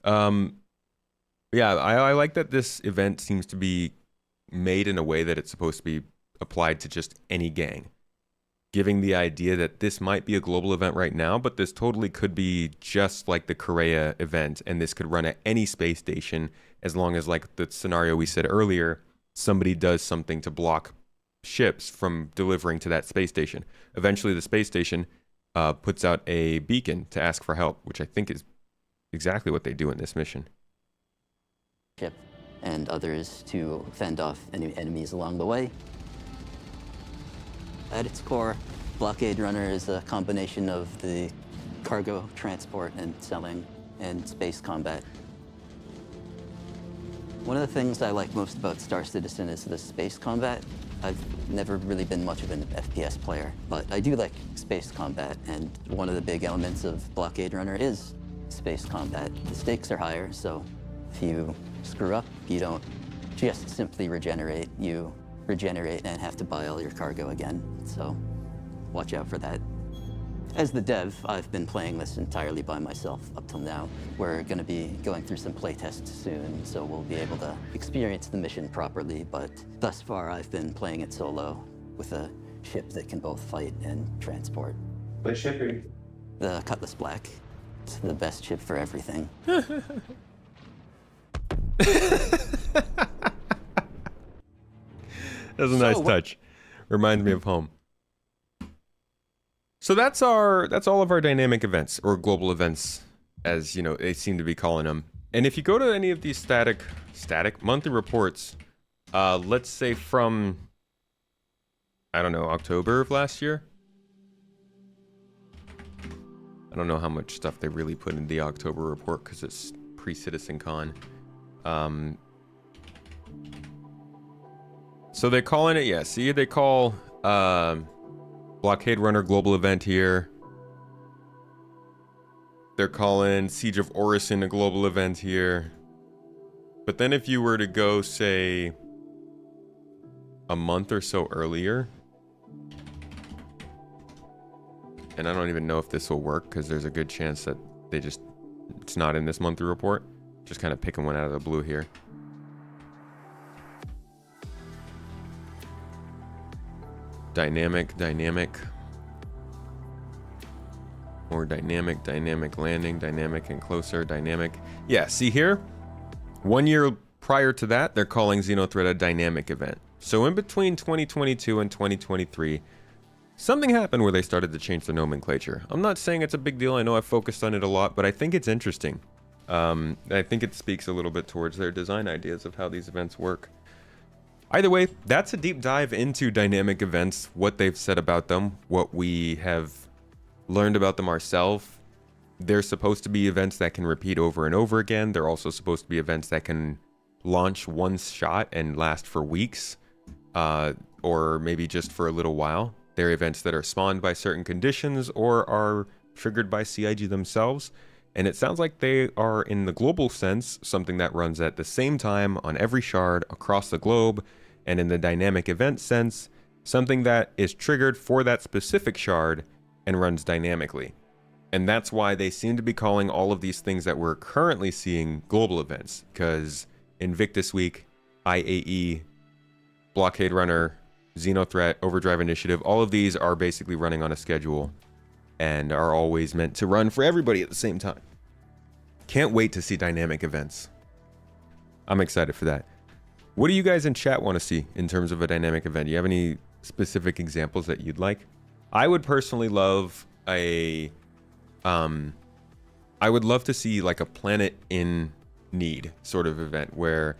Yeah, I like that this event seems to be made in a way that it's supposed to be applied to just any gang, giving the idea that this might be a global event right now, but this totally could be just like the Korea event, and this could run at any space station as long as, like the scenario we said earlier, somebody does something to block ships from delivering to that space station. Eventually, the space station puts out a beacon to ask for help, which I think is exactly what they do in this mission. Ship and others to fend off any enemies along the way. At its core, Blockade Runner is a combination of the cargo transport and selling and space combat. One of the things I like most about Star Citizen is the space combat. I've never really been much of an FPS player, but I do like space combat, and one of the big elements of Blockade Runner is space combat. The stakes are higher, so if you screw up, you don't just simply regenerate. You regenerate and have to buy all your cargo again, so watch out for that. As the dev, I've been playing this entirely by myself up till now. We're going to be going through some playtests soon, so we'll be able to experience the mission properly, but thus far I've been playing it solo with a ship that can both fight and transport. What ship are you? The Cutlass Black. It's the best ship for everything. That's a nice touch. Reminds me of home. So that's all of our dynamic events, or global events, as you know they seem to be calling them. And if you go to any of these static monthly reports, let's say from, I don't know, October of last year. I don't know how much stuff they really put in the October report because it's pre-CitizenCon. So they're calling it, yeah, see, they call Blockade Runner global event here. They're calling Siege of Orison a global event here. But then if you were to go, say, a month or so earlier, and I don't even know if this will work because there's a good chance that it's not in this monthly report. Just kind of picking one out of the blue here. Dynamic. More dynamic landing, dynamic and closer, dynamic. Yeah, see here? 1 year prior to that, they're calling XenoThreat a dynamic event. So in between 2022 and 2023, something happened where they started to change the nomenclature. I'm not saying it's a big deal. I know I've focused on it a lot, but I think it's interesting. I think it speaks a little bit towards their design ideas of how these events work. Either way, that's a deep dive into dynamic events, what they've said about them, what we have learned about them ourselves. They're supposed to be events that can repeat over and over again. They're also supposed to be events that can launch one shot and last for weeks, or maybe just for a little while. They're events that are spawned by certain conditions or are triggered by CIG themselves. And it sounds like they are, in the global sense, something that runs at the same time on every shard across the globe, and in the dynamic event sense, something that is triggered for that specific shard and runs dynamically. And that's why they seem to be calling all of these things that we're currently seeing global events, because Invictus Week, IAE, Blockade Runner, XenoThreat, Overdrive Initiative, all of these are basically running on a schedule and are always meant to run for everybody at the same time. Can't wait to see dynamic events. I'm excited for that. What do you guys in chat want to see in terms of a dynamic event? Do you have any specific examples that you'd like? I would personally love I would love to see like a planet in need sort of event where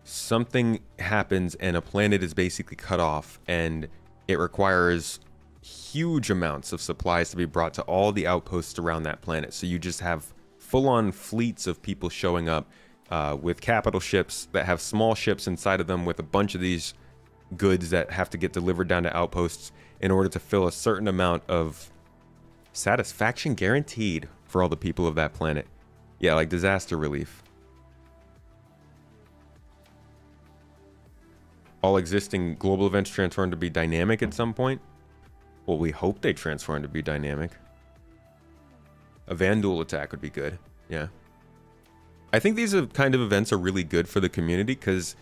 something happens and a planet is basically cut off and it requires huge amounts of supplies to be brought to all the outposts around that planet. So you just have full-on fleets of people showing up with capital ships that have small ships inside of them with a bunch of these goods that have to get delivered down to outposts in order to fill a certain amount of satisfaction guaranteed for all the people of that planet. Yeah, like disaster relief. All existing global events transform to be dynamic at some point. Well, we hope they transform to be dynamic. A Vanduul attack would be good. Yeah. I think these kind of events are really good for the community because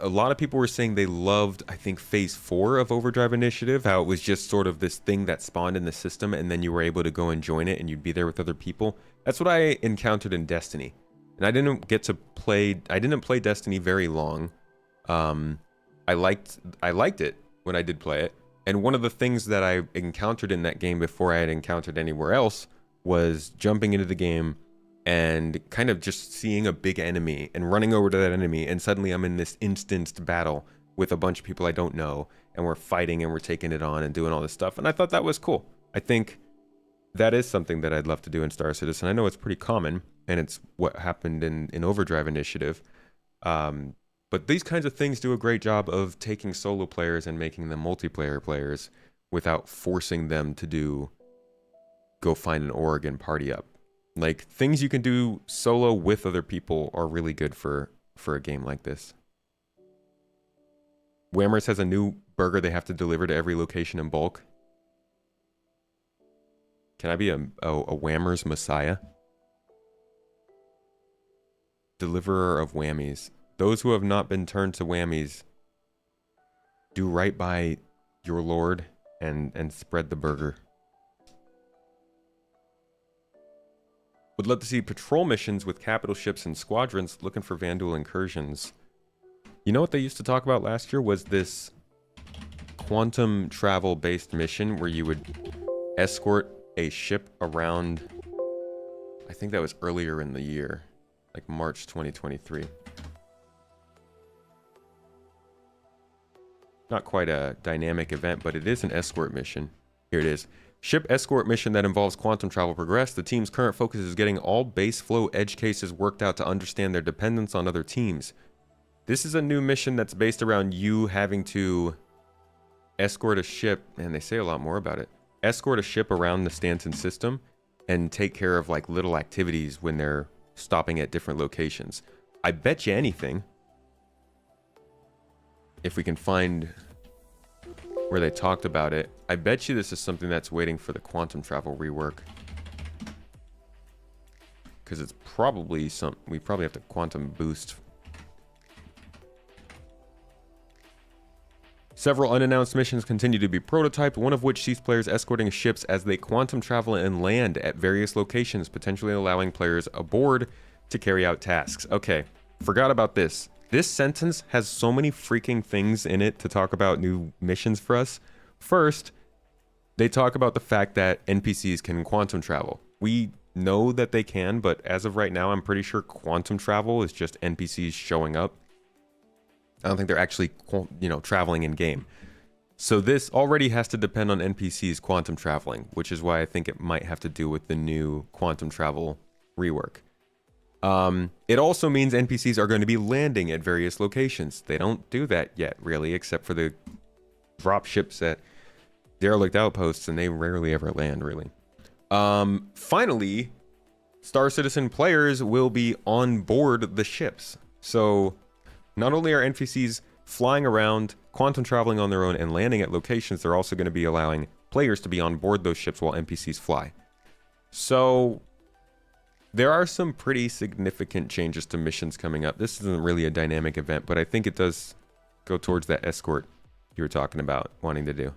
a lot of people were saying they loved, I think, Phase 4 of Overdrive Initiative, how it was just sort of this thing that spawned in the system and then you were able to go and join it and you'd be there with other people. That's what I encountered in Destiny. And I didn't play Destiny very long. I liked it when I did play it. And one of the things that I encountered in that game before I had encountered anywhere else was jumping into the game and kind of just seeing a big enemy and running over to that enemy, and suddenly I'm in this instanced battle with a bunch of people I don't know, and we're fighting and we're taking it on and doing all this stuff. And I thought that was cool. I think that is something that I'd love to do in Star Citizen. I know it's pretty common, and it's what happened in Overdrive Initiative. But these kinds of things do a great job of taking solo players and making them multiplayer players without forcing them to go find an org and party up. Like, things you can do solo with other people are really good for a game like this. Whammers has a new burger they have to deliver to every location in bulk. Can I be a Whammers messiah? Deliverer of whammies. Those who have not been turned to whammies, do right by your lord and spread the burger. Would love to see patrol missions with capital ships and squadrons looking for Vanduul incursions. You know what they used to talk about last year was this quantum travel based mission where you would escort a ship around, I think that was earlier in the year, like March 2023. Not quite a dynamic event, but it is an escort mission. Here it is. Ship escort mission that involves quantum travel progress. The team's current focus is getting all base flow edge cases worked out to understand their dependence on other teams. This is a new mission that's based around you having to escort a ship, and they say a lot more about it. Escort a ship around the Stanton system and take care of like little activities when they're stopping at different locations. I bet you anything, if we can find where they talked about it, I bet you this is something that's waiting for the quantum travel rework. Because it's probably we probably have to quantum boost. Several unannounced missions continue to be prototyped, one of which sees players escorting ships as they quantum travel and land at various locations, potentially allowing players aboard to carry out tasks. Okay, forgot about this. This sentence has so many freaking things in it to talk about new missions for us. First, they talk about the fact that NPCs can quantum travel. We know that they can, but as of right now, I'm pretty sure quantum travel is just NPCs showing up. I don't think they're actually, traveling in game. So this already has to depend on NPCs quantum traveling, which is why I think it might have to do with the new quantum travel rework. It also means NPCs are going to be landing at various locations. They don't do that yet, really, except for the drop ships at derelict outposts, and they rarely ever land, really. Finally, Star Citizen players will be on board the ships. So not only are NPCs flying around, quantum traveling on their own, and landing at locations, they're also going to be allowing players to be on board those ships while NPCs fly. So there are some pretty significant changes to missions coming up. This isn't really a dynamic event, but I think it does go towards that escort you were talking about wanting to do.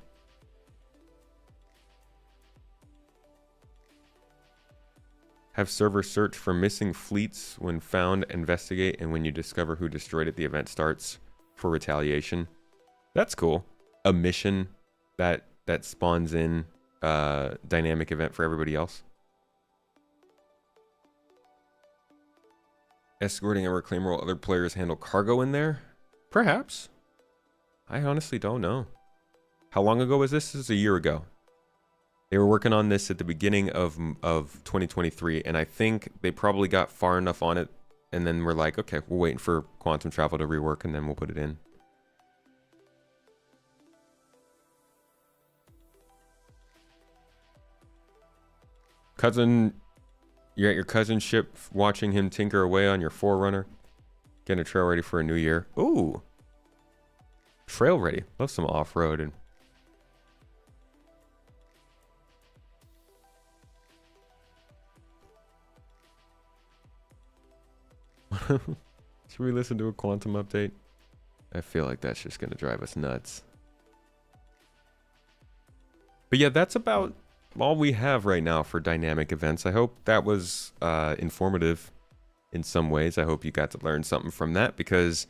Have servers search for missing fleets. When found, investigate, and when you discover who destroyed it, the event starts for retaliation. That's cool. A mission that spawns in a dynamic event for everybody else. Escorting a reclaimer while other players handle cargo in there? Perhaps. I honestly don't know. How long ago was this? This is a year ago. They were working on this at the beginning of 2023, and I think they probably got far enough on it, and then we're like, okay, we're waiting for quantum travel to rework, and then we'll put it in. Cousin, you're at your cousin's ship, watching him tinker away on your Forerunner. Getting a trail ready for a new year. Ooh. Trail ready. Love some off-road. And should we listen to a quantum update? I feel like that's just going to drive us nuts. But yeah, that's about all we have right now for dynamic events. I hope that was informative in some ways. I hope you got to learn something from that, because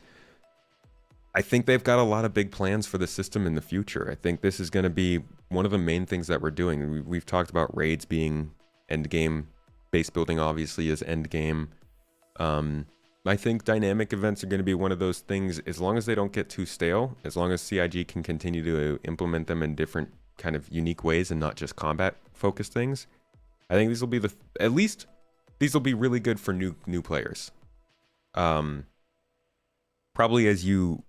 I think they've got a lot of big plans for the system in the future. I think this is going to be one of the main things that we're doing. We've talked about raids being end game, base building obviously is end game. I think dynamic events are going to be one of those things, as long as they don't get too stale, as long as CIG can continue to implement them in different kind of unique ways and not just combat focused things. I think these will be at least these will be really good for new players. Probably as you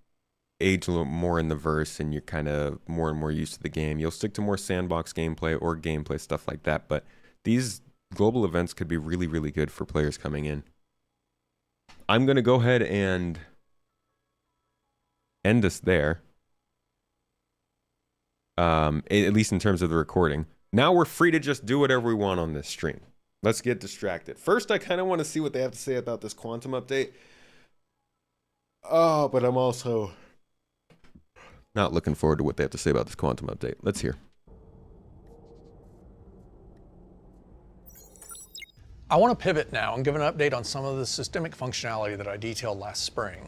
age a little more in the verse and you're kind of more and more used to the game, you'll stick to more sandbox gameplay or gameplay stuff like that. But these global events could be really, really good for players coming in. I'm going to go ahead and end us there. At least in terms of the recording. Now we're free to just do whatever we want on this stream. Let's get distracted. First, I kind of want to see what they have to say about this quantum update. Oh, but I'm also not looking forward to what they have to say about this quantum update. Let's hear. I want to pivot now and give an update on some of the systemic functionality that I detailed last spring.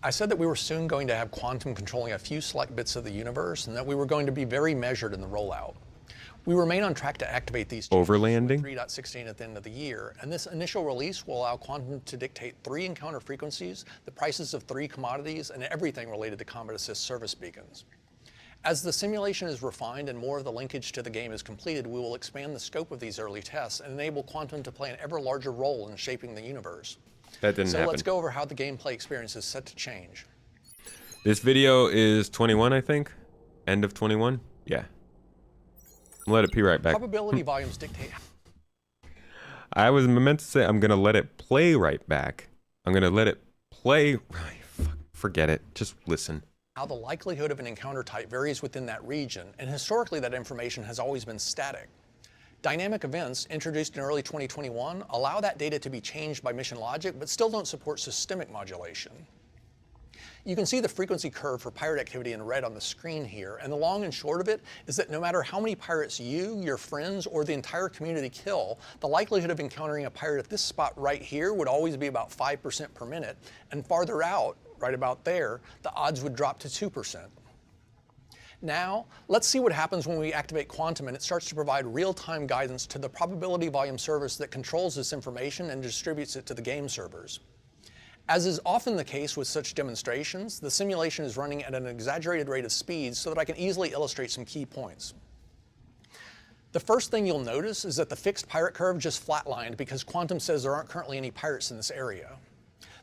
I said that we were soon going to have quantum controlling a few select bits of the universe and that we were going to be very measured in the rollout. We remain on track to activate these overlanding 3.16 at the end of the year, and this initial release will allow quantum to dictate 3 encounter frequencies, the prices of 3 commodities, and everything related to combat assist service beacons. As the simulation is refined and more of the linkage to the game is completed, we will expand the scope of these early tests and enable quantum to play an ever larger role in shaping the universe. That didn't happen. So let's go over how the gameplay experience is set to change. This video is 21, I think. End of 21? Yeah. Let it be right back. Probability volumes dictate. I was meant to say I'm going to let it play right back. I'm going to let it play. Forget it. Just listen. How the likelihood of an encounter type varies within that region, and historically that information has always been static. Dynamic events, introduced in early 2021, allow that data to be changed by mission logic, but still don't support systemic modulation. You can see the frequency curve for pirate activity in red on the screen here, and the long and short of it is that no matter how many pirates you, your friends, or the entire community kill, the likelihood of encountering a pirate at this spot right here would always be about 5% per minute, and farther out, right about there, the odds would drop to 2%. Now, let's see what happens when we activate quantum and it starts to provide real-time guidance to the probability volume service that controls this information and distributes it to the game servers. As is often the case with such demonstrations, the simulation is running at an exaggerated rate of speed so that I can easily illustrate some key points. The first thing you'll notice is that the fixed pirate curve just flatlined because quantum says there aren't currently any pirates in this area.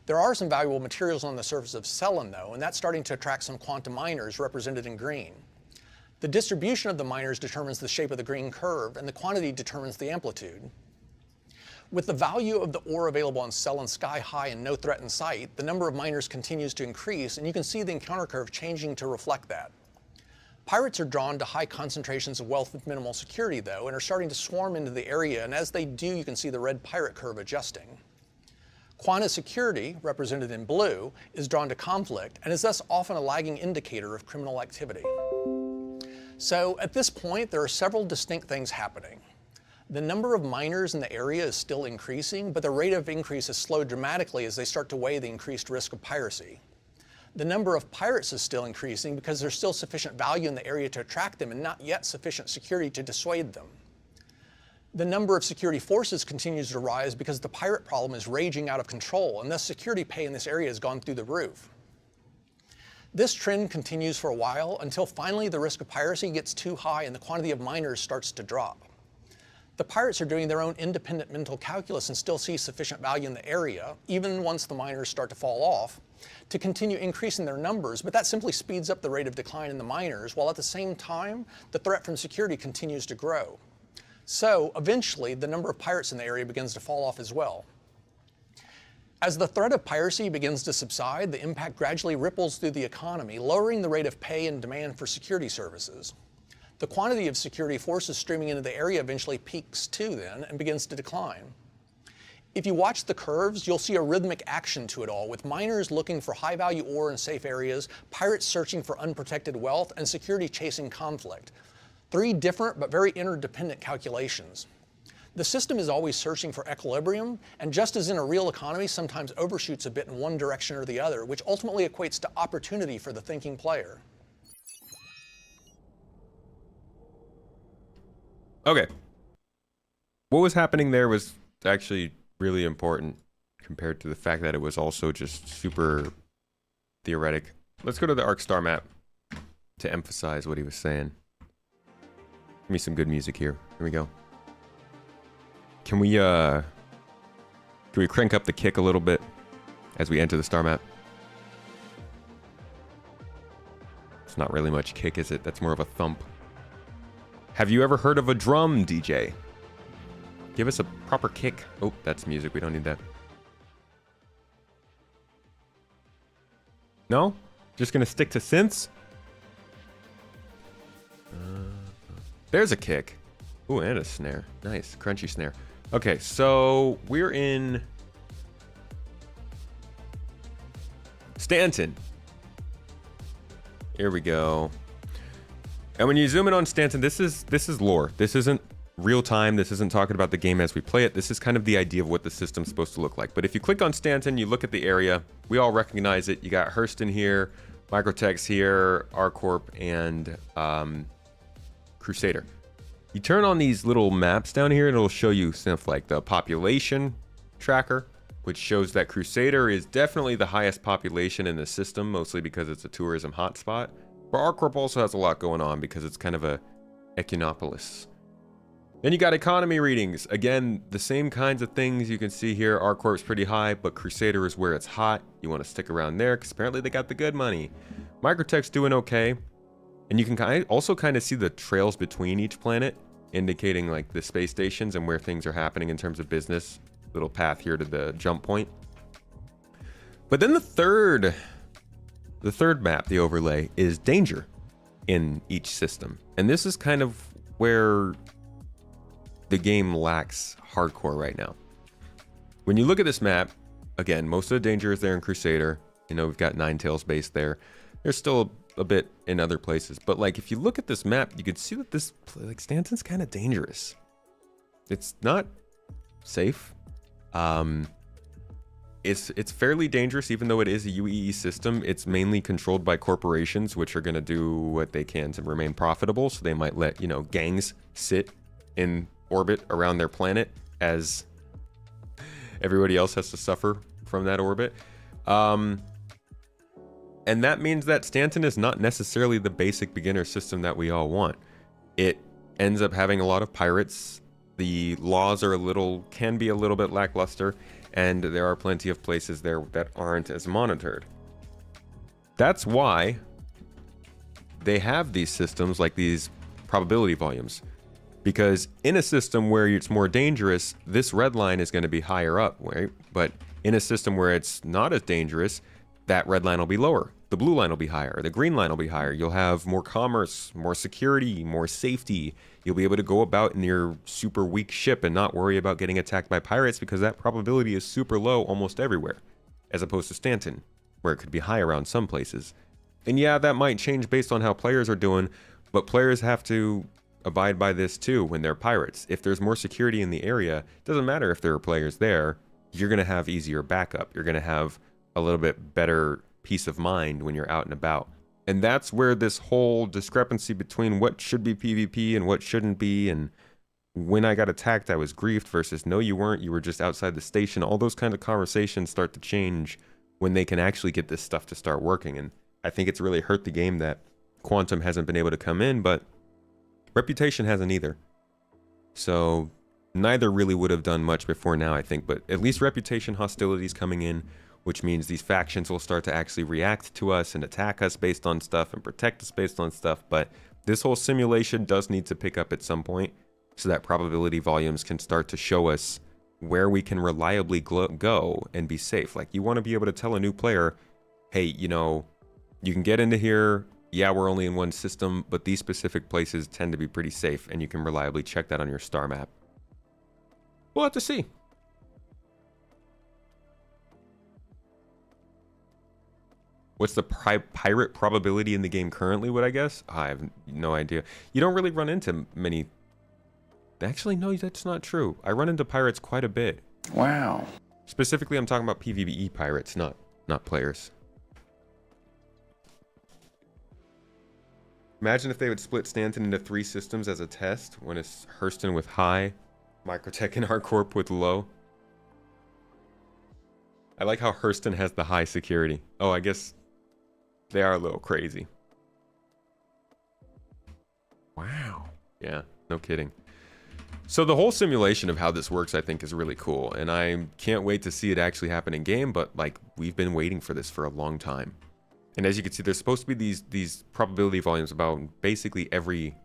There are some valuable materials on the surface of Cellin though, and that's starting to attract some quantum miners represented in green. The distribution of the miners determines the shape of the green curve, and the quantity determines the amplitude. With the value of the ore available on Cell and Sky High and no threat in sight, the number of miners continues to increase, and you can see the encounter curve changing to reflect that. Pirates are drawn to high concentrations of wealth with minimal security, though, and are starting to swarm into the area, and as they do, you can see the red pirate curve adjusting. Quanta security, represented in blue, is drawn to conflict, and is thus often a lagging indicator of criminal activity. So, at this point, there are several distinct things happening. The number of miners in the area is still increasing, but the rate of increase has slowed dramatically as they start to weigh the increased risk of piracy. The number of pirates is still increasing because there's still sufficient value in the area to attract them and not yet sufficient security to dissuade them. The number of security forces continues to rise because the pirate problem is raging out of control, and thus security pay in this area has gone through the roof. This trend continues for a while until finally the risk of piracy gets too high and the quantity of miners starts to drop. The pirates are doing their own independent mental calculus and still see sufficient value in the area, even once the miners start to fall off, to continue increasing their numbers, but that simply speeds up the rate of decline in the miners, while at the same time, the threat from security continues to grow. So, eventually, the number of pirates in the area begins to fall off as well. As the threat of piracy begins to subside, the impact gradually ripples through the economy, lowering the rate of pay and demand for security services. The quantity of security forces streaming into the area eventually peaks too then and begins to decline. If you watch the curves, you'll see a rhythmic action to it all, with miners looking for high-value ore in safe areas, pirates searching for unprotected wealth, and security chasing conflict. 3 different but very interdependent calculations. The system is always searching for equilibrium, and just as in a real economy sometimes overshoots a bit in one direction or the other, which ultimately equates to opportunity for the thinking player. Okay. What was happening there was actually really important compared to the fact that it was also just super theoretic. Let's go to the Arc Star map to emphasize what he was saying. Give me some good music here. Here we go. Can we crank up the kick a little bit as we enter the star map? It's not really much kick, is it? That's more of a thump. Have you ever heard of a drum, DJ? Give us a proper kick. Oh, that's music. We don't need that. No? Just gonna stick to synths? There's a kick. Ooh, and a snare. Nice. Crunchy snare. Okay, so we're in Stanton. Here we go. And when you zoom in on Stanton, this is lore. This isn't real time. This isn't talking about the game as we play it. This is kind of the idea of what the system's supposed to look like. But if you click on Stanton, you look at the area, we all recognize it. You got Hurston here, Microtech's here, R-Corp, and Crusader. You turn on these little maps down here, and it'll show you stuff like the population tracker, which shows that Crusader is definitely the highest population in the system, mostly because it's a tourism hotspot. But R-Corp also has a lot going on because it's kind of a echinopolis. Then you got economy readings. Again, the same kinds of things you can see here. R-Corp's pretty high, but Crusader is where it's hot. You want to stick around there because apparently they got the good money. Microtech's doing okay. And you can also kind of see the trails between each planet, indicating like the space stations and where things are happening in terms of business. Little path here to the jump point. But then the third map, the overlay, is danger in each system. And this is kind of where the game lacks hardcore right now. When you look at this map, again, most of the danger is there in Crusader. You know, we've got Ninetales base there. There's still a bit in other places. But like, if you look at this map, you can see that this, like, Stanton's kind of dangerous. It's not safe. It's fairly dangerous, even though it is a UEE system. It's mainly controlled by corporations, which are going to do what they can to remain profitable. So they might let, you know, gangs sit in orbit around their planet as everybody else has to suffer from that orbit. And that means that Stanton is not necessarily the basic beginner system that we all want. It ends up having a lot of pirates. The laws are can be a little bit lackluster, and there are plenty of places there that aren't as monitored. That's why they have these systems like these probability volumes. Because in a system where it's more dangerous, this red line is going to be higher up, right? But in a system where it's not as dangerous, that red line will be lower. The blue line will be higher. The green line will be higher. You'll have more commerce, more security, more safety. You'll be able to go about in your super weak ship and not worry about getting attacked by pirates because that probability is super low almost everywhere, as opposed to Stanton, where it could be high around some places. And yeah, that might change based on how players are doing, but players have to abide by this too when they're pirates. If there's more security in the area, it doesn't matter if there are players there, you're going to have easier backup. You're going to have a little bit better peace of mind when you're out and about. And that's where this whole discrepancy between what should be PvP and what shouldn't be, and when I got attacked I was griefed versus no you weren't, you were just outside the station, all those kind of conversations start to change when they can actually get this stuff to start working. And I think it's really hurt the game that Quantum hasn't been able to come in, but Reputation hasn't either. So neither really would have done much before now, I think, but at least Reputation hostilities coming in, which means these factions will start to actually react to us and attack us based on stuff and protect us based on stuff. But this whole simulation does need to pick up at some point so that probability volumes can start to show us where we can reliably go and be safe. Like, you want to be able to tell a new player, hey, you know, you can get into here. Yeah, we're only in one system, but these specific places tend to be pretty safe, and you can reliably check that on your star map. We'll have to see. What's the pirate probability in the game currently, would I guess? I have no idea. You don't really run into many... Actually, no, that's not true. I run into pirates quite a bit. Wow. Specifically, I'm talking about PvE pirates, not players. Imagine if they would split Stanton into 3 systems as a test, when it's Hurston with high, Microtech and ArcCorp with low. I like how Hurston has the high security. Oh, I guess they are a little crazy. Wow. Yeah, no kidding. So the whole simulation of how this works, I think, is really cool, and I can't wait to see it actually happen in game, but like, we've been waiting for this for a long time. And as you can see, there's supposed to be these probability volumes about basically every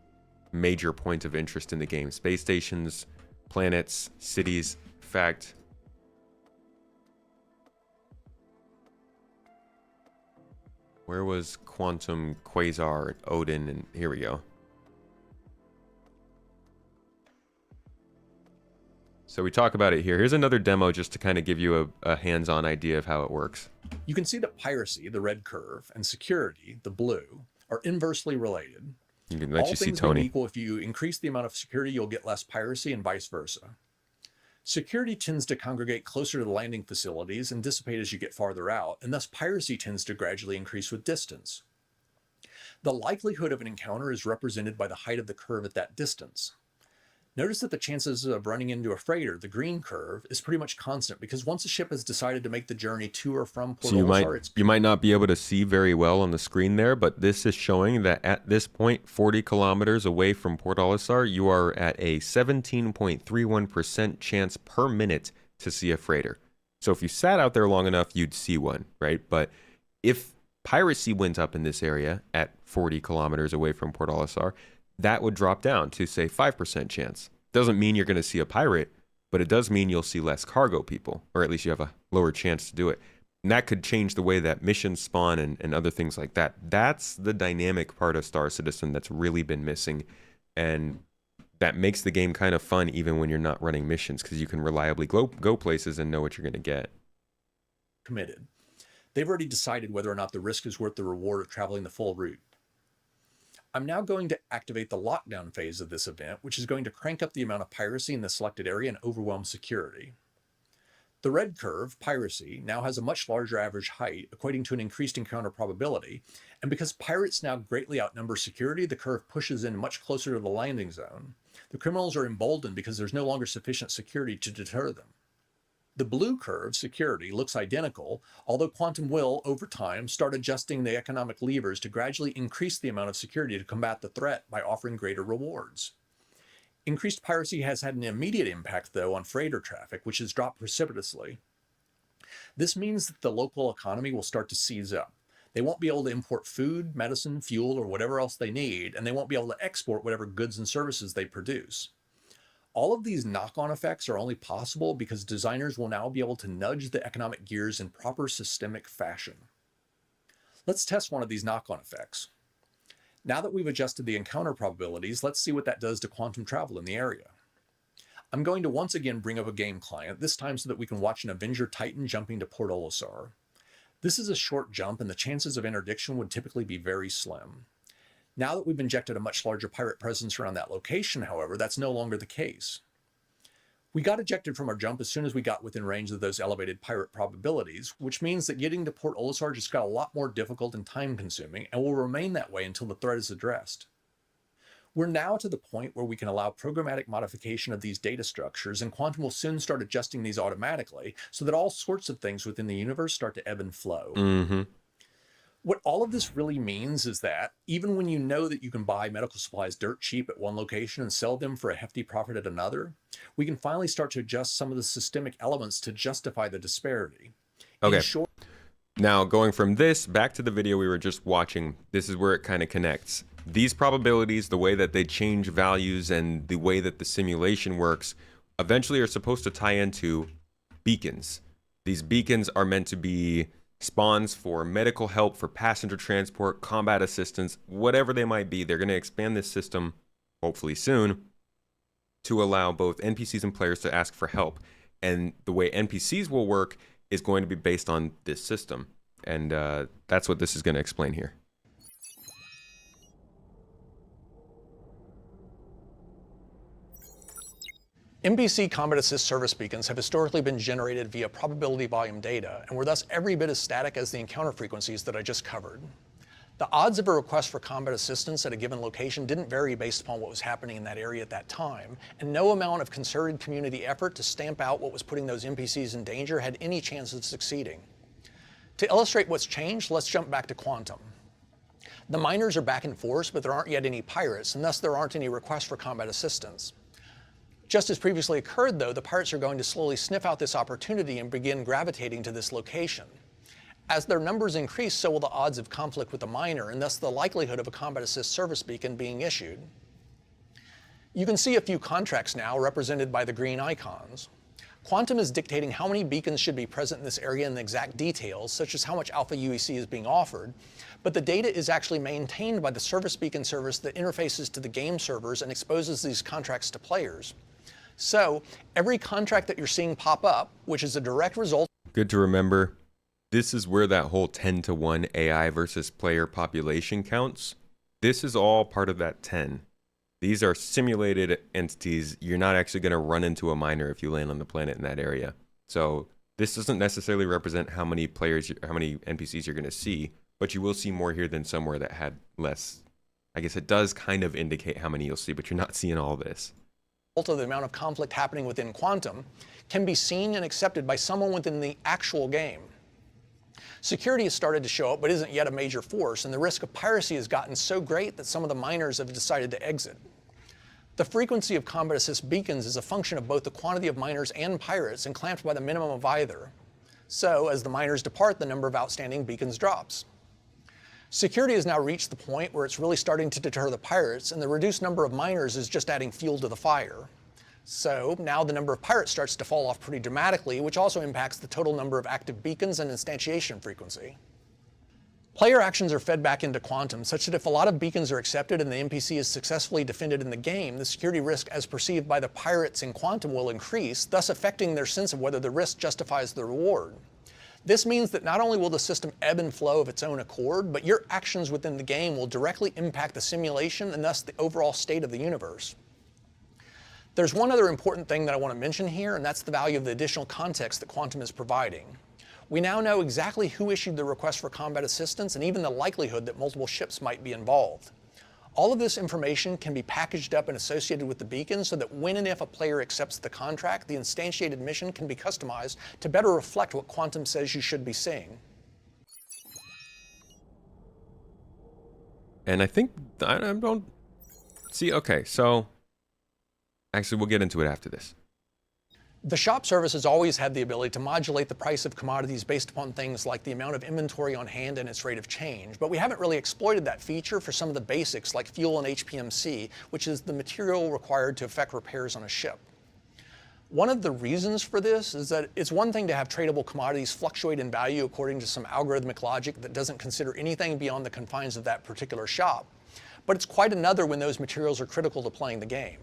major point of interest in the game. Space stations, planets, cities. In fact, where was Quantum, Quazar, Odin, and here we go. So we talk about it here. Here's another demo just to kind of give you a hands-on idea of how it works. You can see that piracy, the red curve, and security, the blue, are inversely related. You can let All you see things Tony. being equal, if you increase the amount of security, you'll get less piracy, and vice versa. Security tends to congregate closer to the landing facilities and dissipate as you get farther out, and thus piracy tends to gradually increase with distance. The likelihood of an encounter is represented by the height of the curve at that distance. Notice that the chances of running into a freighter, the green curve, is pretty much constant because once a ship has decided to make the journey to or from Port Olisar, you might not be able to see very well on the screen there, but this is showing that at this point, 40 kilometers away from Port Olisar, you are at a 17.31% chance per minute to see a freighter. So if you sat out there long enough, you'd see one, right? But if piracy went up in this area at 40 kilometers away from Port Olisar, that would drop down to, say, 5% chance. Doesn't mean you're going to see a pirate, but it does mean you'll see less cargo people, or at least you have a lower chance to do it. And that could change the way that missions spawn and other things like that. That's the dynamic part of Star Citizen that's really been missing, and that makes the game kind of fun even when you're not running missions, because you can reliably go places and know what you're going to get. committed. They've already decided whether or not the risk is worth the reward of traveling the full route. I'm now going to activate the lockdown phase of this event, which is going to crank up the amount of piracy in the selected area and overwhelm security. The red curve, piracy, now has a much larger average height, equating to an increased encounter probability, and because pirates now greatly outnumber security, the curve pushes in much closer to the landing zone. The criminals are emboldened because there's no longer sufficient security to deter them. The blue curve, security, looks identical, although Quantum will, over time, start adjusting the economic levers to gradually increase the amount of security to combat the threat by offering greater rewards. Increased piracy has had an immediate impact, though, on freighter traffic, which has dropped precipitously. This means that the local economy will start to seize up. They won't be able to import food, medicine, fuel, or whatever else they need, and they won't be able to export whatever goods and services they produce. All of these knock-on effects are only possible because designers will now be able to nudge the economic gears in proper systemic fashion. Let's test one of these knock-on effects. Now that we've adjusted the encounter probabilities, let's see what that does to quantum travel in the area. I'm going to once again bring up a game client, this time so that we can watch an Avenger Titan jumping to Port Olisar. This is a short jump, and the chances of interdiction would typically be very slim. Now that we've injected a much larger pirate presence around that location, however, that's no longer the case. We got ejected from our jump as soon as we got within range of those elevated pirate probabilities, which means that getting to Port Olisar just got a lot more difficult and time-consuming, and will remain that way until the threat is addressed. We're now to the point where we can allow programmatic modification of these data structures, and Quantum will soon start adjusting these automatically so that all sorts of things within the universe start to ebb and flow. Mm-hmm. What all of this really means is that even when you know that you can buy medical supplies dirt cheap at one location and sell them for a hefty profit at another, we can finally start to adjust some of the systemic elements to justify the disparity. Okay. Now, going from this back to the video we were just watching, this is where it kind of connects. These probabilities, the way that they change values and the way that the simulation works, eventually are supposed to tie into beacons. These beacons are meant to be spawns for medical help, for passenger transport, combat assistance, whatever they might be. They're going to expand this system, hopefully soon, to allow both NPCs and players to ask for help. And the way NPCs will work is going to be based on this system. And that's what this is going to explain here. NPC combat assist service beacons have historically been generated via probability volume data and were thus every bit as static as the encounter frequencies that I just covered. The odds of a request for combat assistance at a given location didn't vary based upon what was happening in that area at that time, and no amount of concerted community effort to stamp out what was putting those NPCs in danger had any chance of succeeding. To illustrate what's changed, let's jump back to Quantum. The miners are back in force, but there aren't yet any pirates, and thus there aren't any requests for combat assistance. Just as previously occurred, though, the pirates are going to slowly sniff out this opportunity and begin gravitating to this location. As their numbers increase, so will the odds of conflict with the miner, and thus the likelihood of a combat assist service beacon being issued. You can see a few contracts now represented by the green icons. Quantum is dictating how many beacons should be present in this area in the exact details, such as how much alpha UEC is being offered, but the data is actually maintained by the service beacon service that interfaces to the game servers and exposes these contracts to players. So every contract that you're seeing pop up, which is a direct result. Good to remember, this is where that whole 10-to-1 AI versus player population counts. This is all part of that 10. These are simulated entities. You're not actually going to run into a miner if you land on the planet in that area. So this doesn't necessarily represent how many players, how many NPCs you're going to see, but you will see more here than somewhere that had less. I guess it does kind of indicate how many you'll see, but you're not seeing all this. Of the amount of conflict happening within Quantum can be seen and accepted by someone within the actual game. Security has started to show up, but isn't yet a major force, and the risk of piracy has gotten so great that some of the miners have decided to exit. The frequency of combat assist beacons is a function of both the quantity of miners and pirates and clamped by the minimum of either. So, as the miners depart, the number of outstanding beacons drops. Security has now reached the point where it's really starting to deter the pirates, and the reduced number of miners is just adding fuel to the fire. So now the number of pirates starts to fall off pretty dramatically, which also impacts the total number of active beacons and instantiation frequency. Player actions are fed back into Quantum, such that if a lot of beacons are accepted and the NPC is successfully defended in the game, the security risk as perceived by the pirates in Quantum will increase, thus affecting their sense of whether the risk justifies the reward. This means that not only will the system ebb and flow of its own accord, but your actions within the game will directly impact the simulation and thus the overall state of the universe. There's one other important thing that I want to mention here, and that's the value of the additional context that Quantum is providing. We now know exactly who issued the request for combat assistance and even the likelihood that multiple ships might be involved. All of this information can be packaged up and associated with the beacon so that when and if a player accepts the contract, the instantiated mission can be customized to better reflect what Quantum says you should be seeing. And I think, I don't see, okay, so actually we'll get into it after this. The shop service has always had the ability to modulate the price of commodities based upon things like the amount of inventory on hand and its rate of change, but we haven't really exploited that feature for some of the basics like fuel and HPMC, which is the material required to effect repairs on a ship. One of the reasons for this is that it's one thing to have tradable commodities fluctuate in value according to some algorithmic logic that doesn't consider anything beyond the confines of that particular shop, but it's quite another when those materials are critical to playing the game.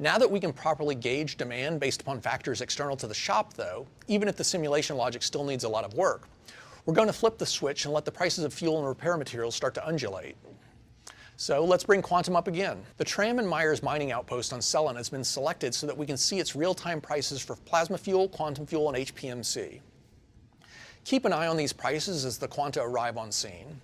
Now that we can properly gauge demand based upon factors external to the shop though, even if the simulation logic still needs a lot of work, we're going to flip the switch and let the prices of fuel and repair materials start to undulate. So let's bring Quantum up again. The Tram and Myers mining outpost on Cellin has been selected so that we can see its real-time prices for plasma fuel, quantum fuel, and HPMC. Keep an eye on these prices as the Quanta arrive on scene.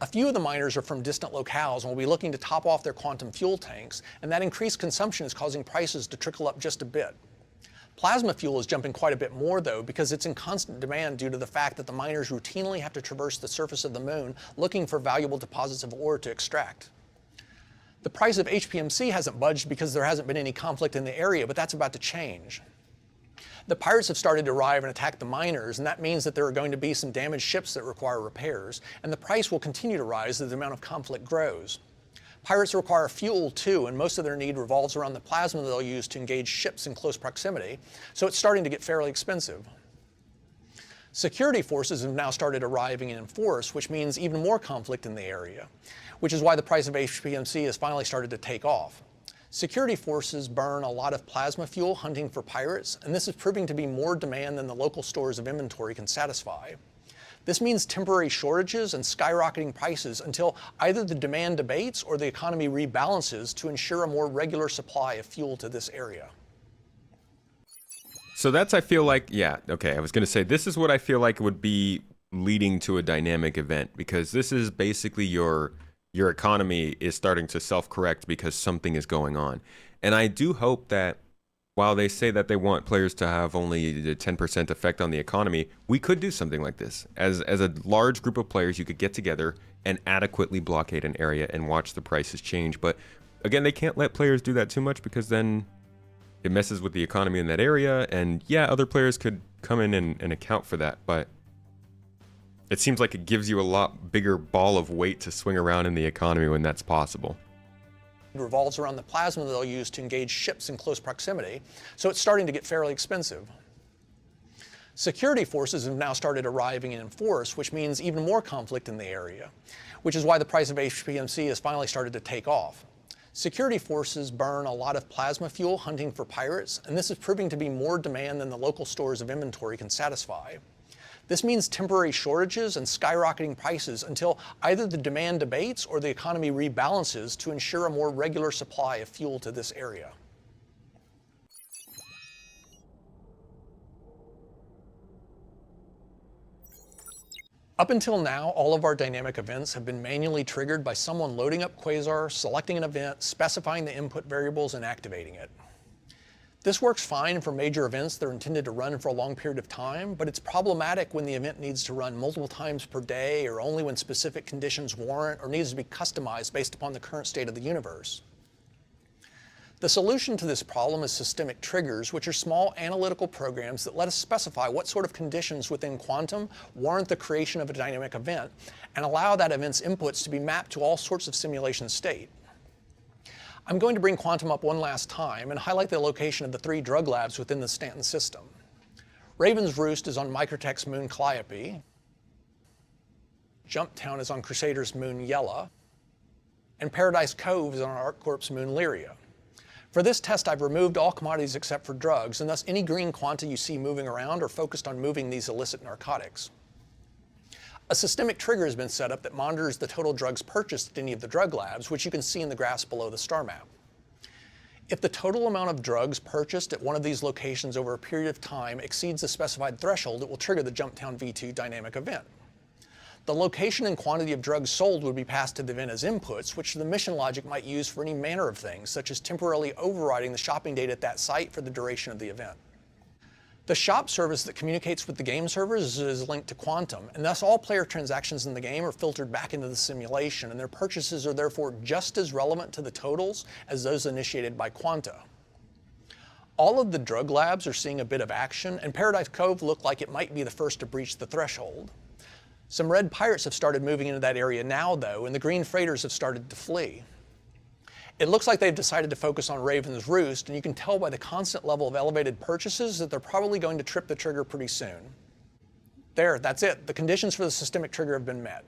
A few of the miners are from distant locales and will be looking to top off their quantum fuel tanks, and that increased consumption is causing prices to trickle up just a bit. Plasma fuel is jumping quite a bit more though because it's in constant demand due to the fact that the miners routinely have to traverse the surface of the moon looking for valuable deposits of ore to extract. The price of HPMC hasn't budged because there hasn't been any conflict in the area, but that's about to change. The pirates have started to arrive and attack the miners, and that means that there are going to be some damaged ships that require repairs, and the price will continue to rise as the amount of conflict grows. Pirates require fuel too, and most of their need revolves around the plasma they'll use to engage ships in close proximity, so it's starting to get fairly expensive. Security forces have now started arriving in force, which means even more conflict in the area, which is why the price of HPMC has finally started to take off. Security forces burn a lot of plasma fuel hunting for pirates, and this is proving to be more demand than the local stores of inventory can satisfy. This means temporary shortages and skyrocketing prices until either the demand abates or the economy rebalances to ensure a more regular supply of fuel to this area. So that's, I feel like, yeah, okay, I was going to say, this is what I feel like would be leading to a dynamic event, because this is basically your economy is starting to self-correct because something is going on. And I do hope that while they say that they want players to have only the 10% effect on the economy, we could do something like this. As a large group of players, you could get together and adequately blockade an area and watch the prices change. But again, they can't let players do that too much because then it messes with the economy in that area. And yeah, other players could come in and account for that. But it seems like it gives you a lot bigger ball of weight to swing around in the economy when that's possible. It revolves around the plasma they'll use to engage ships in close proximity, so it's starting to get fairly expensive. Security forces have now started arriving in force, which means even more conflict in the area, which is why the price of HPMC has finally started to take off. Security forces burn a lot of plasma fuel hunting for pirates, and this is proving to be more demand than the local stores of inventory can satisfy. This means temporary shortages and skyrocketing prices until either the demand abates or the economy rebalances to ensure a more regular supply of fuel to this area. Up until now, all of our dynamic events have been manually triggered by someone loading up Quazar, selecting an event, specifying the input variables, and activating it. This works fine for major events that are intended to run for a long period of time, but it's problematic when the event needs to run multiple times per day or only when specific conditions warrant or needs to be customized based upon the current state of the universe. The solution to this problem is systemic triggers, which are small analytical programs that let us specify what sort of conditions within Quantum warrant the creation of a dynamic event and allow that event's inputs to be mapped to all sorts of simulation state. I'm going to bring Quantum up one last time and highlight the location of the 3 drug labs within the Stanton system. Raven's Roost is on Microtech's moon Calliope. Jumptown is on Crusader's moon Yella. And Paradise Cove is on ArcCorp's moon Lyria. For this test, I've removed all commodities except for drugs, and thus any green quanta you see moving around are focused on moving these illicit narcotics. A systemic trigger has been set up that monitors the total drugs purchased at any of the drug labs, which you can see in the graphs below the star map. If the total amount of drugs purchased at one of these locations over a period of time exceeds the specified threshold, it will trigger the Jumptown V2 dynamic event. The location and quantity of drugs sold would be passed to the event as inputs, which the mission logic might use for any manner of things, such as temporarily overriding the shopping data at that site for the duration of the event. The shop service that communicates with the game servers is linked to Quantum, and thus all player transactions in the game are filtered back into the simulation, and their purchases are therefore just as relevant to the totals as those initiated by Quanta. All of the drug labs are seeing a bit of action, and Paradise Cove looked like it might be the first to breach the threshold. Some red pirates have started moving into that area now, though, and the green freighters have started to flee. It looks like they've decided to focus on Raven's Roost, and you can tell by the constant level of elevated purchases that they're probably going to trip the trigger pretty soon. There, that's it. The conditions for the systemic trigger have been met.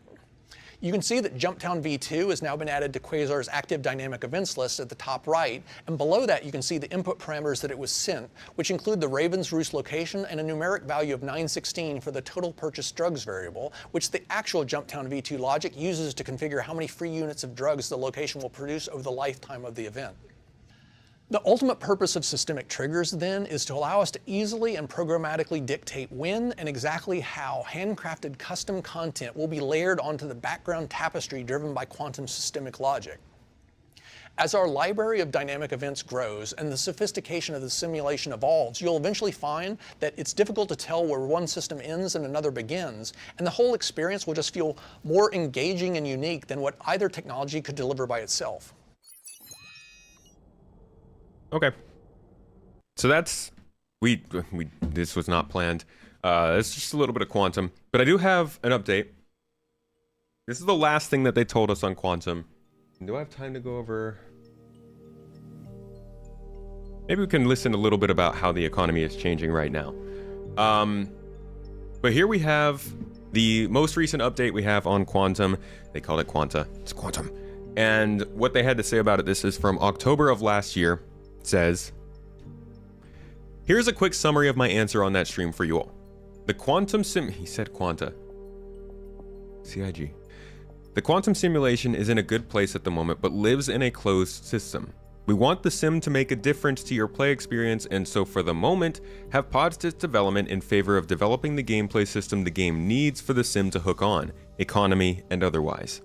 You can see that Jumptown V2 has now been added to Quazar's active dynamic events list at the top right, and below that you can see the input parameters that it was sent, which include the Raven's Roost location and a numeric value of 916 for the total purchased drugs variable, which the actual Jumptown V2 logic uses to configure how many free units of drugs the location will produce over the lifetime of the event. The ultimate purpose of systemic triggers, then, is to allow us to easily and programmatically dictate when and exactly how handcrafted custom content will be layered onto the background tapestry driven by quantum systemic logic. As our library of dynamic events grows and the sophistication of the simulation evolves, you'll eventually find that it's difficult to tell where one system ends and another begins, and the whole experience will just feel more engaging and unique than what either technology could deliver by itself. Okay. So that's this was not planned. It's just a little bit of quantum, but I do have an update. This is the last thing that they told us on quantum. Do I have time to go over? Maybe we can listen a little bit about how the economy is changing right now. But here we have the most recent update we have on quantum. They called it Quanta. It's quantum. And what they had to say about it, this is from October of last year. Says, here's a quick summary of my answer on that stream for you all. The quantum he said quanta. CIG. The quantum simulation is in a good place at the moment, but lives in a closed system. We want the sim to make a difference to your play experience, and so for the moment, have paused its development in favor of developing the gameplay system the game needs for the sim to hook on, economy and otherwise.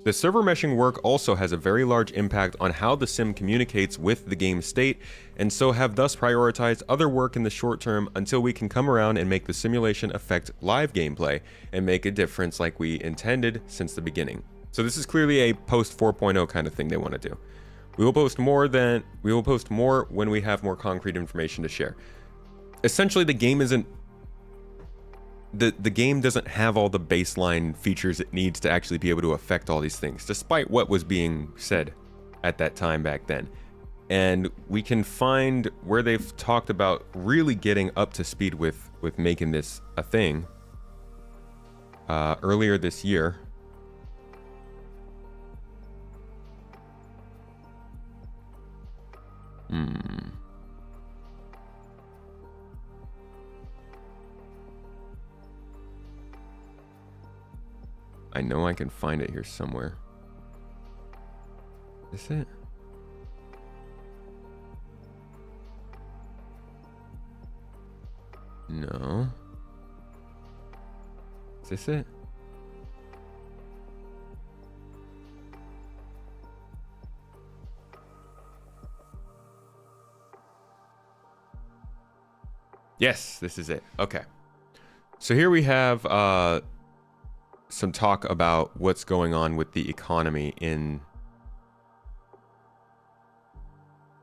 The server meshing work also has a very large impact on how the sim communicates with the game state, and so have thus prioritized other work in the short term until we can come around and make the simulation affect live gameplay and make a difference like we intended since the beginning. So this is clearly a post 4.0 kind of thing they want to do. We will post more when we have more concrete information to share. Essentially, the game isn't the game doesn't have all the baseline features it needs to actually be able to affect all these things, despite what was being said at that time back then. And we can find where they've talked about really getting up to speed with making this a thing earlier this year. I know I can find it here somewhere. Is this it? No. Is this it? Yes, this is it. Okay. So here we have some talk about what's going on with the economy in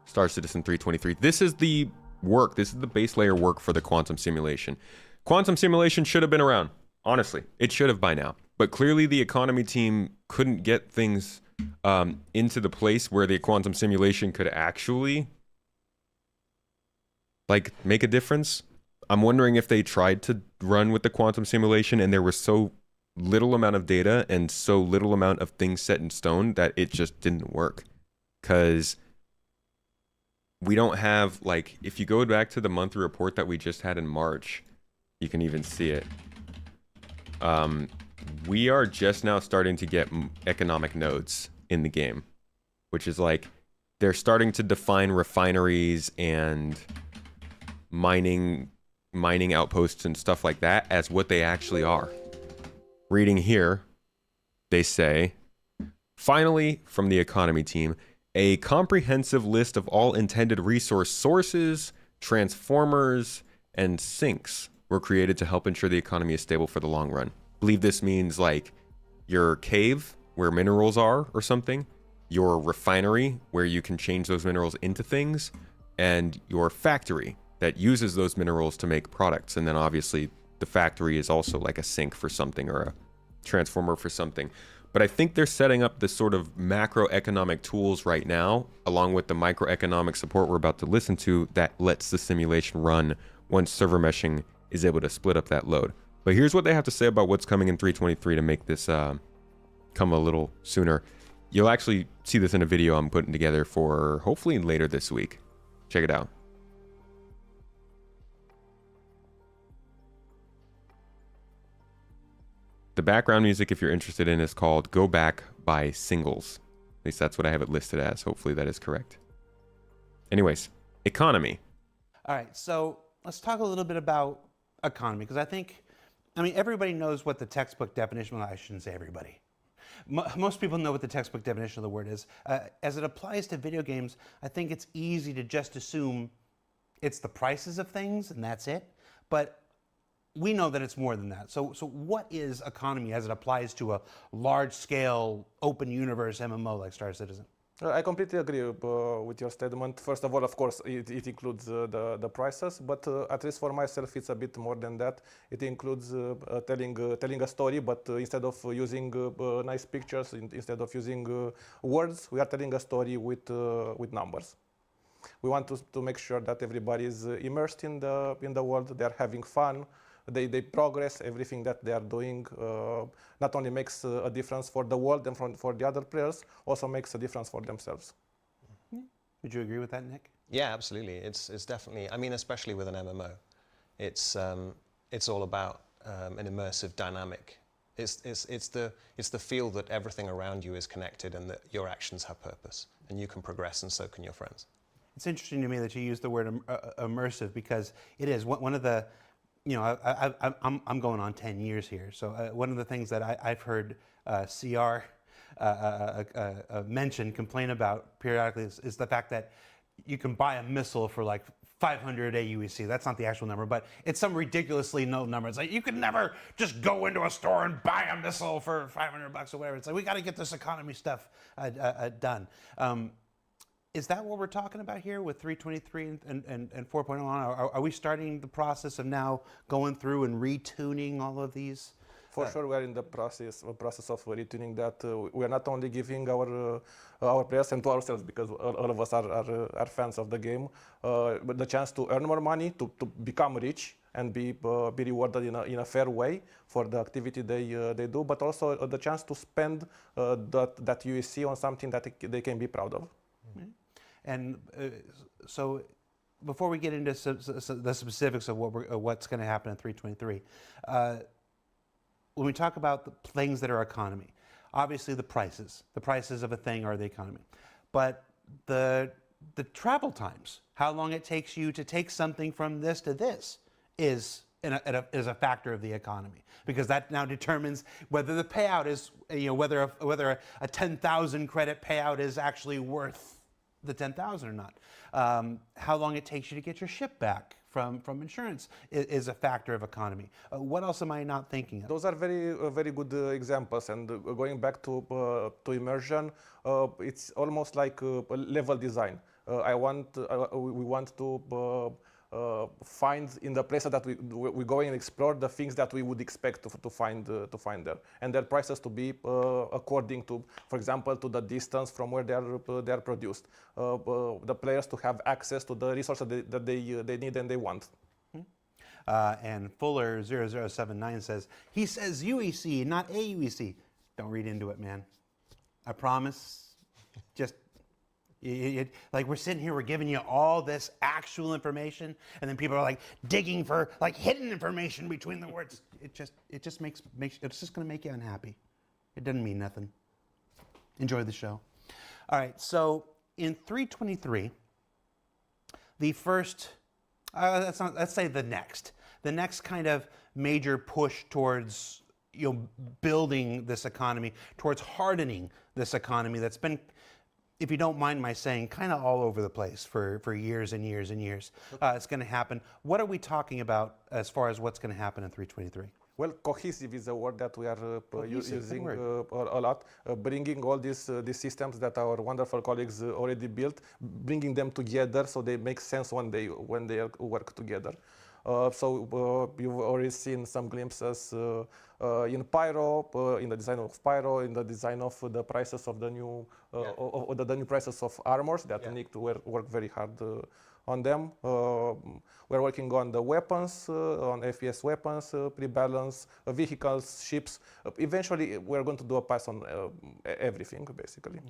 Star Citizen 323. This is the work. This is the base layer work for the quantum simulation. Quantum simulation should have been around. Honestly, it should have by now. But clearly the economy team couldn't get things into the place where the quantum simulation could actually make a difference. I'm wondering if they tried to run with the quantum simulation and there was so little amount of data and so little amount of things set in stone that it just didn't work. Because we don't have, if you go back to the monthly report that we just had in March, you can even see it. We are just now starting to get economic nodes in the game, which is they're starting to define refineries and mining outposts and stuff like that as what they actually are. Reading here, they say, finally, from the economy team, a comprehensive list of all intended resource sources, transformers, and sinks were created to help ensure the economy is stable for the long run. I believe this means your cave where minerals are or something, your refinery where you can change those minerals into things, and your factory that uses those minerals to make products. And then obviously the factory is also like a sink for something or a transformer for something. But I think they're setting up this sort of macroeconomic tools right now, along with the microeconomic support we're about to listen to, that lets the simulation run once server meshing is able to split up that load. But here's what they have to say about what's coming in 3.23 to make this come a little sooner. You'll actually see this in a video I'm putting together for hopefully later this week. Check it out. The background music, if you're interested in, is called Go Back by Singles. At least that's what I have it listed as. Hopefully that is correct. Anyways, economy. All right, so let's talk a little bit about economy, because I mean, everybody knows what the textbook definition, well, I shouldn't say everybody. Most people know what the textbook definition of the word is. As it applies to video games, I think it's easy to just assume it's the prices of things and that's it. But we know that it's more than that. So what is economy as it applies to a large-scale open universe MMO like Star Citizen? I completely agree with your statement. First of all, of course, it includes the prices, but at least for myself, it's a bit more than that. It includes telling a story, but instead of using nice pictures, instead of using words, we are telling a story with numbers. We want to make sure that everybody is immersed in the world. They are having fun. They progress. Everything that they are doing not only makes a difference for the world and for the other players, also makes a difference for themselves. Would you agree with that, Nick? Yeah, absolutely. It's definitely. I mean, especially with an MMO, it's all about an immersive dynamic. It's the feel that everything around you is connected and that your actions have purpose and you can progress and so can your friends. It's interesting to me that you use the word immersive, because it is one of the. You know, I'm going on 10 years here. So one of the things that I've heard CR complain about periodically is the fact that you can buy a missile for like 500 AUEC. That's not the actual number, but it's some ridiculously low number. It's like you can never just go into a store and buy a missile for $500 or whatever. It's like, we got to get this economy stuff done. Is that what we're talking about here with 3.23 and 4.0 on? Are we starting the process of now going through and retuning all of these? For sure, we are in the process of retuning that. We are not only giving our players and to ourselves, because all of us are fans of the game, but the chance to earn more money, to become rich and be rewarded in a fair way for the activity they do, but also the chance to spend that UEC on something that they can be proud of. Mm-hmm. And so before we get into the specifics of what's going to happen in 3.23, when we talk about the things that are economy, obviously the prices of a thing are the economy. But the travel times, how long it takes you to take something from this to this is a factor of the economy, because that now determines whether the payout is, whether a 10,000 credit payout is actually worth the 10,000 or not. How long it takes you to get your ship back from insurance is a factor of economy. What else am I not thinking of? Those are very good examples. And going back to immersion, it's almost like level design. We want to find in the places that we go and explore the things that we would expect to find there, and their prices to be according to, for example, to the distance from where they are produced. The players to have access to the resources that they need and they want. And Fuller 0079 says, he says UEC, not AUEC. Don't read into it, man. I promise. Just. Like, we're sitting here, we're giving you all this actual information, and then people are like digging for like hidden information between the words. It's just going to make you unhappy. It doesn't mean nothing. Enjoy the show. All right, so in 3.23, the first, let's say the next kind of major push towards building this economy, towards hardening this economy that's been, if you don't mind my saying, kind of all over the place for years and years and years. It's going to happen. What are we talking about as far as what's going to happen in 3.23? Well, cohesive is a word that we are using a lot. Bringing all these systems that our wonderful colleagues already built, bringing them together so they make sense when they work together. So you've already seen some glimpses in Pyro, in the design of Pyro, in the design of the prices of the new the new prices of armors that need to work very hard on them. We're working on the weapons, on FPS weapons, pre-balance, vehicles, ships. Eventually, we're going to do a pass on everything, basically.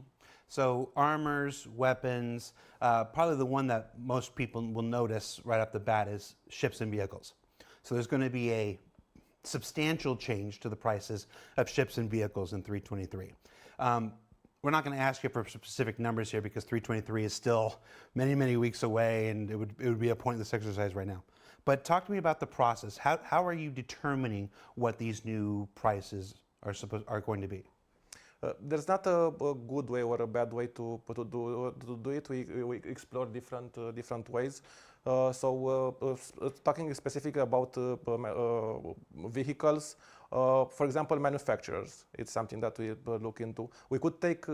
So armors, weapons, probably the one that most people will notice right off the bat is ships and vehicles. So there's going to be a substantial change to the prices of ships and vehicles in 3.23. We're not going to ask you for specific numbers here because 3.23 is still many, many weeks away, and it would be a pointless exercise right now. But talk to me about the process. How are you determining what these new prices are going to be? There's not a good way or a bad way to do it. We explore different ways. Talking specifically about vehicles, for example, manufacturers, it's something that we look into. We could take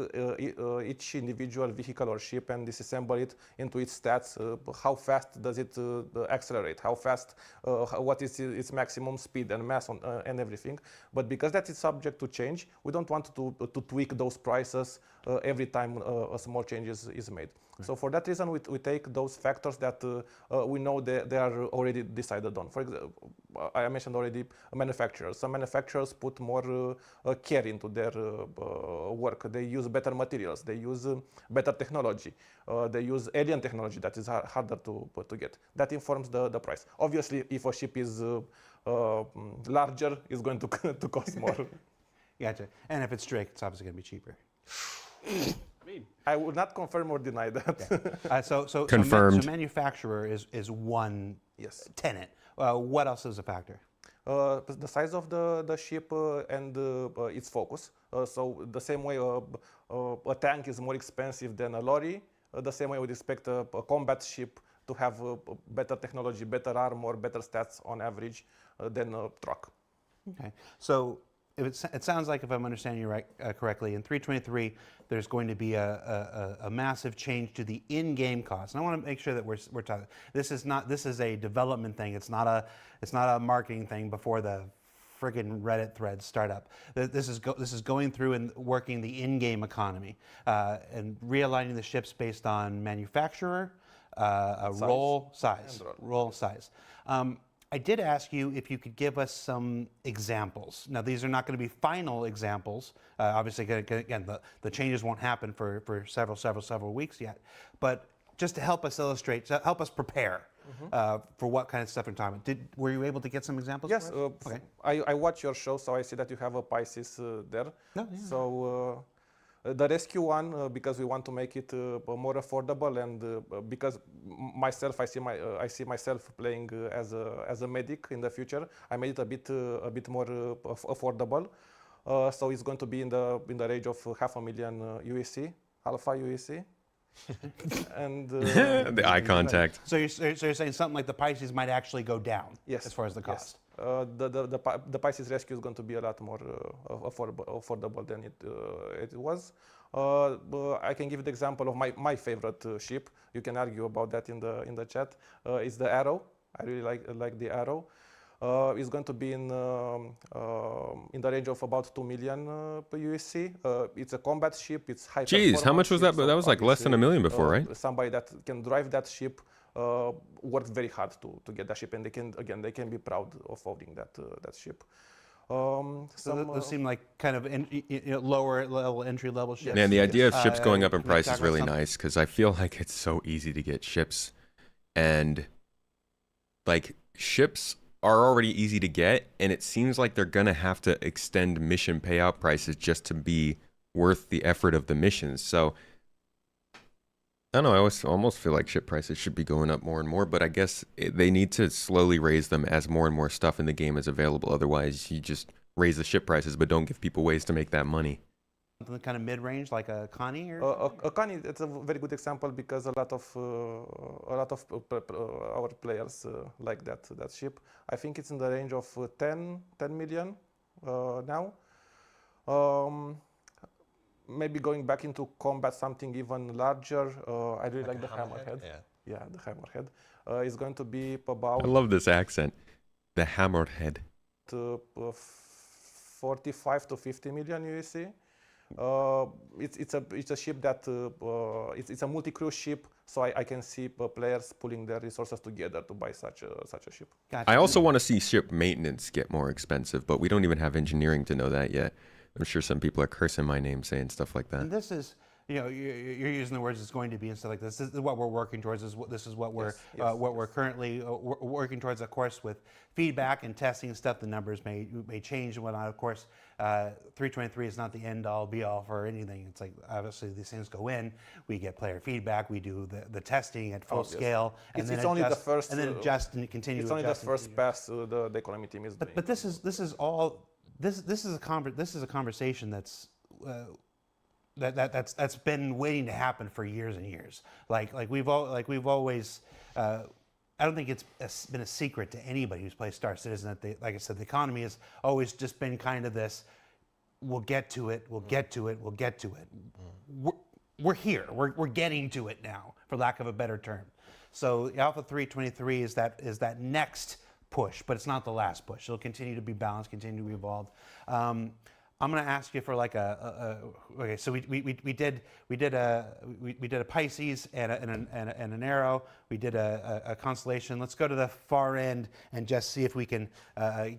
each individual vehicle or ship and disassemble it into its stats. How fast does it accelerate? How fast? What is its maximum speed and mass and everything? But because that is subject to change, we don't want to tweak those prices every time a small change is made. Right. So for that reason, we take those factors that we know they are already decided on. For example, I mentioned already manufacturers. Some manufacturers put more care into their work. They use better materials. They use better technology. They use alien technology that is harder to get. That informs the price. Obviously, if a ship is larger, it's going to cost more. Gotcha. And if it's Drake, it's obviously going to be cheaper. I would not confirm or deny that. Yeah. So confirmed. So manufacturer is one tenet. What else is a factor? The size of the ship and its focus. So the same way a tank is more expensive than a lorry, the same way we would expect a combat ship to have better technology, better armor, better stats on average than a truck. Okay. So it sounds like, if I'm understanding you right correctly, in 3.23 there's going to be a massive change to the in-game cost. And I want to make sure that we're talking. This is a development thing. It's not a marketing thing before the friggin' Reddit threads start up. This is going through and working the in-game economy and realigning the ships based on manufacturer, role size. I did ask you if you could give us some examples. Now, these are not going to be final examples. Obviously, again, the changes won't happen for several weeks yet. But just to help us illustrate, to help us prepare for what kind of stuff we're talking about. Were you able to get some examples? Yes. Okay. I watch your show, so I see that you have a Pisces there. No, yeah. So the rescue one, because we want to make it more affordable, and because myself, I see myself playing as a medic in the future. I made it a bit more affordable. So it's going to be in the range of $500,000 USC, alpha USC. And the eye contact. So you're saying something like the Pisces might actually go down. Yes. As far as the cost. Yes. The Pisces Rescue is going to be a lot more affordable than it was. I can give the example of my favorite ship. You can argue about that in the chat. It's the Arrow. I really like the Arrow. It's going to be in the range of about $2 million per USC. It's a combat ship. It's high. Jeez, how much was that? That was like less than $1 million before, right? Somebody that can drive that ship worked very hard to get that ship, and they can be proud of owning that ship. So those seem like kind of lower level, entry level ships. Man, the idea of ships going up in price is really nice, because I feel like it's so easy to get ships, and like ships are already easy to get, and it seems like they're gonna have to extend mission payout prices just to be worth the effort of the missions. So I don't know, I almost feel like ship prices should be going up more and more, but I guess they need to slowly raise them as more and more stuff in the game is available. Otherwise, you just raise the ship prices, but don't give people ways to make that money. Something kind of mid-range, like a Connie or a Connie, it's a very good example because a lot of our players like that ship. I think it's in the range of 10 million now. Maybe going back into combat, something even larger. I really like the Hammerhead. Yeah, the Hammerhead is going to be about. I love this accent. The Hammerhead. 45 to 50 million USD. It's a ship that it's a multi-crew ship, so I can see players pulling their resources together to buy such a ship. Gotcha. I also want to see ship maintenance get more expensive, but we don't even have engineering to know that yet. I'm sure some people are cursing my name saying stuff like that. And this is, you're using the words "it's going to be" and stuff like this. This is what we're working towards. This is what we're currently working towards. Of course, with feedback and testing and stuff, the numbers may change and whatnot. Of course, 323 is not the end all be all for anything. It's like obviously these things go in. We get player feedback. We do the testing at full scale, and then only the first, and then adjust and continue. It's only the first pass the economy team is doing. But this is all. This is a conversation that's been waiting to happen for years and years. Like we've always. I don't think it's been a secret to anybody who's played Star Citizen that like I said, the economy has always just been kind of this. We'll get to it. We'll get to it. We'll get to it. We're here. We're getting to it now, for lack of a better term. So Alpha 323 is that next push, but it's not the last push. It'll continue to be balanced, continue to evolve. I'm going to ask you for like okay. So we did a Pisces and an arrow. We did a constellation. Let's go to the far end and just see if we can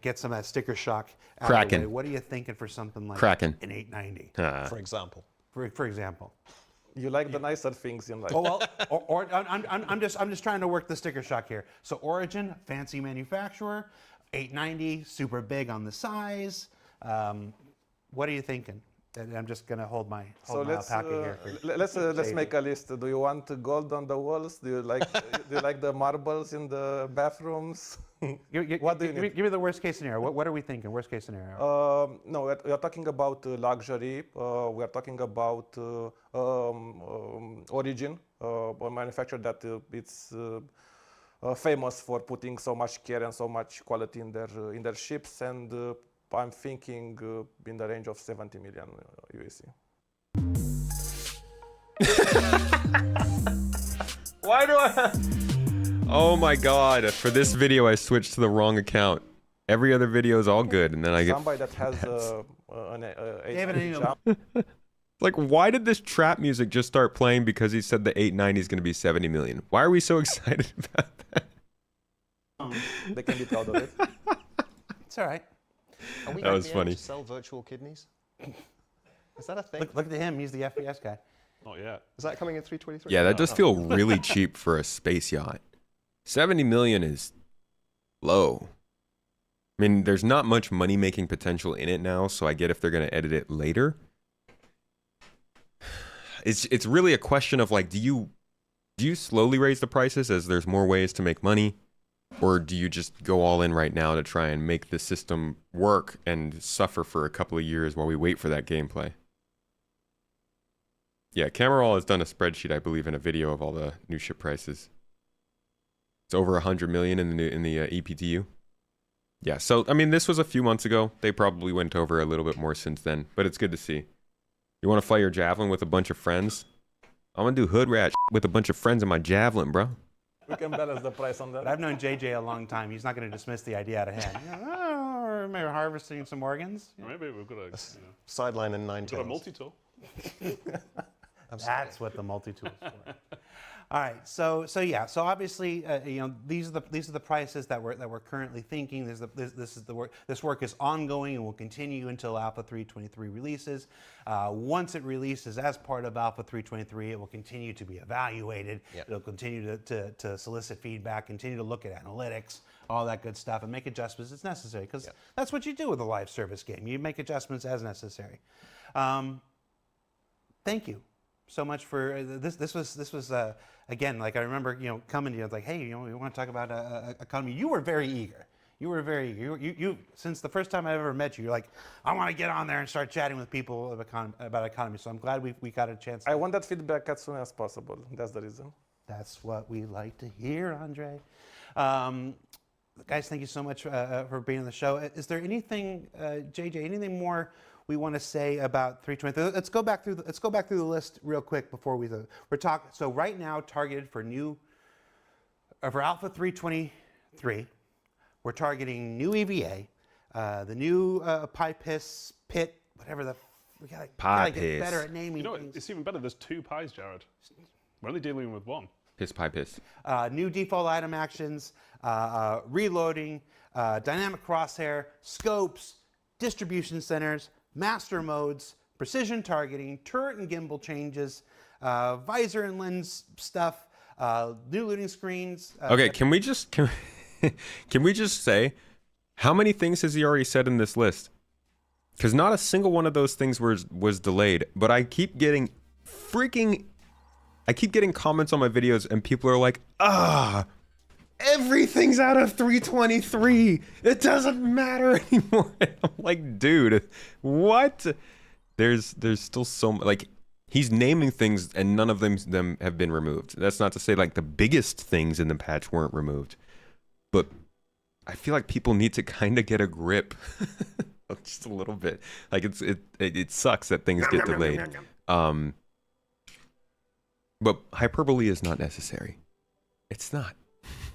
get some of that sticker shock out of the way. What are you thinking for something like Kraken. an 890? For example. For example. You like the nicer things in life. Oh well, or I'm just trying to work the sticker shock here. So Origin, fancy manufacturer, 890, super big on the size. What are you thinking? I'm just gonna hold my alpaca here. Let's make a list. Do you want gold on the walls? Do you like the marbles in the bathrooms? What do you need? Give me the worst case scenario. What are we thinking? Worst case scenario? No, we are talking about luxury. We are talking about Origin, a manufacturer that it's famous for putting so much care and so much quality in their ships, and I'm thinking in the range of 70 million USD. Why do I? Oh my god! For this video, I switched to the wrong account. Every other video is all good, and then I get somebody that has like, why did this trap music just start playing? Because he said the 890 is going to be 70 million. Why are we so excited about that? They can be proud of it. It's all right. Are we that was able funny. to sell virtual kidneys? Is that a thing? Look at him. He's the FPS guy. Not yet. Is that coming in 323? Yeah, that does feel really cheap for a space yacht. 70 million is low. I mean, there's not much money-making potential in it now, so I get if they're going to edit it later. It's really a question of, like, do you slowly raise the prices as there's more ways to make money? Or do you just go all in right now to try and make the system work and suffer for a couple of years while we wait for that gameplay? Yeah, Cameron has done a spreadsheet, I believe, in a video of all the new ship prices. It's over 100 million in the EPTU. Yeah, so, I mean, this was a few months ago. They probably went over a little bit more since then, but it's good to see. You want to fly your Javelin with a bunch of friends? I'm going to do hood rat with a bunch of friends in my Javelin, bro. We can balance the price on that. But I've known JJ a long time. He's not going to dismiss the idea out of hand. Or maybe harvesting some organs. Maybe we've got a sideline and 9 got a multi-tool. That's what the multi-tool is for. All right, so obviously, these are the prices that we're currently thinking. This work is ongoing and will continue until Alpha 323 releases. Once it releases as part of Alpha 323, it will continue to be evaluated. Yep. It'll continue to solicit feedback, continue to look at analytics, all that good stuff, and make adjustments as necessary. Because that's what you do with a live service game. You make adjustments as necessary. Thank you so much for this. This was again, like I remember, coming to you, like, hey, we want to talk about economy. You were very eager. You were you since the first time I ever met you, you're like, I want to get on there and start chatting with people about economy. So I'm glad we got a chance. I want that feedback as soon as possible. That's the reason. That's what we like to hear, Andre. Guys, thank you so much for being on the show. Is there anything, JJ, anything more we want to say about 323? Let's go back through the list real quick before we're talking. So right now, targeted for Alpha 323, we're targeting new EVA, the new PyPiss pit, whatever we gotta get better at naming things. It's even better. There's 2 pies, Jared. We're only dealing with 1. Piss. New default item actions, reloading, dynamic crosshair, scopes, distribution centers, master modes, precision targeting, turret and gimbal changes, visor and lens stuff, new looting screens. Okay, can we just say, how many things has he already said in this list? Because not a single one of those things was delayed, but I keep getting comments on my videos and people are like, everything's out of 323. It doesn't matter anymore. I'm like, dude, what? There's still so much, like, he's naming things and none of them have been removed. That's not to say like the biggest things in the patch weren't removed, but I feel like people need to kind of get a grip just a little bit. Like it sucks that things get delayed. But hyperbole is not necessary. It's not.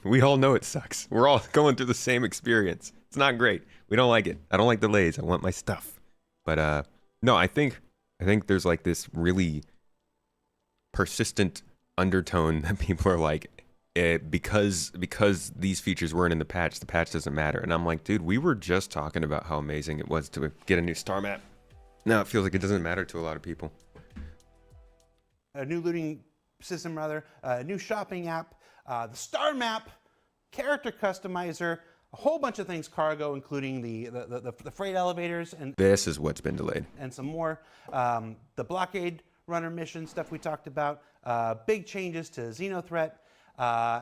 We all know it sucks. We're all going through the same experience. It's not great. We don't like it. I don't like delays. I want my stuff. But no, I think there's like this really persistent undertone that people are like, because these features weren't in the patch doesn't matter. And I'm like, dude, we were just talking about how amazing it was to get a new star map. Now it feels like it doesn't matter to a lot of people. A new looting system, rather, a new shopping app, the star map, character customizer, a whole bunch of things cargo, including the freight elevators, and this is what's been delayed, and some more. The blockade runner mission stuff we talked about, big changes to XenoThreat,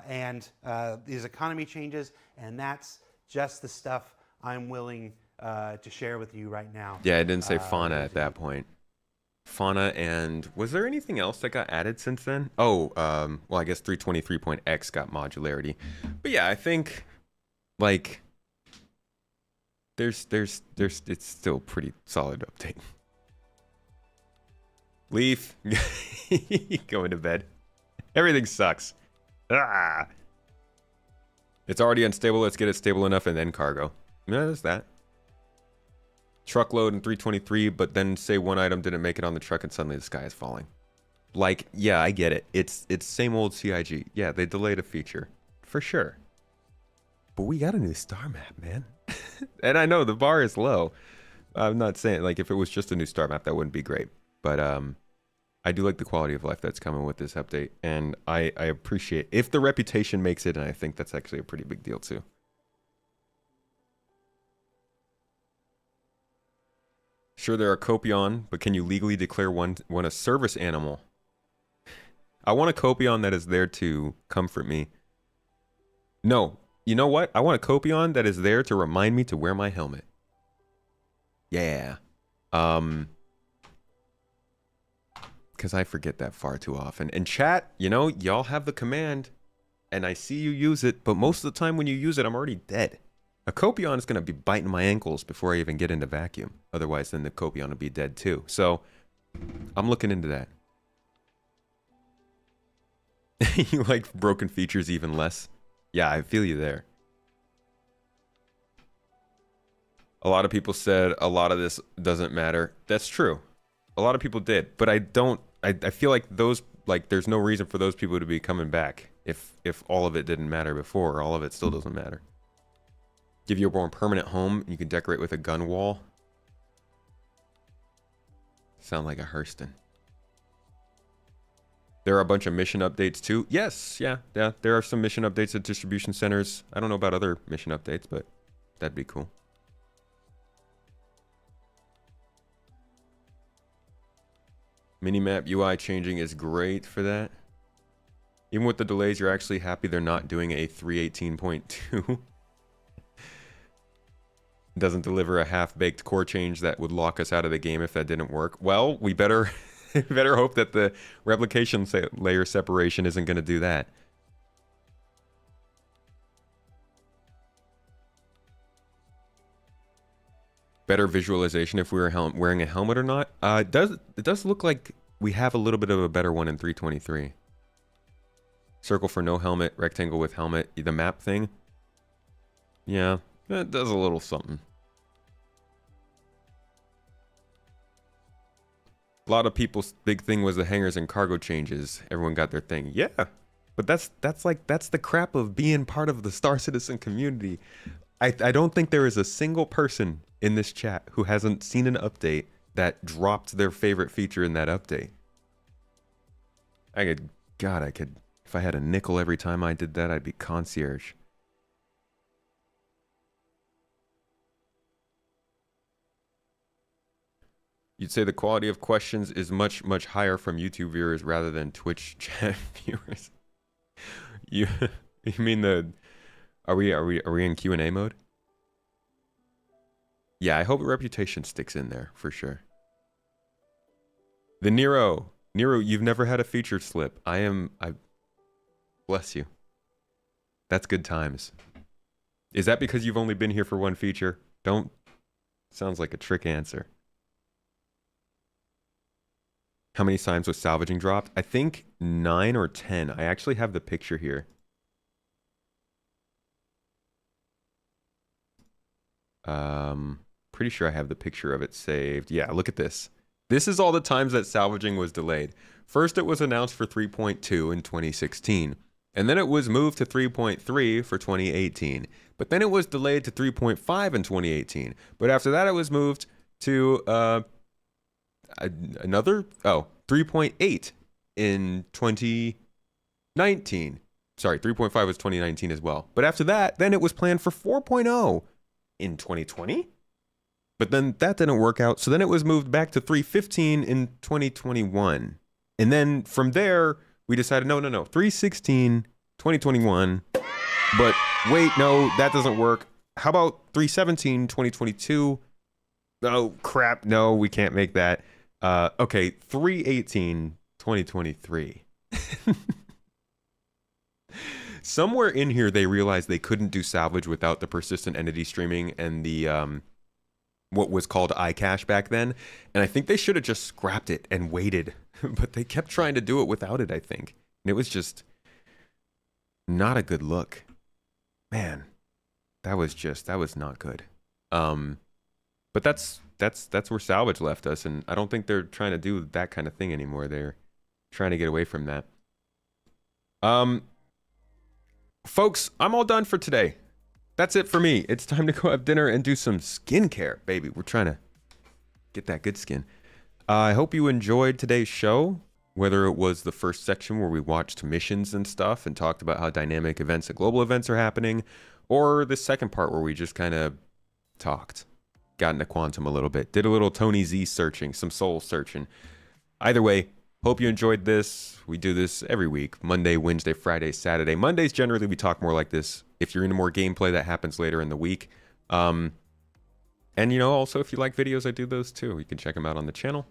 and these economy changes, and that's just the stuff I'm willing to share with you right now. Yeah, I didn't say fauna at that point. Fauna, and was there anything else that got added since then? Oh, well, I guess 323.x got modularity. But yeah, I think like there's it's still pretty solid update. Leaf, going to bed. Everything sucks. It's already unstable. Let's get it stable enough, and then cargo. Yeah, there's that. Truckload in 323, but then say one item didn't make it on the truck and suddenly the sky is falling. Like, yeah, I get it. It's same old CIG. Yeah, they delayed a feature for sure. But we got a new star map, man. And I know the bar is low. I'm not saying like if it was just a new star map that wouldn't be great, but I do like the quality of life that's coming with this update, and I appreciate if the reputation makes it, and I think that's actually a pretty big deal too. Sure, there are Copion, but can you legally declare one a service animal? I want a Copion that is there to comfort me. No, you know what? I want a Copion that is there to remind me to wear my helmet. Yeah. Because I forget that far too often. And chat, you know, y'all have the command, and I see you use it, but most of the time when you use it, I'm already dead. A Copion is going to be biting my ankles before I even get into vacuum. Otherwise, then the Copion will be dead too. So, I'm looking into that. You like broken features even less? Yeah, I feel you there. A lot of people said a lot of this doesn't matter. That's true. A lot of people did. But I don't... I feel like those... Like, there's no reason for those people to be coming back. If all of it didn't matter before, all of it still doesn't matter. Give you a more permanent home, and you can decorate with a gun wall. Sound like a Hurston. There are a bunch of mission updates too. Yes, yeah. There are some mission updates at distribution centers. I don't know about other mission updates, but that'd be cool. Minimap UI changing is great for that. Even with the delays, you're actually happy they're not doing a 318.2. doesn't deliver a half-baked core change that would lock us out of the game if that didn't work. Well, we better better hope that the replication layer separation isn't going to do that. Better visualization if we were wearing a helmet or not. It does look like we have a little bit of a better one in 323. Circle for no helmet, rectangle with helmet, the map thing. Yeah, that does a little something. A lot of people's big thing was the hangers and cargo changes. Everyone got their thing. Yeah, but that's the crap of being part of the Star Citizen community. I don't think there is a single person in this chat who hasn't seen an update that dropped their favorite feature in that update. I could, if I had a nickel every time I did that, I'd be concierge. You'd say the quality of questions is much, much higher from YouTube viewers rather than Twitch chat viewers. You mean are we in Q&A mode? Yeah, I hope reputation sticks in there for sure. The Nero, you've never had a featured slip. I bless you. That's good times. Is that because you've only been here for one feature? Sounds like a trick answer. How many times was salvaging dropped? I think 9 or 10. I actually have the picture here. Pretty sure I have the picture of it saved. Yeah, look at this. This is all the times that salvaging was delayed. First, it was announced for 3.2 in 2016. And then it was moved to 3.3 for 2018. But then it was delayed to 3.5 in 2018. But after that, it was moved to another 3.8 in 2019. Sorry, 3.5 was 2019 as well. But after that, then it was planned for 4.0 in 2020. But then that didn't work out. So then it was moved back to 3.15 in 2021. And then from there, we decided, no, 3.16, 2021. But wait, no, that doesn't work. How about 3.17, 2022? Oh, crap. No, we can't make that. Okay, 3.18, 2023. Somewhere in here, they realized they couldn't do salvage without the persistent entity streaming and the what was called iCache back then. And I think they should have just scrapped it and waited. But they kept trying to do it without it, I think. And it was just not a good look. Man, that was not good. But that's where salvage left us, and I don't think they're trying to do that kind of thing anymore. They're trying to get away from that. Folks, I'm all done for today. That's it for me. It's time to go have dinner and do some skincare, baby. We're trying to get that good skin. I hope you enjoyed today's show, whether it was the first section where we watched missions and stuff and talked about how dynamic events and global events are happening, or the second part where we just kind of talked, got into quantum a little bit, did a little Tony Z searching, some soul searching. Either way, hope you enjoyed this. We do this every week, Monday, Wednesday, Friday, Saturday. Mondays, generally, we talk more like this. If you're into more gameplay, that happens later in the week. And, also, if you like videos, I do those too. You can check them out on the channel.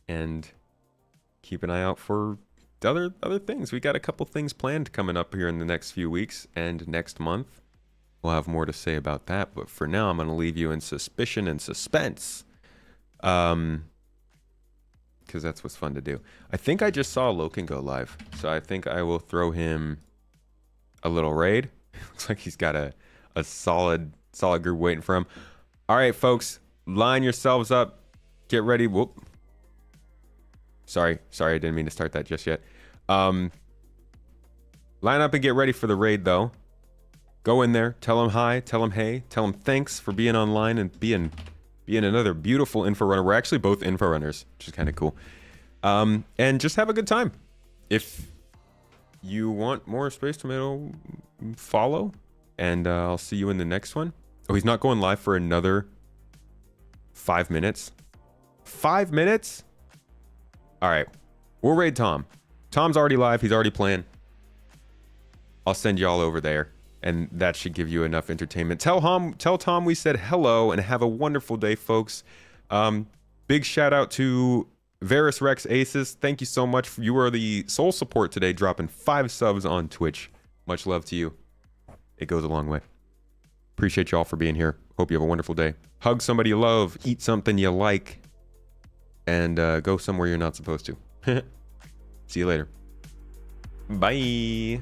And keep an eye out for other things. We got a couple things planned coming up here in the next few weeks and next month. We'll have more to say about that. But for now, I'm going to leave you in suspicion and suspense. Because that's what's fun to do. I think I just saw Loken go live. So I think I will throw him a little raid. Looks like he's got a solid group waiting for him. All right, folks. Line yourselves up. Get ready. Whoop. Sorry, I didn't mean to start that just yet. Line up and get ready for the raid, though. Go in there. Tell them hi. Tell them hey. Tell them thanks for being online and being another beautiful info runner. We're actually both info runners, which is kind of cool. And just have a good time. If you want more Space Tomato, follow. And I'll see you in the next one. Oh, he's not going live for another 5 minutes. 5 minutes? All right. We'll raid Tom. Tom's already live. He's already playing. I'll send y'all over there. and that should give you enough entertainment. Tell Tom we said hello, and have a wonderful day, folks. Big shout out to Varus Rex Aces. Thank you so much. You are the sole support today, dropping 5 subs on Twitch. Much love to you. It goes a long way. Appreciate y'all for being here. Hope you have a wonderful day. Hug somebody you love, eat something you like, and go somewhere you're not supposed to. See you later. Bye.